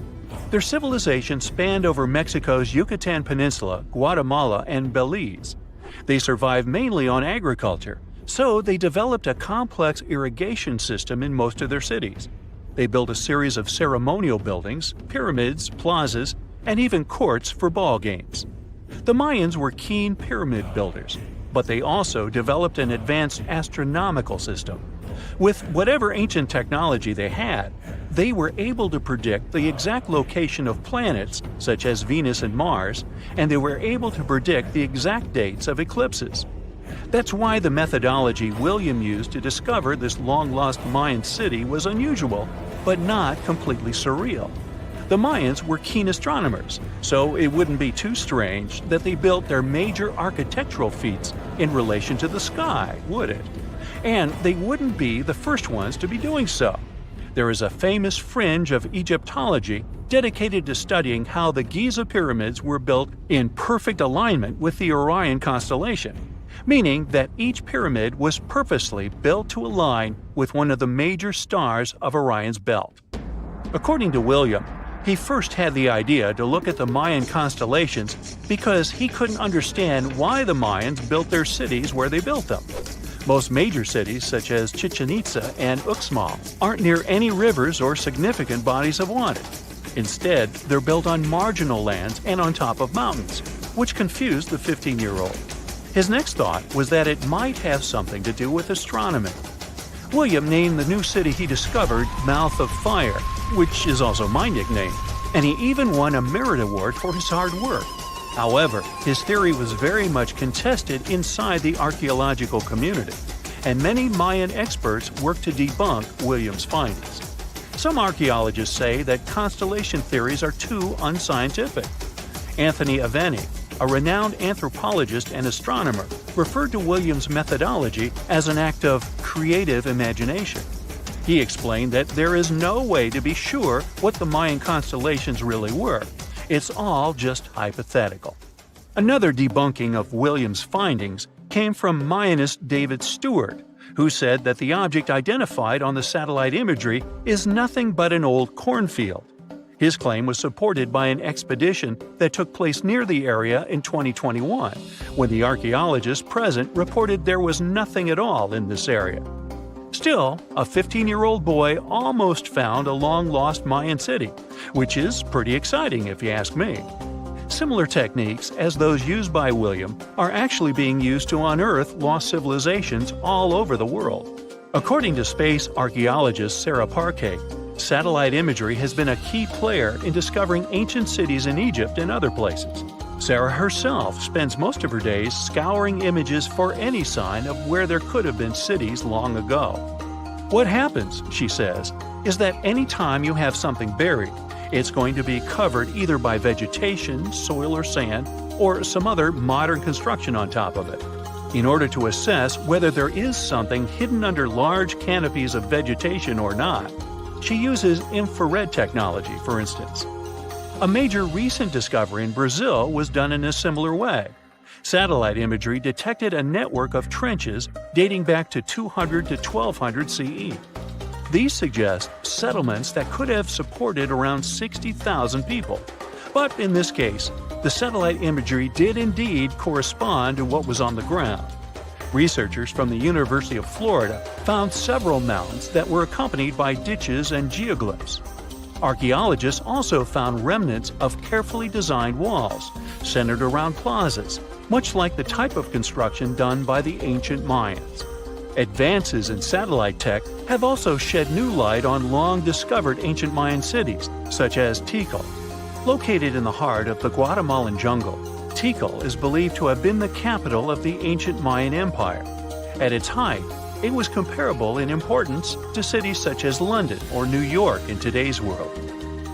Their civilization spanned over Mexico's Yucatan Peninsula, Guatemala, and Belize. They survived mainly on agriculture, so they developed a complex irrigation system in most of their cities. They built a series of ceremonial buildings, pyramids, plazas, and even courts for ball games. The Mayans were keen pyramid builders, but they also developed an advanced astronomical system. With whatever ancient technology they had, they were able to predict the exact location of planets, such as Venus and Mars, and they were able to predict the exact dates of eclipses. That's why the methodology William used to discover this long-lost Mayan city was unusual, but not completely surreal. The Mayans were keen astronomers, so it wouldn't be too strange that they built their major architectural feats in relation to the sky, would it? And they wouldn't be the first ones to be doing so. There is a famous fringe of Egyptology dedicated to studying how the Giza pyramids were built in perfect alignment with the Orion constellation, meaning that each pyramid was purposely built to align with one of the major stars of Orion's belt. According to William, he first had the idea to look at the Mayan constellations because he couldn't understand why the Mayans built their cities where they built them. Most major cities, such as Chichen Itza and Uxmal, aren't near any rivers or significant bodies of water. Instead, they're built on marginal lands and on top of mountains, which confused the 15-year-old. His next thought was that it might have something to do with astronomy. William named the new city he discovered Mouth of Fire, which is also my nickname, and he even won a merit award for his hard work. However, his theory was very much contested inside the archaeological community, and many Mayan experts worked to debunk William's findings. Some archaeologists say that constellation theories are too unscientific. Anthony Aveni, a renowned anthropologist and astronomer, referred to William's methodology as an act of creative imagination. He explained that there is no way to be sure what the Mayan constellations really were. It's all just hypothetical. Another debunking of William's findings came from Mayanist David Stewart, who said that the object identified on the satellite imagery is nothing but an old cornfield. His claim was supported by an expedition that took place near the area in 2021, when the archaeologists present reported there was nothing at all in this area. Still, a 15-year-old boy almost found a long-lost Mayan city, which is pretty exciting if you ask me. Similar techniques as those used by William are actually being used to unearth lost civilizations all over the world. According to space archaeologist Sarah Parquet, satellite imagery has been a key player in discovering ancient cities in Egypt and other places. Sarah herself spends most of her days scouring images for any sign of where there could have been cities long ago. What happens, she says, is that any time you have something buried, it's going to be covered either by vegetation, soil or sand, or some other modern construction on top of it. In order to assess whether there is something hidden under large canopies of vegetation or not, she uses infrared technology, for instance. A major recent discovery in Brazil was done in a similar way. Satellite imagery detected a network of trenches dating back to 200 to 1200 CE. These suggest settlements that could have supported around 60,000 people. But in this case, the satellite imagery did indeed correspond to what was on the ground. Researchers from the University of Florida found several mountains that were accompanied by ditches and geoglyphs. Archaeologists also found remnants of carefully designed walls, centered around plazas, much like the type of construction done by the ancient Mayans. Advances in satellite tech have also shed new light on long-discovered ancient Mayan cities, such as Tikal. Located in the heart of the Guatemalan jungle, Tikal is believed to have been the capital of the ancient Mayan Empire. At its height, it was comparable in importance to cities such as London or New York in today's world.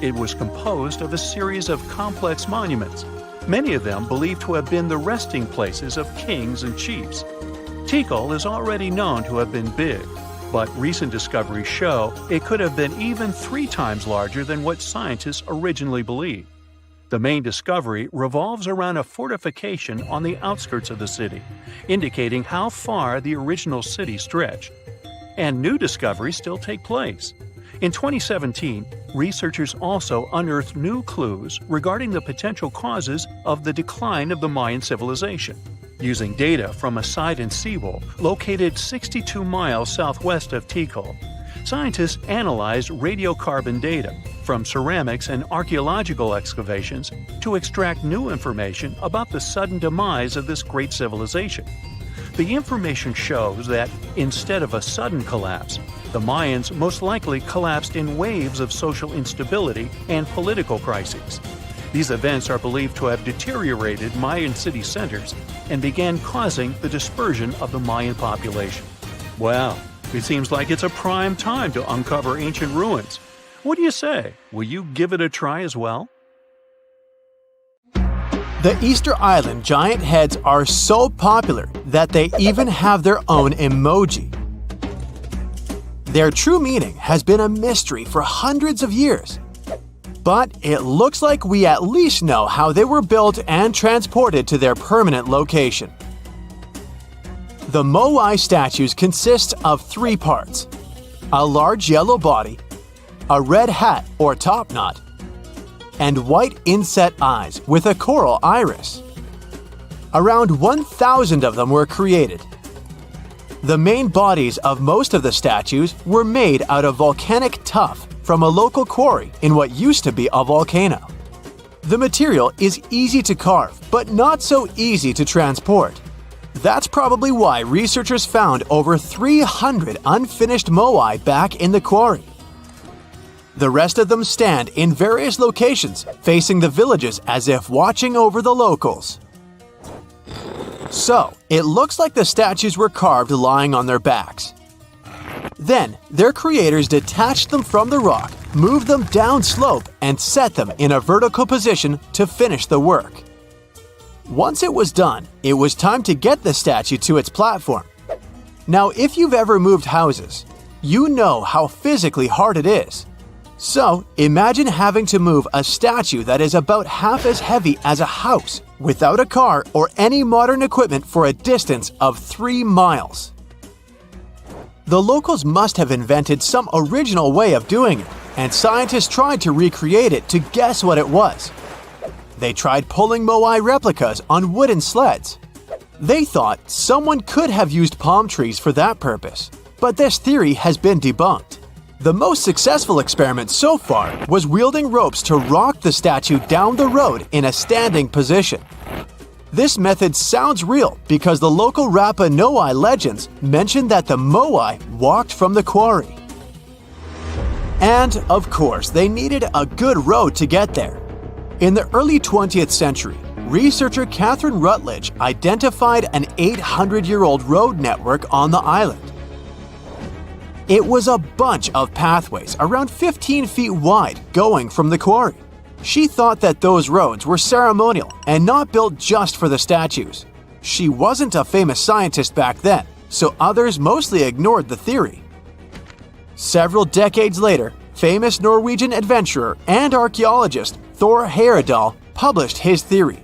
It was composed of a series of complex monuments, many of them believed to have been the resting places of kings and chiefs. Tikal is already known to have been big, but recent discoveries show it could have been even 3 times larger than what scientists originally believed. The main discovery revolves around a fortification on the outskirts of the city, indicating how far the original city stretched. And new discoveries still take place. In 2017, researchers also unearthed new clues regarding the potential causes of the decline of the Mayan civilization. Using data from a Sidon seawall located 62 miles southwest of Tikal, scientists analyzed radiocarbon data from ceramics and archaeological excavations to extract new information about the sudden demise of this great civilization. The information shows that, instead of a sudden collapse, the Mayans most likely collapsed in waves of social instability and political crises. These events are believed to have deteriorated Mayan city centers and began causing the dispersion of the Mayan population. Well, it seems like it's a prime time to uncover ancient ruins. What do you say? Will you give it a try as well? The Easter Island giant heads are so popular that they even have their own emoji. Their true meaning has been a mystery for hundreds of years. But it looks like we at least know how they were built and transported to their permanent location. The Moai statues consist of 3 parts: a large yellow body, a red hat or top knot, and white inset eyes with a coral iris. Around 1,000 of them were created. The main bodies of most of the statues were made out of volcanic tuff from a local quarry in what used to be a volcano. The material is easy to carve, but not so easy to transport. That's probably why researchers found over 300 unfinished moai back in the quarry. The rest of them stand in various locations, facing the villages as if watching over the locals. So, it looks like the statues were carved lying on their backs. Then, their creators detached them from the rock, moved them down slope, and set them in a vertical position to finish the work. Once it was done, it was time to get the statue to its platform. Now, if you've ever moved houses, you know how physically hard it is. So, imagine having to move a statue that is about half as heavy as a house without a car or any modern equipment for a distance of 3 miles. The locals must have invented some original way of doing it, and scientists tried to recreate it to guess what it was. They tried pulling moai replicas on wooden sleds. They thought someone could have used palm trees for that purpose, but this theory has been debunked. The most successful experiment so far was wielding ropes to rock the statue down the road in a standing position. This method sounds real because the local Rapa Nui legends mention that the moai walked from the quarry. And, of course, they needed a good road to get there. In the early 20th century, researcher Catherine Rutledge identified an 800-year-old road network on the island. It was a bunch of pathways around 15 feet wide going from the quarry. She thought that those roads were ceremonial and not built just for the statues. She wasn't a famous scientist back then, so others mostly ignored the theory. Several decades later, famous Norwegian adventurer and archaeologist Thor Heyerdahl published his theory.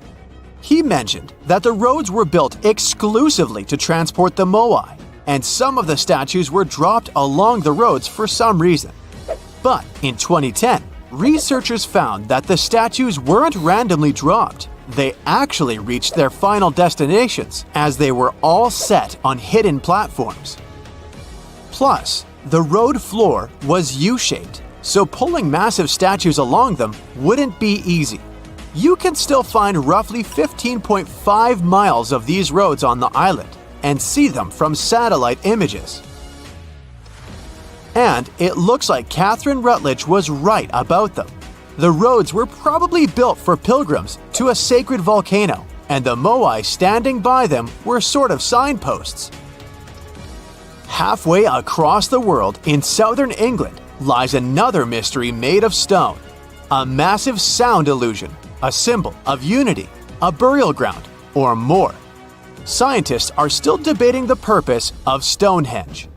He mentioned that the roads were built exclusively to transport the moai, and some of the statues were dropped along the roads for some reason. But in 2010, researchers found that the statues weren't randomly dropped. They actually reached their final destinations, as they were all set on hidden platforms. Plus, the road floor was U-shaped, so pulling massive statues along them wouldn't be easy. You can still find roughly 15.5 miles of these roads on the island, and see them from satellite images. And it looks like Catherine Rutledge was right about them. The roads were probably built for pilgrims to a sacred volcano, and the moai standing by them were sort of signposts. Halfway across the world in southern England lies another mystery made of stone, a massive sound illusion, a symbol of unity, a burial ground, or more. Scientists are still debating the purpose of Stonehenge.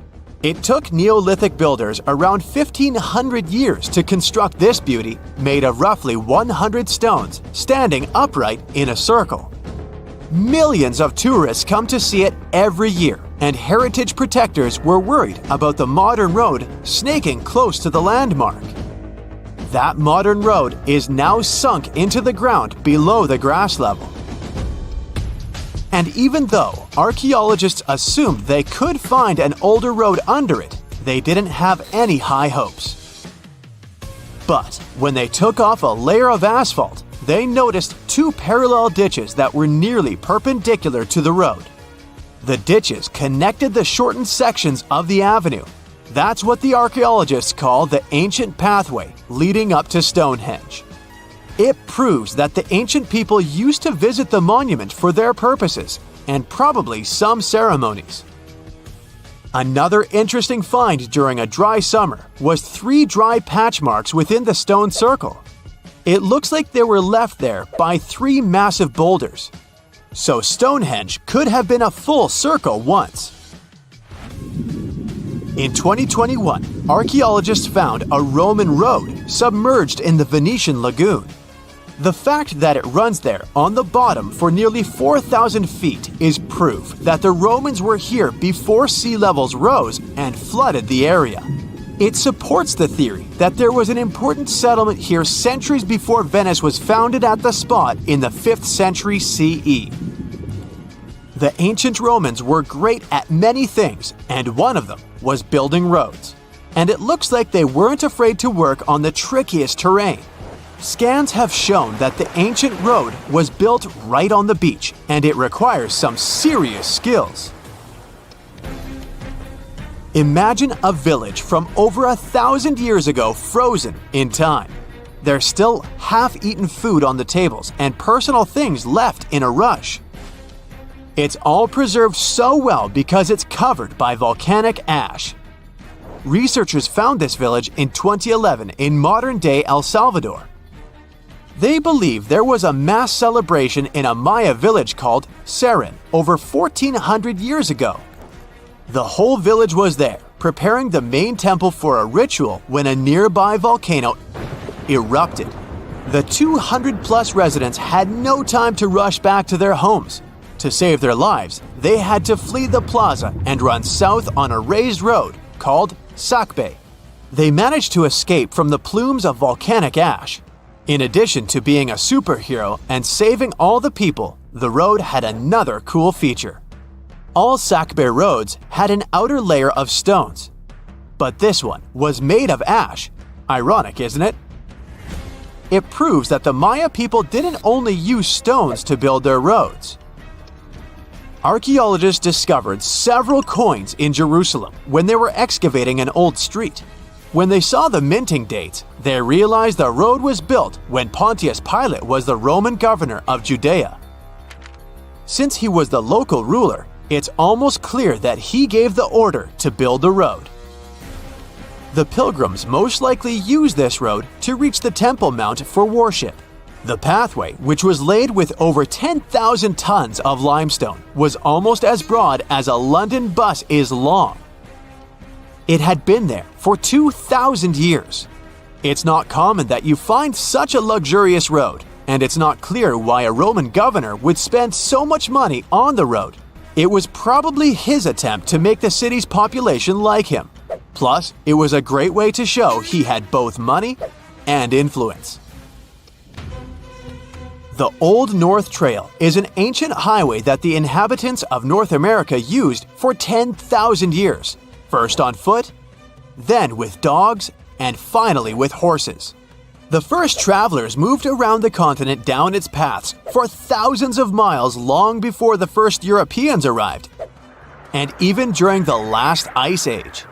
It took Neolithic builders around 1,500 years to construct this beauty made of roughly 100 stones standing upright in a circle. Millions of tourists come to see it every year, and heritage protectors were worried about the modern road snaking close to the landmark. That modern road is now sunk into the ground below the grass level. And even though archaeologists assumed they could find an older road under it, they didn't have any high hopes. But when they took off a layer of asphalt, they noticed 2 parallel ditches that were nearly perpendicular to the road. The ditches connected the shortened sections of the avenue. That's what the archaeologists call the ancient pathway leading up to Stonehenge. It proves that the ancient people used to visit the monument for their purposes and probably some ceremonies. Another interesting find during a dry summer was 3 dry patch marks within the stone circle. It looks like they were left there by 3 massive boulders. So Stonehenge could have been a full circle once. In 2021, archaeologists found a Roman road submerged in the Venetian lagoon. The fact that it runs there on the bottom for nearly 4,000 feet is proof that the Romans were here before sea levels rose and flooded the area. It supports the theory that there was an important settlement here centuries before Venice was founded at the spot in the 5th century CE. The ancient Romans were great at many things, and one of them was building roads. And it looks like they weren't afraid to work on the trickiest terrain. Scans have shown that the ancient road was built right on the beach, and it requires some serious skills. Imagine a village from over 1,000 years ago frozen in time. There's still half-eaten food on the tables and personal things left in a rush. It's all preserved so well because it's covered by volcanic ash. Researchers found this village in 2011 in modern-day El Salvador. They believe there was a mass celebration in a Maya village called Ceren over 1,400 years ago. The whole village was there, preparing the main temple for a ritual when a nearby volcano erupted. The 200-plus residents had no time to rush back to their homes. To save their lives, they had to flee the plaza and run south on a raised road called Sakbe. They managed to escape from the plumes of volcanic ash. In addition to being a superhero and saving all the people, the road had another cool feature. All Sakbe roads had an outer layer of stones, but this one was made of ash. Ironic, isn't it? It proves that the Maya people didn't only use stones to build their roads. Archaeologists discovered several coins in Jerusalem when they were excavating an old street. When they saw the minting dates, they realized the road was built when Pontius Pilate was the Roman governor of Judea. Since he was the local ruler, it's almost clear that he gave the order to build the road. The pilgrims most likely used this road to reach the Temple Mount for worship. The pathway, which was laid with over 10,000 tons of limestone, was almost as broad as a London bus is long. It had been there for 2,000 years. It's not common that you find such a luxurious road, and it's not clear why a Roman governor would spend so much money on the road. It was probably his attempt to make the city's population like him. Plus, it was a great way to show he had both money and influence. The Old North Trail is an ancient highway that the inhabitants of North America used for 10,000 years, first on foot, then with dogs, and finally with horses. The first travelers moved around the continent down its paths for thousands of miles long before the first Europeans arrived, and even during the last ice age.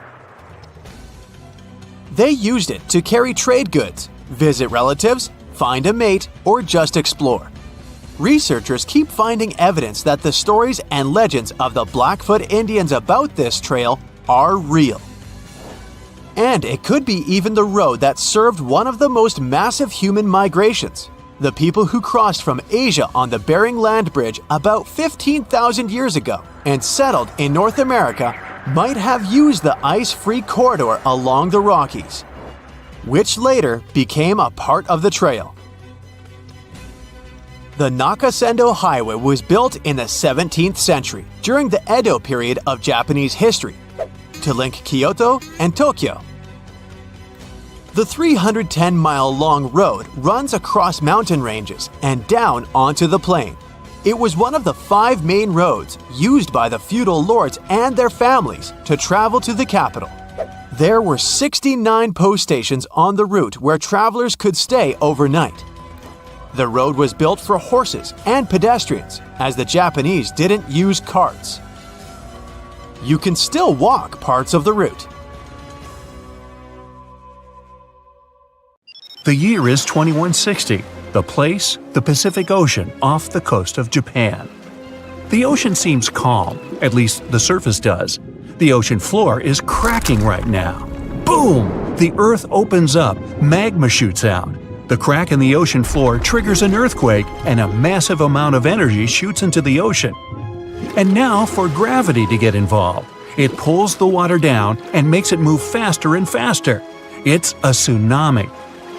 They used it to carry trade goods, visit relatives, find a mate, or just explore. Researchers keep finding evidence that the stories and legends of the Blackfoot Indians about this trail are real. And it could be even the road that served one of the most massive human migrations. The people who crossed from Asia on the Bering Land Bridge about 15,000 years ago and settled in North America might have used the ice-free corridor along the Rockies, which later became a part of the trail. The Nakasendo Highway was built in the 17th century during the Edo period of Japanese history to link Kyoto and Tokyo. The 310-mile-long road runs across mountain ranges and down onto the plain. It was one of the 5 main roads used by the feudal lords and their families to travel to the capital. There were 69 post stations on the route where travelers could stay overnight. The road was built for horses and pedestrians, as the Japanese didn't use carts. you can still walk parts of the route. The year is 2160. The place, the Pacific Ocean off the coast of Japan. The ocean seems calm, at least the surface does. The ocean floor is cracking right now. Boom! The earth opens up, magma shoots out. The crack in the ocean floor triggers an earthquake, and a massive amount of energy shoots into the ocean. And now for gravity to get involved. It pulls the water down and makes it move faster and faster. It's a tsunami.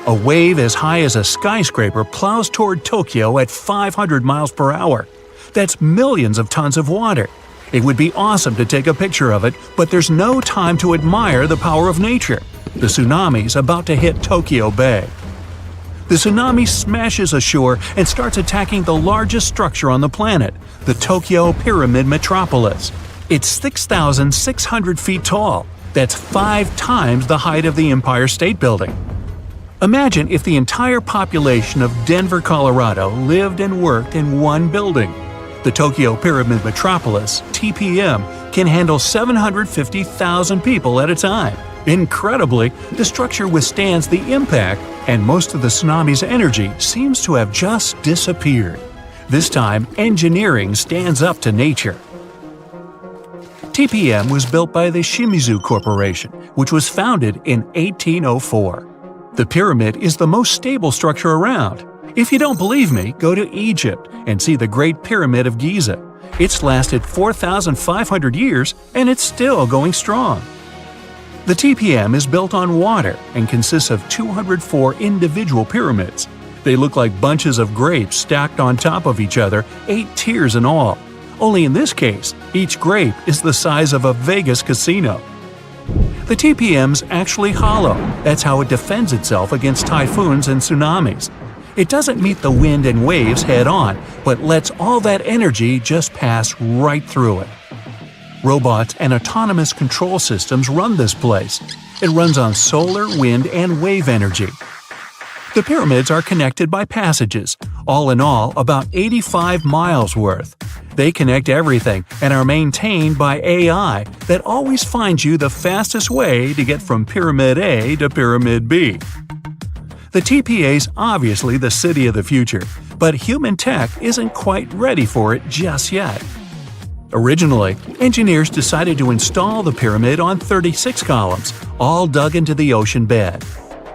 A wave as high as a skyscraper plows toward Tokyo at 500 miles per hour. That's millions of tons of water. It would be awesome to take a picture of it, but there's no time to admire the power of nature. The tsunami's about to hit Tokyo Bay. The tsunami smashes ashore and starts attacking the largest structure on the planet, the Tokyo Pyramid Metropolis. It's 6,600 feet tall. That's 5 times the height of the Empire State Building. Imagine if the entire population of Denver, Colorado lived and worked in one building. The Tokyo Pyramid Metropolis, TPM, can handle 750,000 people at a time. Incredibly, the structure withstands the impact, and most of the tsunami's energy seems to have just disappeared. This time, engineering stands up to nature. TPM was built by the Shimizu Corporation, which was founded in 1804. The pyramid is the most stable structure around. If you don't believe me, go to Egypt and see the Great Pyramid of Giza. It's lasted 4,500 years and it's still going strong. The TPM is built on water and consists of 204 individual pyramids. They look like bunches of grapes stacked on top of each other, 8 tiers in all. Only in this case, each grape is the size of a Vegas casino. The TPM's actually hollow. That's how it defends itself against typhoons and tsunamis. It doesn't meet the wind and waves head-on, but lets all that energy just pass right through it. Robots and autonomous control systems run this place. It runs on solar, wind, and wave energy. The pyramids are connected by passages, all in all about 85 miles worth. They connect everything and are maintained by AI that always finds you the fastest way to get from Pyramid A to Pyramid B. The TPA's obviously the city of the future, but human tech isn't quite ready for it just yet. Originally, engineers decided to install the pyramid on 36 columns, all dug into the ocean bed.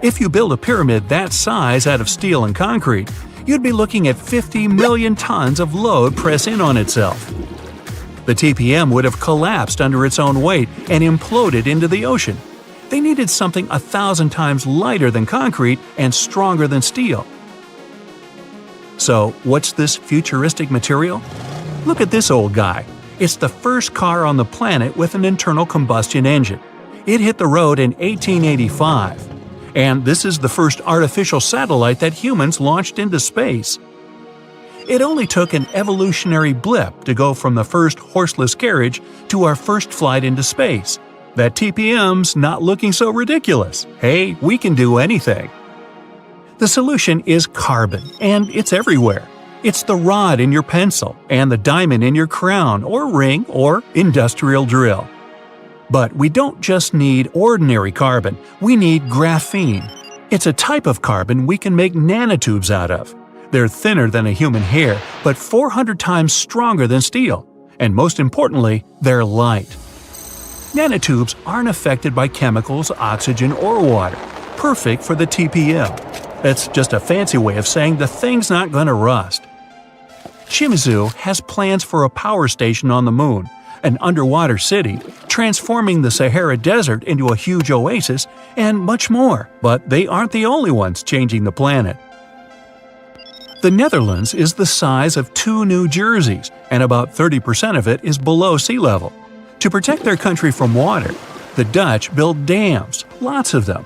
If you build a pyramid that size out of steel and concrete, you'd be looking at 50 million tons of load press in on itself. The TPM would have collapsed under its own weight and imploded into the ocean. They needed something 1,000 times lighter than concrete and stronger than steel. So, what's this futuristic material? Look at this old guy. It's the first car on the planet with an internal combustion engine. It hit the road in 1885. And this is the first artificial satellite that humans launched into space. It only took an evolutionary blip to go from the first horseless carriage to our first flight into space. That TPM's not looking so ridiculous. Hey, we can do anything. The solution is carbon, and it's everywhere. It's the rod in your pencil, and the diamond in your crown or ring or industrial drill. But we don't just need ordinary carbon, we need graphene. It's a type of carbon we can make nanotubes out of. They're thinner than a human hair, but 400 times stronger than steel. And most importantly, they're light. Nanotubes aren't affected by chemicals, oxygen, or water. Perfect for the TPM. That's just a fancy way of saying the thing's not gonna rust. Shimizu has plans for a power station on the moon, an underwater city, transforming the Sahara Desert into a huge oasis, and much more. But they aren't the only ones changing the planet. The Netherlands is the size of 2 New Jerseys, and about 30% of it is below sea level. To protect their country from water, the Dutch built dams, lots of them.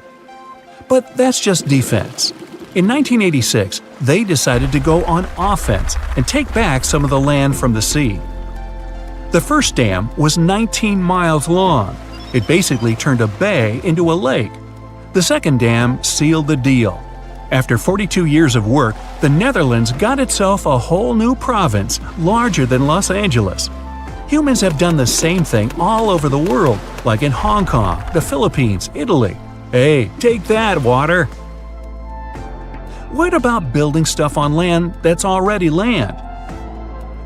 But that's just defense. In 1986, they decided to go on offense and take back some of the land from the sea. The first dam was 19 miles long. It basically turned a bay into a lake. The second dam sealed the deal. After 42 years of work, the Netherlands got itself a whole new province larger than Los Angeles. Humans have done the same thing all over the world, like in Hong Kong, the Philippines, Italy. Hey, take that, water! What about building stuff on land that's already land?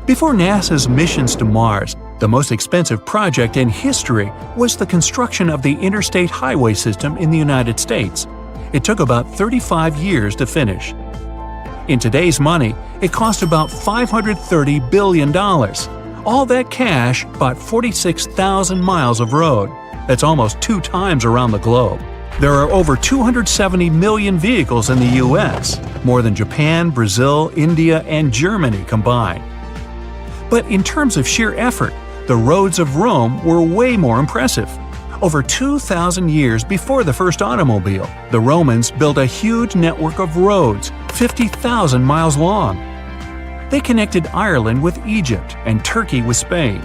Before NASA's missions to Mars, the most expensive project in history was the construction of the interstate highway system in the United States. It took about 35 years to finish. In today's money, it cost about $530 billion. All that cash bought 46,000 miles of road. That's almost 2 times around the globe. There are over 270 million vehicles in the U.S., more than Japan, Brazil, India, and Germany combined. But in terms of sheer effort, the roads of Rome were way more impressive. Over 2,000 years before the first automobile, the Romans built a huge network of roads, 50,000 miles long. They connected Ireland with Egypt and Turkey with Spain.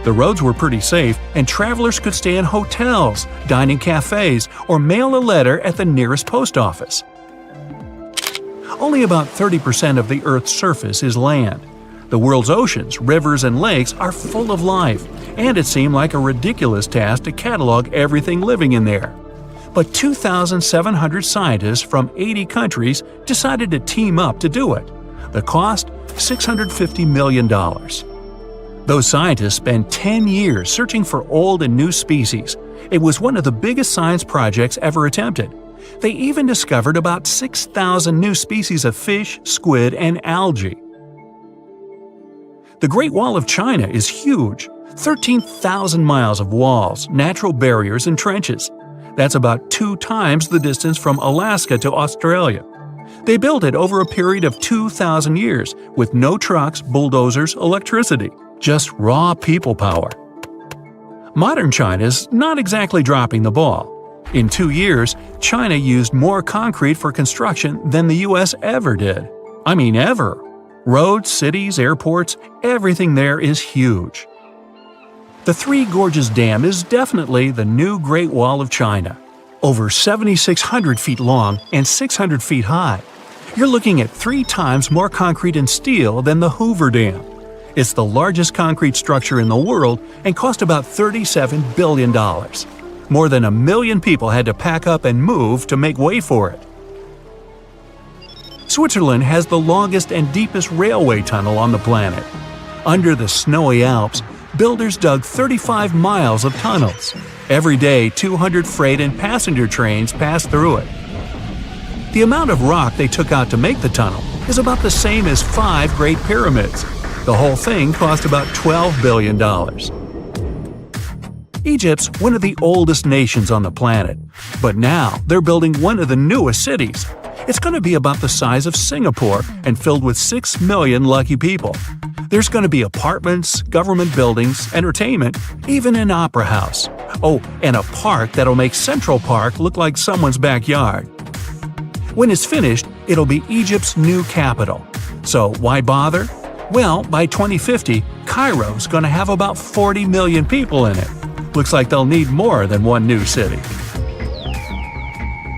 The roads were pretty safe, and travelers could stay in hotels, dine in cafes, or mail a letter at the nearest post office. Only about 30% of the Earth's surface is land. The world's oceans, rivers, and lakes are full of life, and it seemed like a ridiculous task to catalog everything living in there. But 2,700 scientists from 80 countries decided to team up to do it. The cost? $650 million. Those scientists spent 10 years searching for old and new species. It was one of the biggest science projects ever attempted. They even discovered about 6,000 new species of fish, squid, and algae. The Great Wall of China is huge. 13,000 miles of walls, natural barriers, and trenches. That's about 2 times the distance from Alaska to Australia. They built it over a period of 2,000 years, with no trucks, bulldozers, electricity. Just raw people power. Modern China's not exactly dropping the ball. In 2 years, China used more concrete for construction than the US ever did. I mean ever. Roads, cities, airports, everything there is huge. The Three Gorges Dam is definitely the new Great Wall of China. Over 7,600 feet long and 600 feet high. You're looking at 3 times more concrete and steel than the Hoover Dam. It's the largest concrete structure in the world and cost about $37 billion. More than 1 million people had to pack up and move to make way for it. Switzerland has the longest and deepest railway tunnel on the planet. Under the snowy Alps, builders dug 35 miles of tunnels. Every day, 200 freight and passenger trains pass through it. The amount of rock they took out to make the tunnel is about the same as 5 Great Pyramids. The whole thing cost about $12 billion. Egypt's one of the oldest nations on the planet, but now they're building one of the newest cities. It's going to be about the size of Singapore and filled with 6 million lucky people. There's going to be apartments, government buildings, entertainment, even an opera house. Oh, and a park that'll make Central Park look like someone's backyard. When it's finished, it'll be Egypt's new capital. So why bother? Well, by 2050, Cairo's going to have about 40 million people in it. Looks like they'll need more than one new city.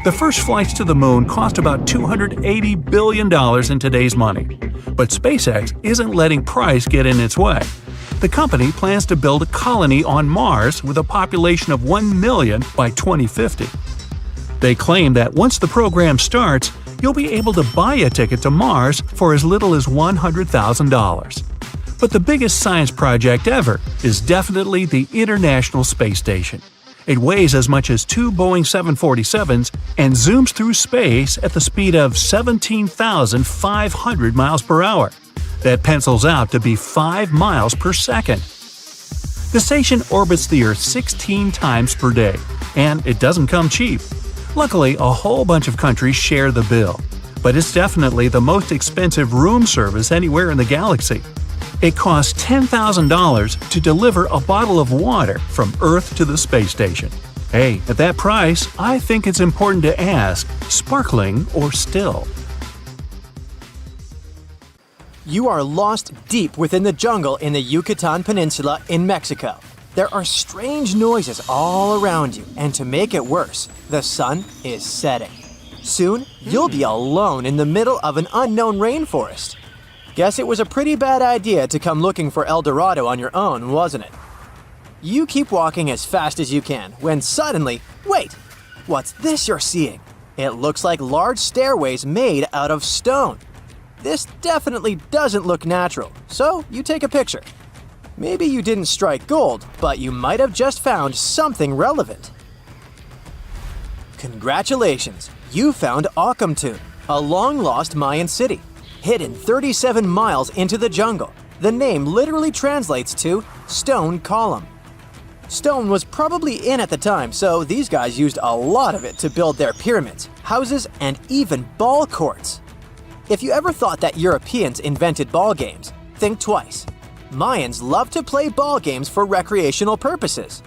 The first flights to the moon cost about $280 billion in today's money. But SpaceX isn't letting price get in its way. The company plans to build a colony on Mars with a population of 1 million by 2050. They claim that once the program starts, you'll be able to buy a ticket to Mars for as little as $100,000. But the biggest science project ever is definitely the International Space Station. It weighs as much as 2 Boeing 747s and zooms through space at the speed of 17,500 miles per hour. That pencils out to be 5 miles per second. The station orbits the Earth 16 times per day, and it doesn't come cheap. Luckily, a whole bunch of countries share the bill, but it's definitely the most expensive room service anywhere in the galaxy. It costs $10,000 to deliver a bottle of water from Earth to the space station. Hey, at that price, I think it's important to ask, sparkling or still? You are lost deep within the jungle in the Yucatan Peninsula in Mexico. There are strange noises all around you, and to make it worse, the sun is setting. Soon, you'll be alone in the middle of an unknown rainforest. Guess it was a pretty bad idea to come looking for El Dorado on your own, wasn't it? You keep walking as fast as you can when suddenly, wait! What's this you're seeing? It looks like large stairways made out of stone. This definitely doesn't look natural, so you take a picture. Maybe you didn't strike gold, but you might have just found something relevant. Congratulations! You found Acropolis, a long-lost Mayan city, hidden 37 miles into the jungle. The name literally translates to stone column. Stone was probably in at the time, so these guys used a lot of it to build their pyramids, houses, and even ball courts. If you ever thought that Europeans invented ball games, think twice. Mayans love to play ball games for recreational purposes.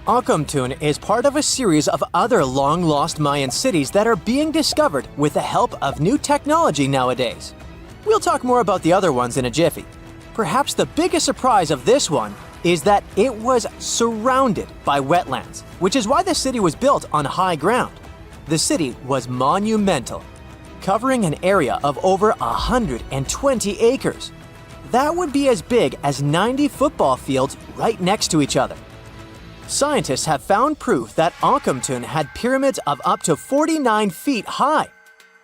Acropolis is part of a series of other long-lost Mayan cities that are being discovered with the help of new technology nowadays. We'll talk more about the other ones in a jiffy. Perhaps the biggest surprise of this one is that it was surrounded by wetlands, which is why the city was built on high ground. The city was monumental, covering an area of over 120 acres. That would be as big as 90 football fields right next to each other. Scientists have found proof that Acropolis had pyramids of up to 49 feet high,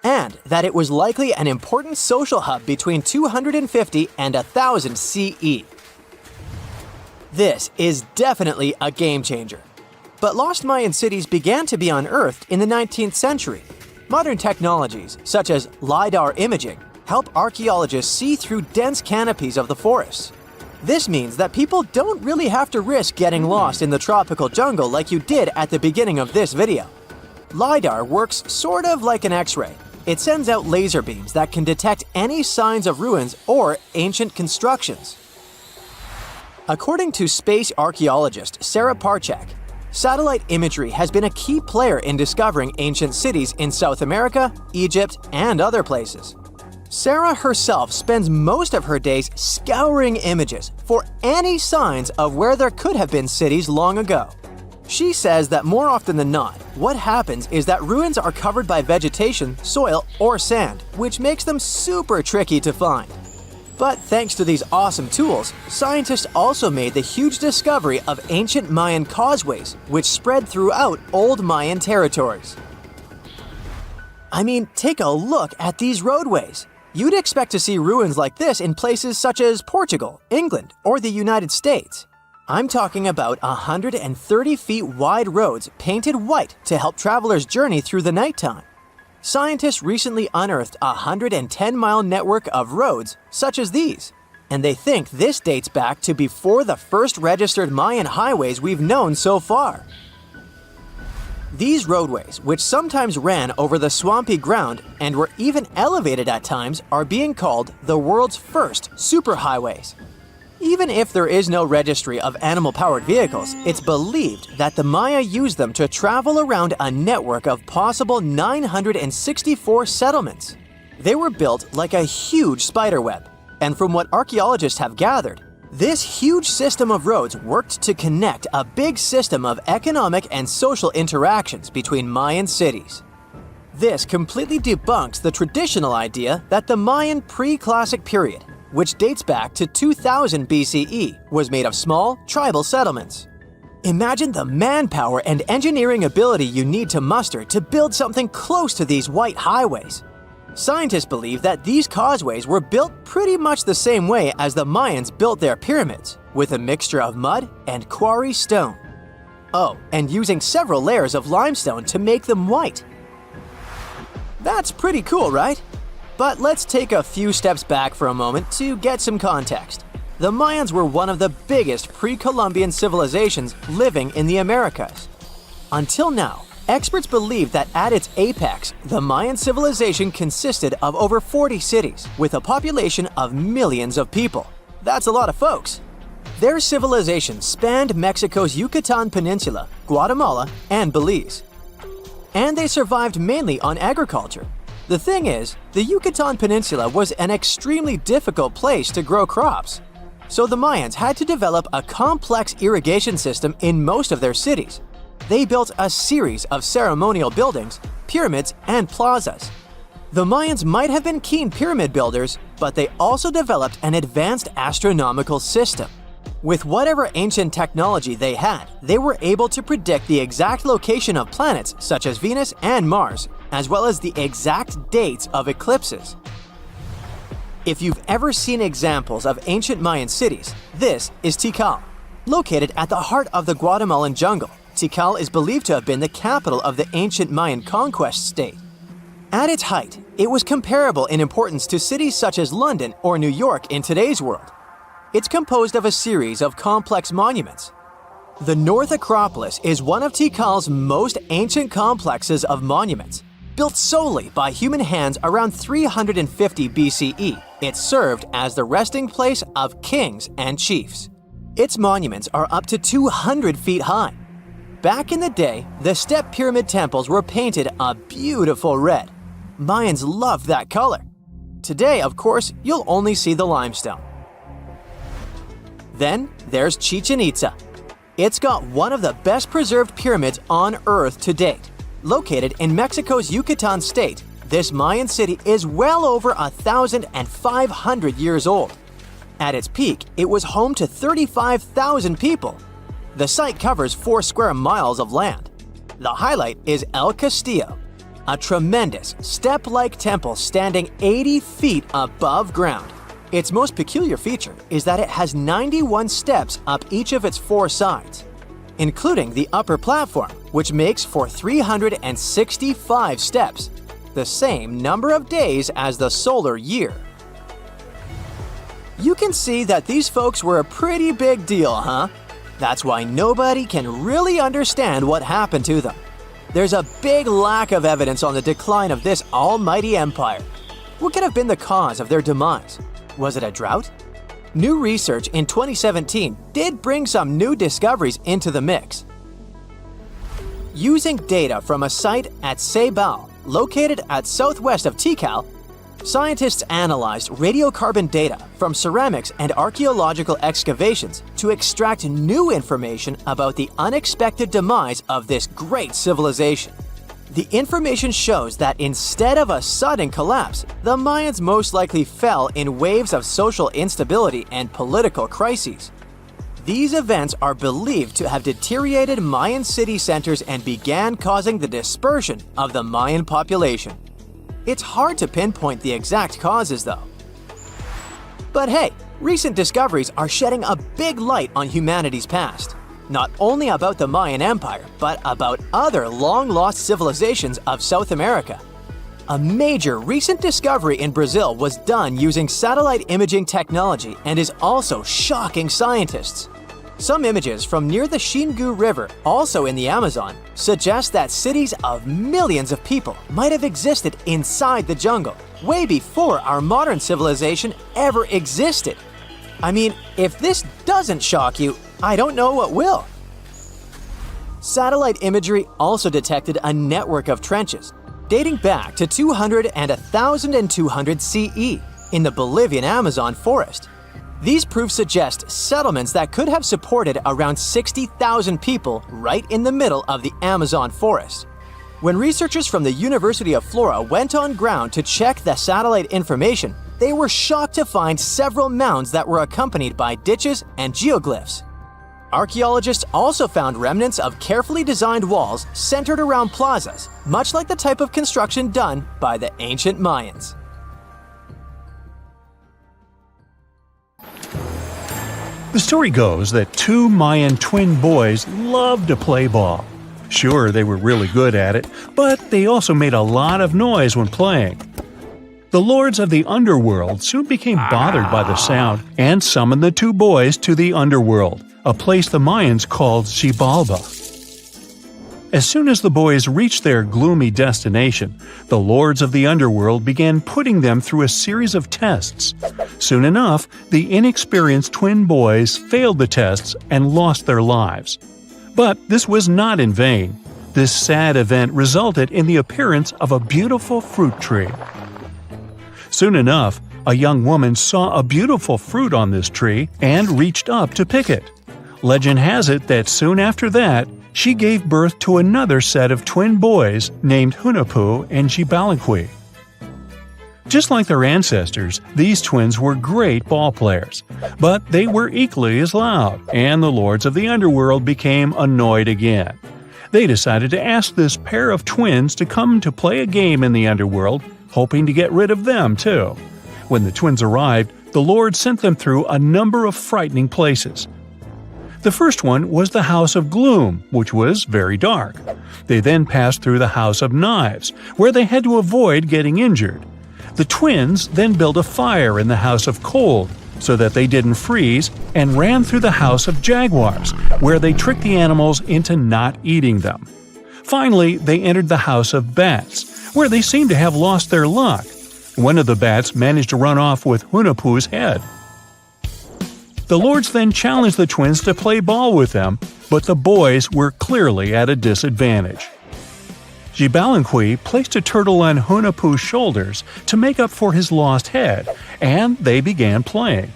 and that it was likely an important social hub between 250 and 1000 CE. This is definitely a game changer. But lost Mayan cities began to be unearthed in the 19th century. Modern technologies, such as LiDAR imaging, help archaeologists see through dense canopies of the forests. This means that people don't really have to risk getting lost in the tropical jungle like you did at the beginning of this video. LiDAR works sort of like an X-ray. It sends out laser beams that can detect any signs of ruins or ancient constructions. According to space archaeologist Sarah Parchak, satellite imagery has been a key player in discovering ancient cities in South America, Egypt, and other places. Sarah herself spends most of her days scouring images for any signs of where there could have been cities long ago. She says that more often than not, what happens is that ruins are covered by vegetation, soil, or sand, which makes them super tricky to find. But thanks to these awesome tools, scientists also made the huge discovery of ancient Mayan causeways, which spread throughout old Mayan territories. I mean, take a look at these roadways. You'd expect to see ruins like this in places such as Portugal, England, or the United States. I'm talking about 130 feet wide roads painted white to help travelers journey through the nighttime. Scientists recently unearthed a 110-mile network of roads such as these, and they think this dates back to before the first registered Mayan highways we've known so far. These roadways, which sometimes ran over the swampy ground and were even elevated at times, are being called the world's first superhighways. Even if there is no registry of animal-powered vehicles, it's believed that the Maya used them to travel around a network of possible 964 settlements. They were built like a huge spiderweb, and from what archaeologists have gathered, this huge system of roads worked to connect a big system of economic and social interactions between Mayan cities. This completely debunks the traditional idea that the Mayan pre-classic period, which dates back to 2000 BCE, was made of small, tribal settlements. Imagine the manpower and engineering ability you need to muster to build something close to these white highways. Scientists believe that these causeways were built pretty much the same way as the Mayans built their pyramids, with a mixture of mud and quarry stone. Oh, and using several layers of limestone to make them white. That's pretty cool, right? But let's take a few steps back for a moment to get some context. The Mayans were one of the biggest pre-Columbian civilizations living in the Americas. Until now, experts believe that at its apex, the Mayan civilization consisted of over 40 cities, with a population of millions of people. That's a lot of folks. Their civilization spanned Mexico's Yucatan Peninsula, Guatemala, and Belize. And they survived mainly on agriculture. The thing is, the Yucatan Peninsula was an extremely difficult place to grow crops. So the Mayans had to develop a complex irrigation system in most of their cities. They built a series of ceremonial buildings, pyramids, and plazas. The Mayans might have been keen pyramid builders, but they also developed an advanced astronomical system. With whatever ancient technology they had, they were able to predict the exact location of planets such as Venus and Mars, as well as the exact dates of eclipses. If you've ever seen examples of ancient Mayan cities, this is Tikal. Located at the heart of the Guatemalan jungle, Tikal is believed to have been the capital of the ancient Mayan conquest state. At its height, it was comparable in importance to cities such as London or New York in today's world. It's composed of a series of complex monuments. The North Acropolis is one of Tikal's most ancient complexes of monuments. Built solely by human hands around 350 BCE, it served as the resting place of kings and chiefs. Its monuments are up to 200 feet high. Back in the day, the step pyramid temples were painted a beautiful red. Mayans loved that color. Today, of course, you'll only see the limestone. Then there's Chichen Itza. It's got one of the best preserved pyramids on Earth to date. Located in Mexico's Yucatan state, this Mayan city is well over 1,500 years old. At its peak, it was home to 35,000 people. The site covers 4 square miles of land. The highlight is El Castillo, a tremendous step-like temple standing 80 feet above ground. Its most peculiar feature is that it has 91 steps up each of its 4 sides, including the upper platform, which makes for 365 steps, the same number of days as the solar year. You can see that these folks were a pretty big deal, huh? That's why nobody can really understand what happened to them. There's a big lack of evidence on the decline of this almighty empire. What could have been the cause of their demise? Was it a drought? New research in 2017 did bring some new discoveries into the mix. Using data from a site at Ceibal, located at southwest of Tikal, scientists analyzed radiocarbon data from ceramics and archaeological excavations to extract new information about the unexpected demise of this great civilization. The information shows that instead of a sudden collapse, the Mayans most likely fell in waves of social instability and political crises. These events are believed to have deteriorated Mayan city centers and began causing the dispersion of the Mayan population. It's hard to pinpoint the exact causes, though. But hey, recent discoveries are shedding a big light on humanity's past. Not only about the Mayan Empire, but about other long-lost civilizations of South America. A major recent discovery in Brazil was done using satellite imaging technology and is also shocking scientists. Some images from near the Xingu River, also in the Amazon, suggest that cities of millions of people might have existed inside the jungle, way before our modern civilization ever existed. I mean, if this doesn't shock you, I don't know what will. Satellite imagery also detected a network of trenches, dating back to 200 and 1,200 CE in the Bolivian Amazon forest. These proofs suggest settlements that could have supported around 60,000 people right in the middle of the Amazon forest. When researchers from the University of Florida went on ground to check the satellite information, they were shocked to find several mounds that were accompanied by ditches and geoglyphs. Archaeologists also found remnants of carefully designed walls centered around plazas, much like the type of construction done by the ancient Mayans. The story goes that 2 Mayan twin boys loved to play ball. Sure, they were really good at it, but they also made a lot of noise when playing. The lords of the underworld soon became bothered by the sound and summoned the 2 boys to the underworld, a place the Mayans called Xibalba. As soon as the boys reached their gloomy destination, the lords of the underworld began putting them through a series of tests. Soon enough, the inexperienced twin boys failed the tests and lost their lives. But this was not in vain. This sad event resulted in the appearance of a beautiful fruit tree. Soon enough, a young woman saw a beautiful fruit on this tree and reached up to pick it. Legend has it that soon after that, she gave birth to another set of twin boys named Hunahpu and Xibalbaqui. Just like their ancestors, these twins were great ball players, but they were equally as loud, and the lords of the underworld became annoyed again. They decided to ask this pair of twins to come to play a game in the underworld, hoping to get rid of them too. When the twins arrived, the Lord sent them through a number of frightening places. The first one was the House of Gloom, which was very dark. They then passed through the House of Knives, where they had to avoid getting injured. The twins then built a fire in the House of Cold, so that they didn't freeze, and ran through the House of Jaguars, where they tricked the animals into not eating them. Finally, they entered the House of Bats, where they seemed to have lost their luck. One of the bats managed to run off with Hunahpu's head. The lords then challenged the twins to play ball with them, but the boys were clearly at a disadvantage. Gibalanqui placed a turtle on Hunahpu's shoulders to make up for his lost head, and they began playing.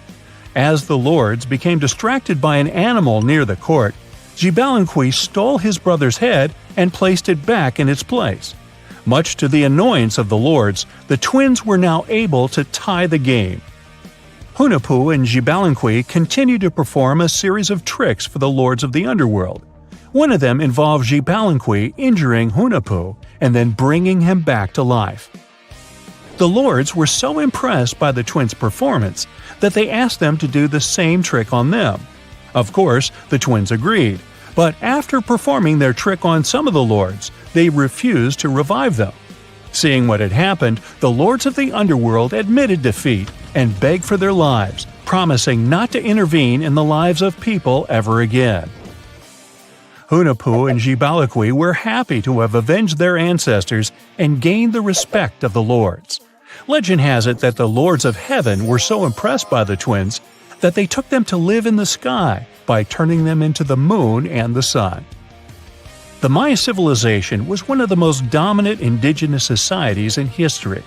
As the lords became distracted by an animal near the court, Gibalanqui stole his brother's head and placed it back in its place. Much to the annoyance of the lords, the twins were now able to tie the game. Hunahpu and Gibalanqui continued to perform a series of tricks for the lords of the underworld. One of them involved Gibalanqui injuring Hunahpu and then bringing him back to life. The lords were so impressed by the twins' performance that they asked them to do the same trick on them. Of course, the twins agreed, but after performing their trick on some of the lords, they refused to revive them. Seeing what had happened, the lords of the underworld admitted defeat and begged for their lives, promising not to intervene in the lives of people ever again. Hunahpu and Gibalanqui were happy to have avenged their ancestors and gained the respect of the lords. Legend has it that the lords of heaven were so impressed by the twins that they took them to live in the sky by turning them into the moon and the sun. The Maya civilization was one of the most dominant indigenous societies in history,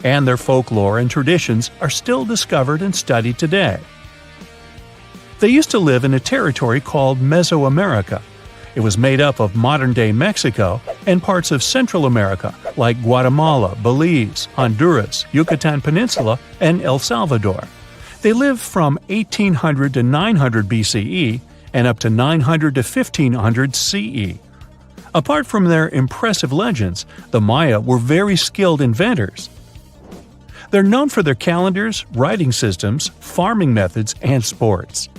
and their folklore and traditions are still discovered and studied today. They used to live in a territory called Mesoamerica. It was made up of modern-day Mexico and parts of Central America like Guatemala, Belize, Honduras, Yucatan Peninsula, and El Salvador. They lived from 1800 to 900 BCE and up to 900 to 1500 CE. Apart from their impressive legends, the Maya were very skilled inventors. They're known for their calendars, writing systems, farming methods, and sports.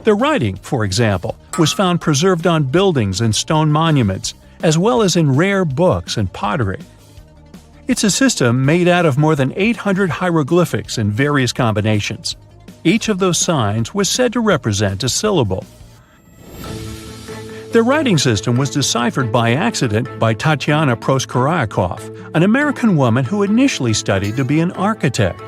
Their writing, for example, was found preserved on buildings and stone monuments, as well as in rare books and pottery. It's a system made out of more than 800 hieroglyphics in various combinations. Each of those signs was said to represent a syllable. Their writing system was deciphered by accident by Tatiana Proskorakov, an American woman who initially studied to be an architect.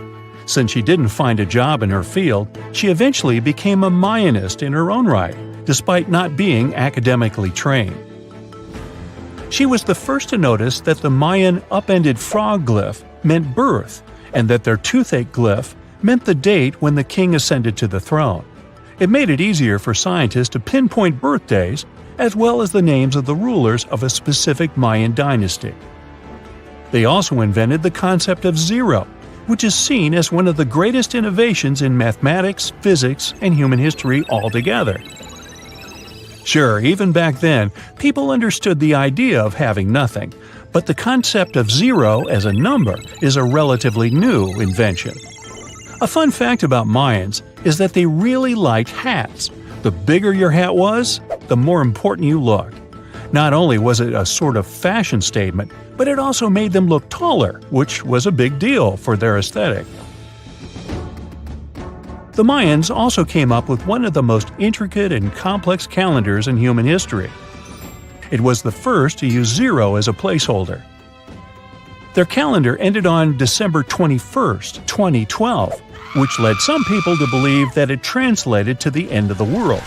Since she didn't find a job in her field, she eventually became a Mayanist in her own right, despite not being academically trained. She was the first to notice that the Mayan upended frog glyph meant birth, and that their toothache glyph meant the date when the king ascended to the throne. It made it easier for scientists to pinpoint birthdays, as well as the names of the rulers of a specific Mayan dynasty. They also invented the concept of zero, which is seen as one of the greatest innovations in mathematics, physics, and human history altogether. Sure, even back then, people understood the idea of having nothing, but the concept of zero as a number is a relatively new invention. A fun fact about Mayans is that they really liked hats. The bigger your hat was, the more important you looked. Not only was it a sort of fashion statement, but it also made them look taller, which was a big deal for their aesthetic. The Mayans also came up with one of the most intricate and complex calendars in human history. It was the first to use zero as a placeholder. Their calendar ended on December 21st, 2012, which led some people to believe that it translated to the end of the world.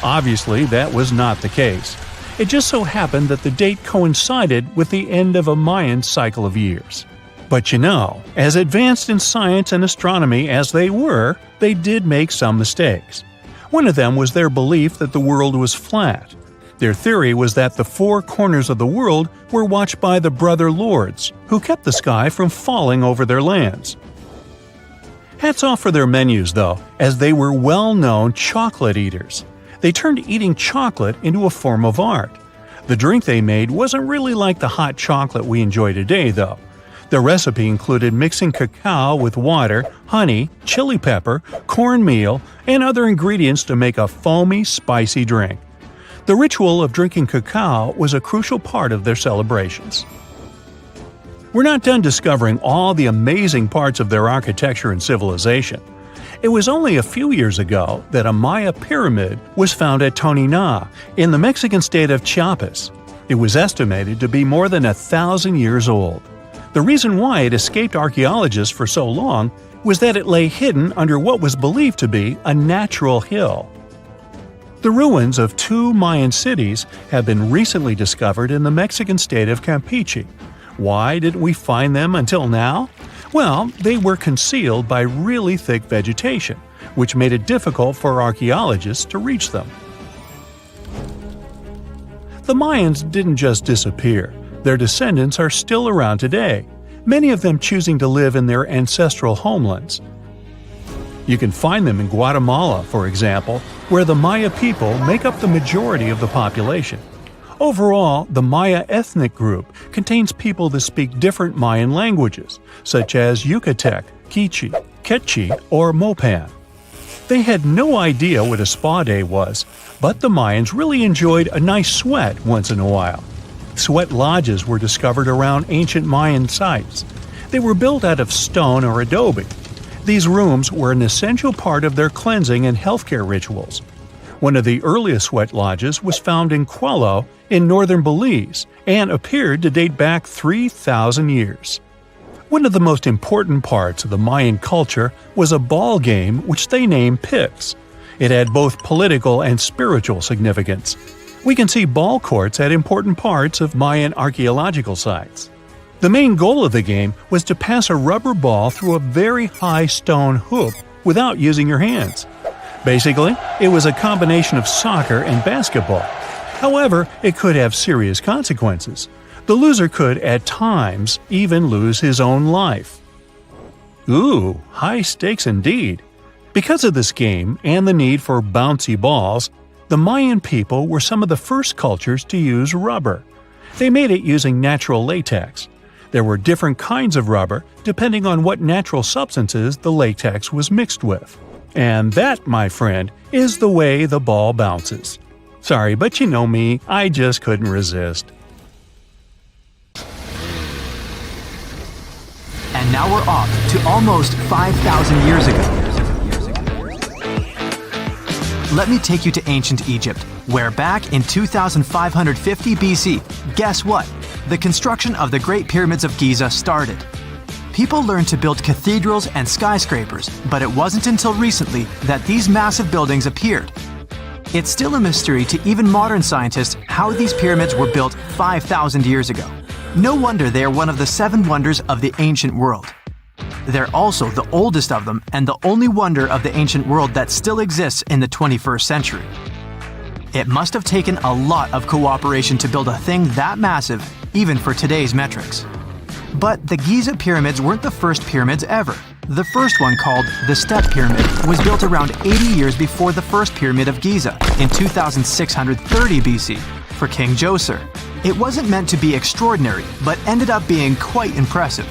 Obviously, that was not the case. It just so happened that the date coincided with the end of a Mayan cycle of years. But you know, as advanced in science and astronomy as they were, they did make some mistakes. One of them was their belief that the world was flat. Their theory was that the four corners of the world were watched by the Brother Lords, who kept the sky from falling over their lands. Hats off for their menus, though, as they were well-known chocolate eaters. They turned eating chocolate into a form of art. The drink they made wasn't really like the hot chocolate we enjoy today, though. The recipe included mixing cacao with water, honey, chili pepper, cornmeal, and other ingredients to make a foamy, spicy drink. The ritual of drinking cacao was a crucial part of their celebrations. We're not done discovering all the amazing parts of their architecture and civilization. It was only a few years ago that a Maya pyramid was found at Tonina, in the Mexican state of Chiapas. It was estimated to be more than 1,000 years old. The reason why it escaped archaeologists for so long was that it lay hidden under what was believed to be a natural hill. The ruins of two Mayan cities have been recently discovered in the Mexican state of Campeche. Why didn't we find them until now? Well, they were concealed by really thick vegetation, which made it difficult for archaeologists to reach them. The Mayans didn't just disappear. Their descendants are still around today, many of them choosing to live in their ancestral homelands. You can find them in Guatemala, for example, where the Maya people make up the majority of the population. Overall, the Maya ethnic group contains people that speak different Mayan languages, such as Yucatec, Quiche, Quechua, or Mopan. They had no idea what a spa day was, but the Mayans really enjoyed a nice sweat once in a while. Sweat lodges were discovered around ancient Mayan sites. They were built out of stone or adobe. These rooms were an essential part of their cleansing and healthcare rituals. One of the earliest sweat lodges was found in Quello in northern Belize and appeared to date back 3,000 years. One of the most important parts of the Mayan culture was a ball game which they named Pix. It had both political and spiritual significance. We can see ball courts at important parts of Mayan archaeological sites. The main goal of the game was to pass a rubber ball through a very high stone hoop without using your hands. Basically, it was a combination of soccer and basketball. However, it could have serious consequences. The loser could, at times, even lose his own life. Ooh, high stakes indeed. Because of this game and the need for bouncy balls, the Mayan people were some of the first cultures to use rubber. They made it using natural latex. There were different kinds of rubber depending on what natural substances the latex was mixed with. And that, my friend, is the way the ball bounces. Sorry, but you know me, I just couldn't resist. And now we're off to almost 5,000 years ago. Let me take you to ancient Egypt, where back in 2550 BC, guess what? The construction of the Great Pyramids of Giza started. People learned to build cathedrals and skyscrapers, but it wasn't until recently that these massive buildings appeared. It's still a mystery to even modern scientists how these pyramids were built 5,000 years ago. No wonder they are one of the 7 wonders of the ancient world. They're also the oldest of them and the only wonder of the ancient world that still exists in the 21st century. It must have taken a lot of cooperation to build a thing that massive, even for today's metrics. But the Giza pyramids weren't the first pyramids ever. The first one, called the Step Pyramid, was built around 80 years before the first Pyramid of Giza in 2630 BC for King Djoser. It wasn't meant to be extraordinary, but ended up being quite impressive.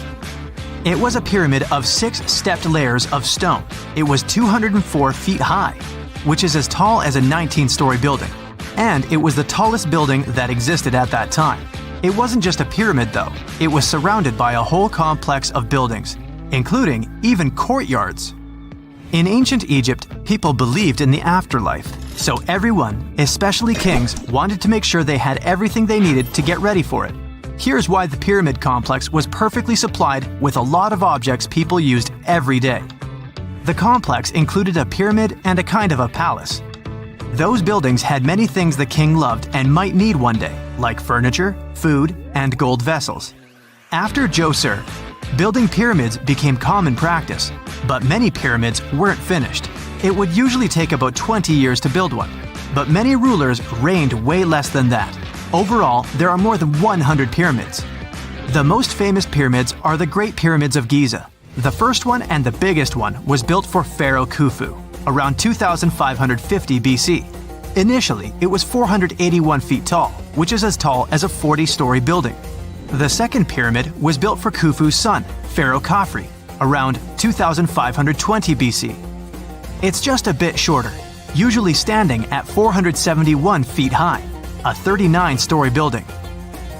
It was a pyramid of 6 stepped layers of stone. It was 204 feet high, which is as tall as a 19-story building. And it was the tallest building that existed at that time. It wasn't just a pyramid though, it was surrounded by a whole complex of buildings, including even courtyards. In ancient Egypt, people believed in the afterlife, so everyone, especially kings, wanted to make sure they had everything they needed to get ready for it. Here's why the pyramid complex was perfectly supplied with a lot of objects people used every day. The complex included a pyramid and a kind of a palace. Those buildings had many things the king loved and might need one day, like furniture, food, and gold vessels. After Djoser, building pyramids became common practice, but many pyramids weren't finished. It would usually take about 20 years to build one. but many rulers reigned way less than that. Overall, there are more than 100 pyramids. The most famous pyramids are the Great Pyramids of Giza. The first one and the biggest one was built for Pharaoh Khufu, around 2550 BC. Initially, it was 481 feet tall, which is as tall as a 40-story building. The second pyramid was built for Khufu's son, Pharaoh Khafre, around 2520 BC. It's just a bit shorter, usually standing at 471 feet high, a 39-story building.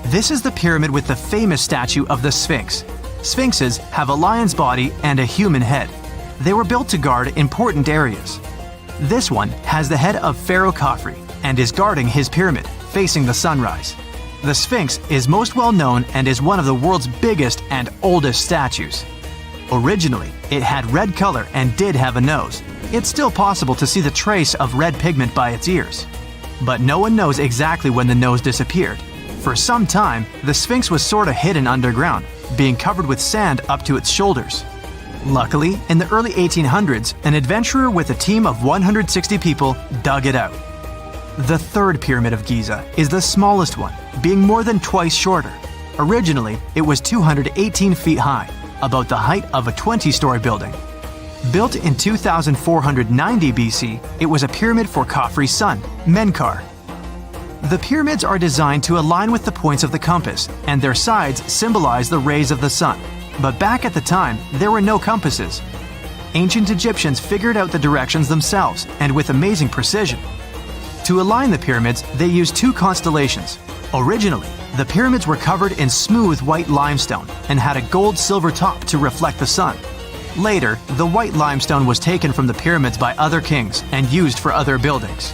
This is the pyramid with the famous statue of the Sphinx. Sphinxes have a lion's body and a human head. They were built to guard important areas. This one has the head of Pharaoh Khafre and is guarding his pyramid, facing the sunrise. The Sphinx is most well known and is one of the world's biggest and oldest statues. Originally, it had red color and did have a nose. It's still possible to see the trace of red pigment by its ears. But no one knows exactly when the nose disappeared. For some time, the Sphinx was sort of hidden underground, being covered with sand up to its shoulders. Luckily, in the early 1800s, an adventurer with a team of 160 people dug it out. The third pyramid of Giza is the smallest one, being more than twice shorter. Originally, it was 218 feet high, about the height of a 20-story building. Built in 2490 BC, it was a pyramid for Khafre's son, Menkaure. The pyramids are designed to align with the points of the compass, and their sides symbolize the rays of the sun. But back at the time, there were no compasses. Ancient Egyptians figured out the directions themselves, and with amazing precision. To align the pyramids, they used two constellations. Originally, the pyramids were covered in smooth white limestone and had a gold-silver top to reflect the sun. Later, the white limestone was taken from the pyramids by other kings and used for other buildings.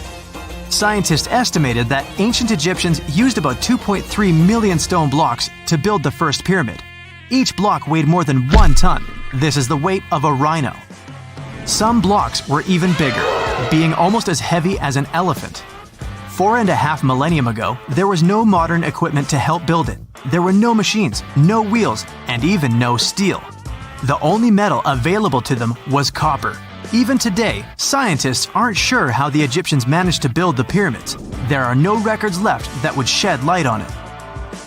Scientists estimated that ancient Egyptians used about 2.3 million stone blocks to build the first pyramid. Each block weighed more than 1 ton. This is the weight of a rhino. Some blocks were even bigger, being almost as heavy as an elephant. 4.5 millennium ago, there was no modern equipment to help build it. There were no machines, no wheels, and even no steel. The only metal available to them was copper. Even today, scientists aren't sure how the Egyptians managed to build the pyramids. There are no records left that would shed light on it.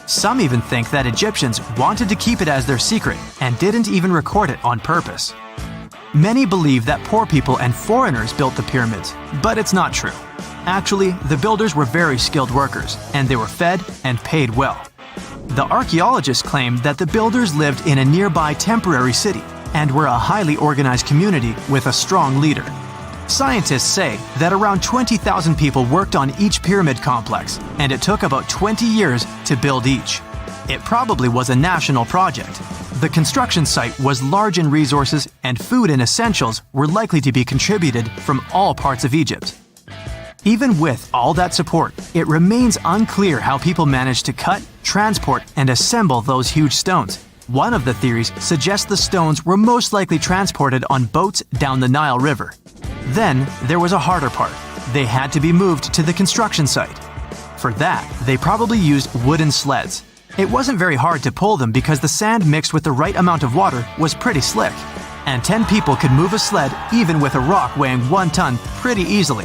Some even think that Egyptians wanted to keep it as their secret and didn't even record it on purpose. Many believe that poor people and foreigners built the pyramids, but it's not true. Actually, the builders were very skilled workers, and they were fed and paid well. The archaeologists claim that the builders lived in a nearby temporary city and were a highly organized community with a strong leader. Scientists say that around 20,000 people worked on each pyramid complex, and it took about 20 years to build each. It probably was a national project. The construction site was large in resources, and food and essentials were likely to be contributed from all parts of Egypt. Even with all that support, it remains unclear how people managed to cut, transport, and assemble those huge stones. One of the theories suggests the stones were most likely transported on boats down the Nile River. Then, there was a harder part. They had to be moved to the construction site. For that, they probably used wooden sleds. It wasn't very hard to pull them because the sand mixed with the right amount of water was pretty slick. And 10 people could move a sled even with a rock weighing 1 ton pretty easily.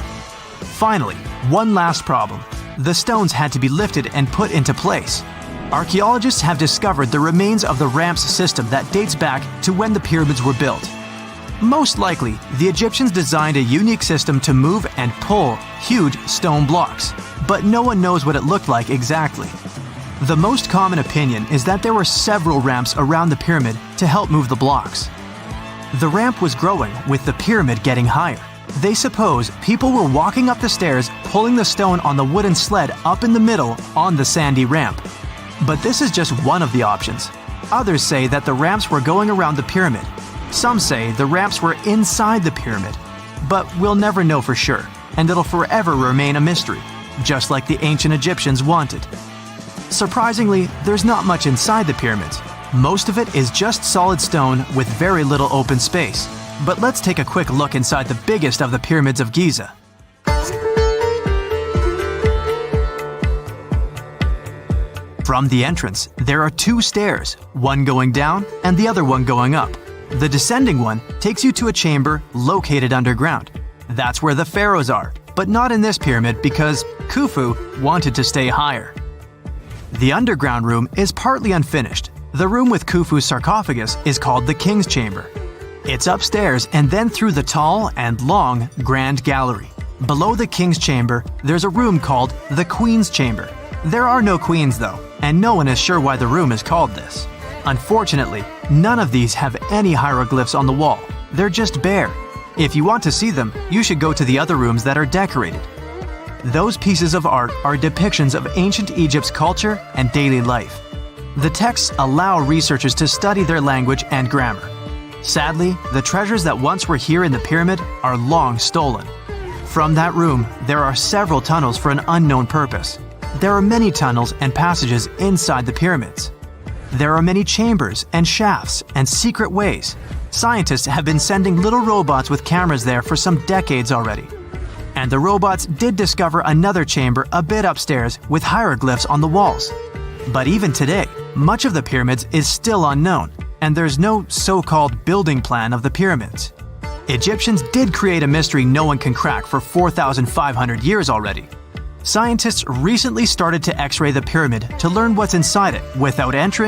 Finally, one last problem. The stones had to be lifted and put into place. Archaeologists have discovered the remains of the ramps system that dates back to when the pyramids were built. Most likely, the Egyptians designed a unique system to move and pull huge stone blocks, but no one knows what it looked like exactly. The most common opinion is that there were several ramps around the pyramid to help move the blocks. The ramp was growing with the pyramid getting higher. They suppose people were walking up the stairs, pulling the stone on the wooden sled up in the middle on the sandy ramp. But this is just one of the options. Others say that the ramps were going around the pyramid. Some say the ramps were inside the pyramid. But we'll never know for sure, and it'll forever remain a mystery, just like the ancient Egyptians wanted. Surprisingly, there's not much inside the pyramids. Most of it is just solid stone with very little open space. But let's take a quick look inside the biggest of the pyramids of Giza. From the entrance, there are 2 stairs, one going down and the other one going up. The descending one takes you to a chamber located underground. That's where the pharaohs are. but not in this pyramid because Khufu wanted to stay higher. The underground room is partly unfinished. The room with Khufu's sarcophagus is called the King's Chamber. It's upstairs and then through the tall and long Grand Gallery. Below the King's Chamber, there's a room called the Queen's Chamber. There are no queens though, and no one is sure why the room is called this. Unfortunately, none of these have any hieroglyphs on the wall. They're just bare. If you want to see them, you should go to the other rooms that are decorated. Those pieces of art are depictions of ancient Egypt's culture and daily life. The texts allow researchers to study their language and grammar. Sadly, the treasures that once were here in the pyramid are long stolen. From that room, there are several tunnels for an unknown purpose. There are many tunnels and passages inside the pyramids. There are many chambers and shafts and secret ways. Scientists have been sending little robots with cameras there for some decades already. And the robots did discover another chamber a bit upstairs with hieroglyphs on the walls. But even today, much of the pyramids is still unknown, and there's no so-called building plan of the pyramids. Egyptians did create a mystery no one can crack for 4,500 years already. Scientists recently started to X-ray the pyramid to learn what's inside it without entering